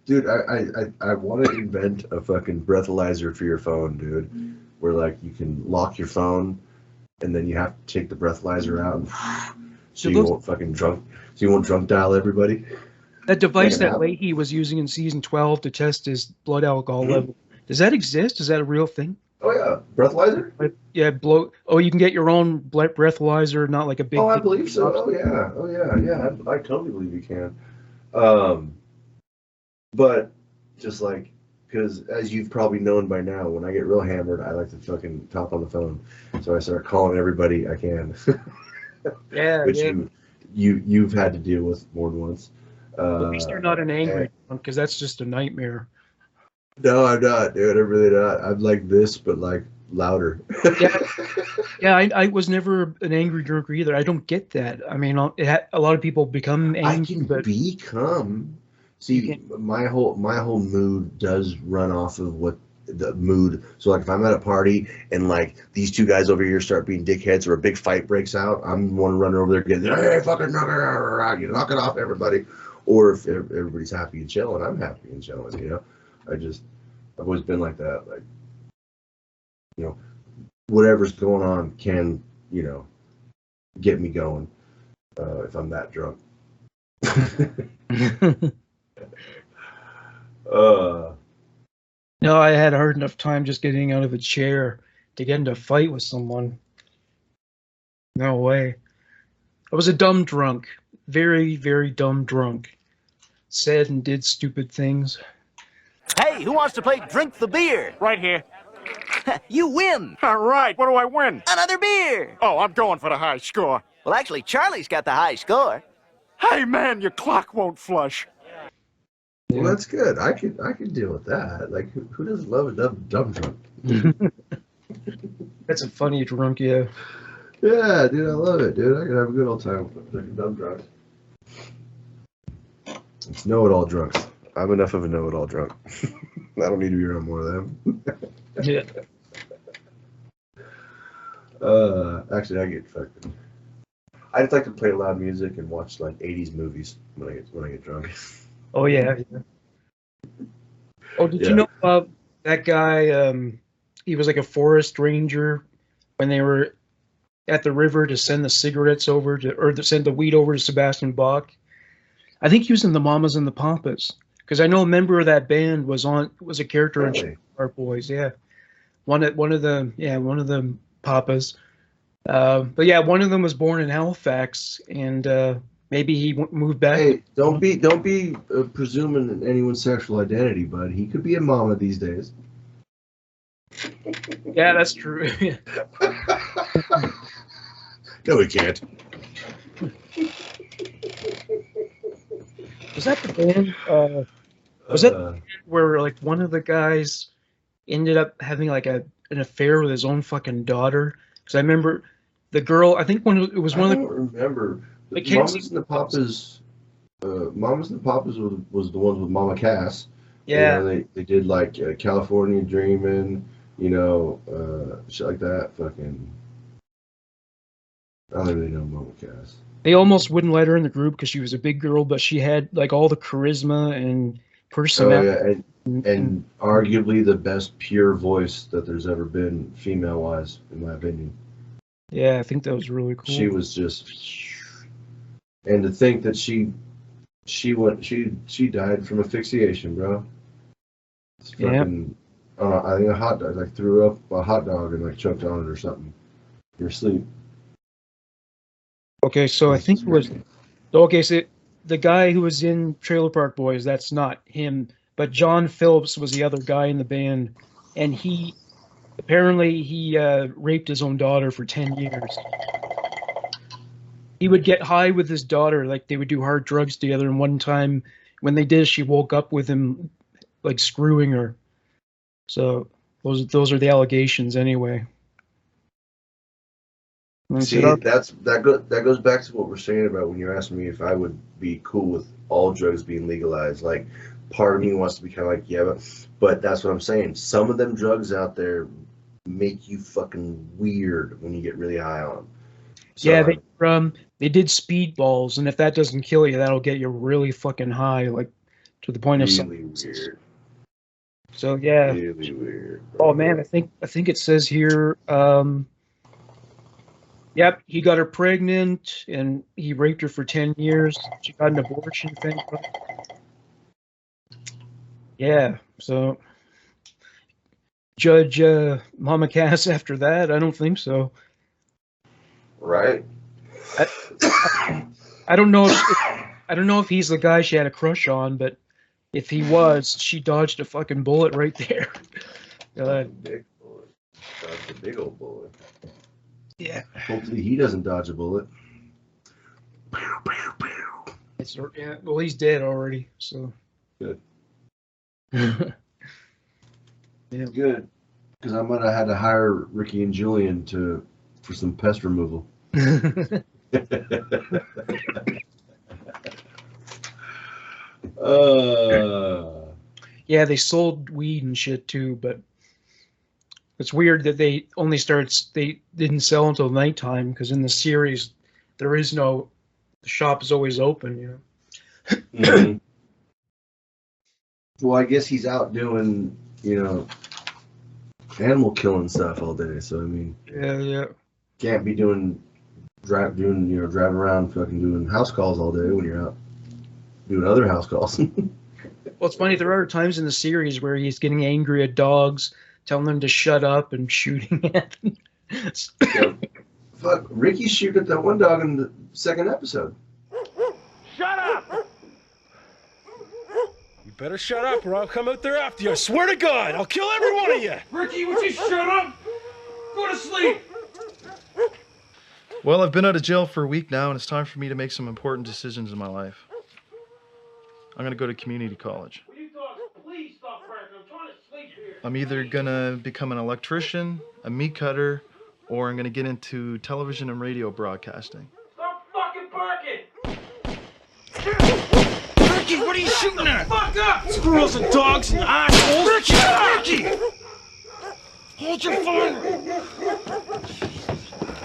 S4: Dude, I want to invent a fucking breathalyzer for your phone, dude. Where you can lock your phone, and then you have to take the breathalyzer out, so you won't fucking drunk. So you won't drunk dial everybody.
S5: That device that Leahy was using in season 12 to test his blood alcohol level. Does that exist? Is that a real thing?
S4: Oh yeah, breathalyzer.
S5: Yeah, you can get your own breathalyzer, not like a big.
S4: Oh, I believe so. Oh yeah. I totally believe you can. But just because as you've probably known by now, when I get real hammered, I like to fucking talk on the phone. So I start calling everybody I can.
S5: Yeah.
S4: Which you've had to deal with more than once.
S5: At least you're not an angry one, because that's just a nightmare.
S4: No, I'm not, dude. I'm really not. I'm like this, but louder.
S5: Yeah. I was never an angry drinker either. I don't get that. I mean, a lot of people become angry.
S4: Become. See, my whole mood does run off of what the mood. So if I'm at a party and these two guys over here start being dickheads or a big fight breaks out, I'm one running over there getting, hey, fucking knock it off, everybody. Or if everybody's happy and chilling, I'm happy and chilling. I've always been like that. Whatever's going on can, get me going if I'm that drunk.
S5: No, I had a hard enough time just getting out of a chair to get into a fight with someone. No way. I was a dumb drunk. Very, very dumb drunk. Said and did stupid things.
S23: Hey, who wants to play Drink the Beer?
S3: Right here.
S23: You win.
S3: All right, what do I win?
S23: Another beer.
S3: Oh, I'm going for the high score.
S23: Well, actually, Charlie's got the high score.
S8: Hey, man, your clock won't flush.
S4: Well, that's good. I could deal with that. Like, who doesn't love a dumb drunk?
S5: That's a funny drunk, yeah.
S4: Yeah, dude, I love it, dude. I can have a good old time with a dumb drunk. It's know-it-all drunks. I'm enough of a know-it-all drunk. I don't need to be around more of them.
S5: Yeah.
S4: Actually, I get fucking. I just like to play loud music and watch like '80s movies when I get drunk.
S5: Oh yeah. Oh, did you know about that guy? He was like a forest ranger when they were at the river to send the cigarettes over to, or to send the weed over to Sebastian Bach. I think he was in the Mamas and the Papas, because I know a member of that band was a character in Sharp Boys. Yeah, one of the Papas. But yeah, one of them was born in Halifax, and maybe he moved back.
S4: Hey, don't be presuming anyone's sexual identity, bud. He could be a mama these days.
S5: Yeah, that's true.
S4: No, he can't.
S5: Was that the band? Was that the band where like one of the guys ended up having like an affair with his own fucking daughter? Because I remember the girl. I think it was one of the.
S4: I don't remember. Mamas and the Papas. Mamas and the Papas was the ones with Mama Cass.
S5: Yeah.
S4: You know, they did like California Dreamin', shit like that. Fucking. I don't really know Mama Cass.
S5: They almost wouldn't let her in the group because she was a big girl, but she had like all the charisma and personality.
S4: Oh, yeah, and arguably the best pure voice that there's ever been, female-wise, in my opinion.
S5: Yeah, I think that was really cool.
S4: She was just, and to think that she died from asphyxiation, bro. It's fucking, I think a hot dog, like threw up a hot dog and like choked on it or something. You're asleep.
S5: Okay, so I think it was. Okay, so the guy who was in Trailer Park Boys, that's not him, but John Phillips was the other guy in the band, and he apparently raped his own daughter for 10 years. He would get high with his daughter, like they would do hard drugs together, and one time when they did, she woke up with him like screwing her. So those are the allegations anyway.
S4: See, that goes back to what we're saying about when you're asking me if I would be cool with all drugs being legalized. Like, part of me wants to be kind of like, yeah, but that's what I'm saying. Some of them drugs out there make you fucking weird when you get really high on them. So,
S5: yeah, they did speedballs, and if that doesn't kill you, that'll get you really fucking high, like to the point of
S4: really weird.
S5: So yeah,
S4: really weird. Bro.
S5: Oh man, I think it says here. Yep, he got her pregnant, and he raped her for 10 years. She got an abortion, thankfully. Yeah, so judge Mama Cass after that? I don't think so.
S4: Right.
S5: I don't know if he's the guy she had a crush on, but if he was, she dodged a fucking bullet right there.
S4: Big bullet. That's a big old bullet.
S5: Yeah.
S4: Hopefully he doesn't dodge a bullet.
S5: Yeah, well, he's dead already, so.
S4: Good.
S5: Yeah.
S4: Good. Because I might have had to hire Ricky and Julian for some pest removal.
S5: Yeah, they sold weed and shit too, but it's weird that they didn't sell until nighttime, because in the series the shop is always open, you know.
S4: Mm-hmm. Well, I guess he's out doing, animal killing stuff all day. So I mean,
S5: yeah,
S4: can't be driving around fucking doing house calls all day when you're out doing other house calls.
S5: Well, it's funny, there are times in the series where he's getting angry at dogs, telling them to shut up and shooting at them.
S4: Yeah. Fuck, Ricky shoot at that one dog in the second episode.
S8: Shut up! You better shut up or I'll come out there after you. I swear to God, I'll kill every one of you!
S12: Ricky, would you shut up? Go to sleep!
S17: Well, I've been out of jail for a week now, and it's time for me to make some important decisions in my life. I'm gonna go to community college.
S12: Please stop, Frank. I'm trying to sleep here.
S17: I'm either gonna become an electrician, a meat cutter, or I'm gonna get into television and radio broadcasting.
S12: Stop fucking barking!
S8: Ricky, what are you shooting at? Fuck up! Squirrels and dogs and assholes! Ricky! Hold your fire!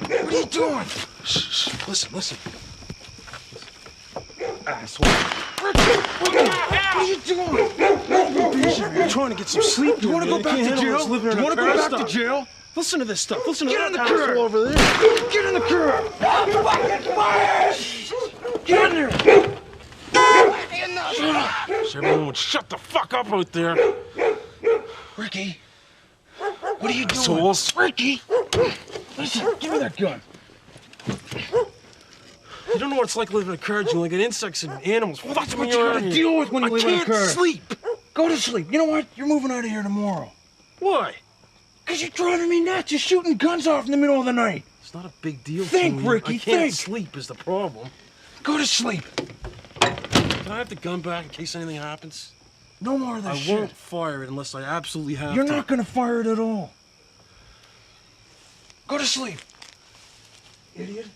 S8: What are you doing? Shh, listen. Asshole. Ricky, what are you doing? I'm trying to get some sleep. Do you want to go back to jail? Do you want to go back to jail? Listen to this stuff. Listen to that asshole over there. Get in the car. Fucking fire! Get in there. Shut up. So everyone would shut the fuck up out there. Ricky, what are you doing? Assholes. Ricky, listen, give me that gun. You don't know what it's like living in a car. You only get insects and animals. Well, that's what you gotta deal with when you live in a car. I can't sleep. Go to sleep. You know what? You're moving out of here tomorrow. Why? Because you're driving me nuts. You're shooting guns off in the middle of the night. It's not a big deal. Think, Ricky, I can't sleep is the problem. Go to sleep. Can I have the gun back in case anything happens? No more of that shit. I won't fire it unless I absolutely have to. You're not gonna fire it at all. Go to sleep. Idiot.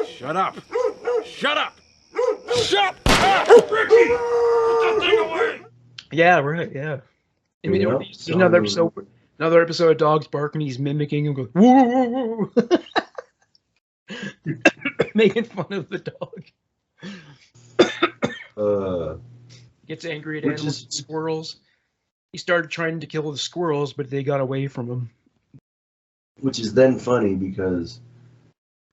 S8: Shut up. Shut up. Shut up. Ricky! Put that thing away!
S5: Yeah, right, yeah. I mean, there's another episode of Dogs Barking, he's mimicking him, going, woo, woo, woo. Making fun of the dog. Gets angry at animals and squirrels. He started trying to kill the squirrels, but they got away from him.
S4: Which is then funny because,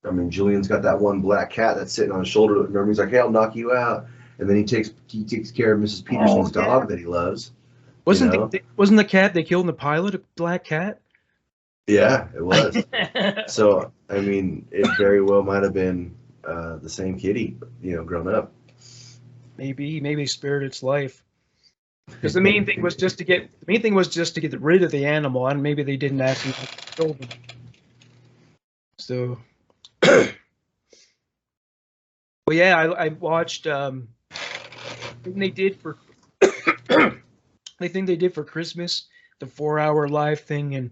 S4: I mean, Julian's got that one black cat that's sitting on his shoulder. Remember, he's like, "Hey, I'll knock you out," and then he takes care of Mrs. Peterson's dog that he loves.
S5: Wasn't the cat they killed in the pilot a black cat?
S4: Yeah, it was. So, I mean, it very well might have been the same kitty, grown up.
S5: Maybe they spared its life. Because the main thing was just to get rid of the animal, and maybe they didn't actually kill them. So, well, yeah, I watched. They did for. I think they did for Christmas the 4-hour live thing, and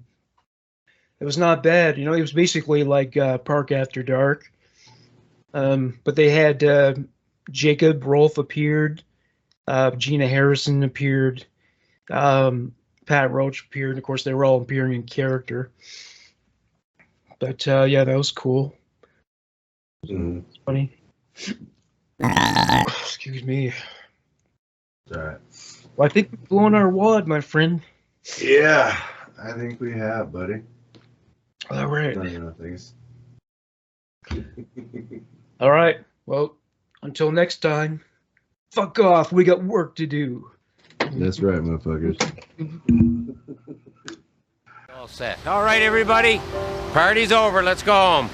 S5: it was not bad. It was basically like Park After Dark. But they had Jacob Rolfe appeared. Gina Harrison appeared, Pat Roach appeared, and of course they were all appearing in character. But yeah, that was cool. It's funny. Excuse me.
S4: All right.
S5: Well, I think we've blown our wad, my friend.
S4: Yeah, I think we have, buddy.
S5: All right.
S4: Things.
S5: All right. Well, until next time. Fuck off, we got work to do.
S4: That's right, motherfuckers.
S15: All set. All right, everybody. Party's over. Let's go home.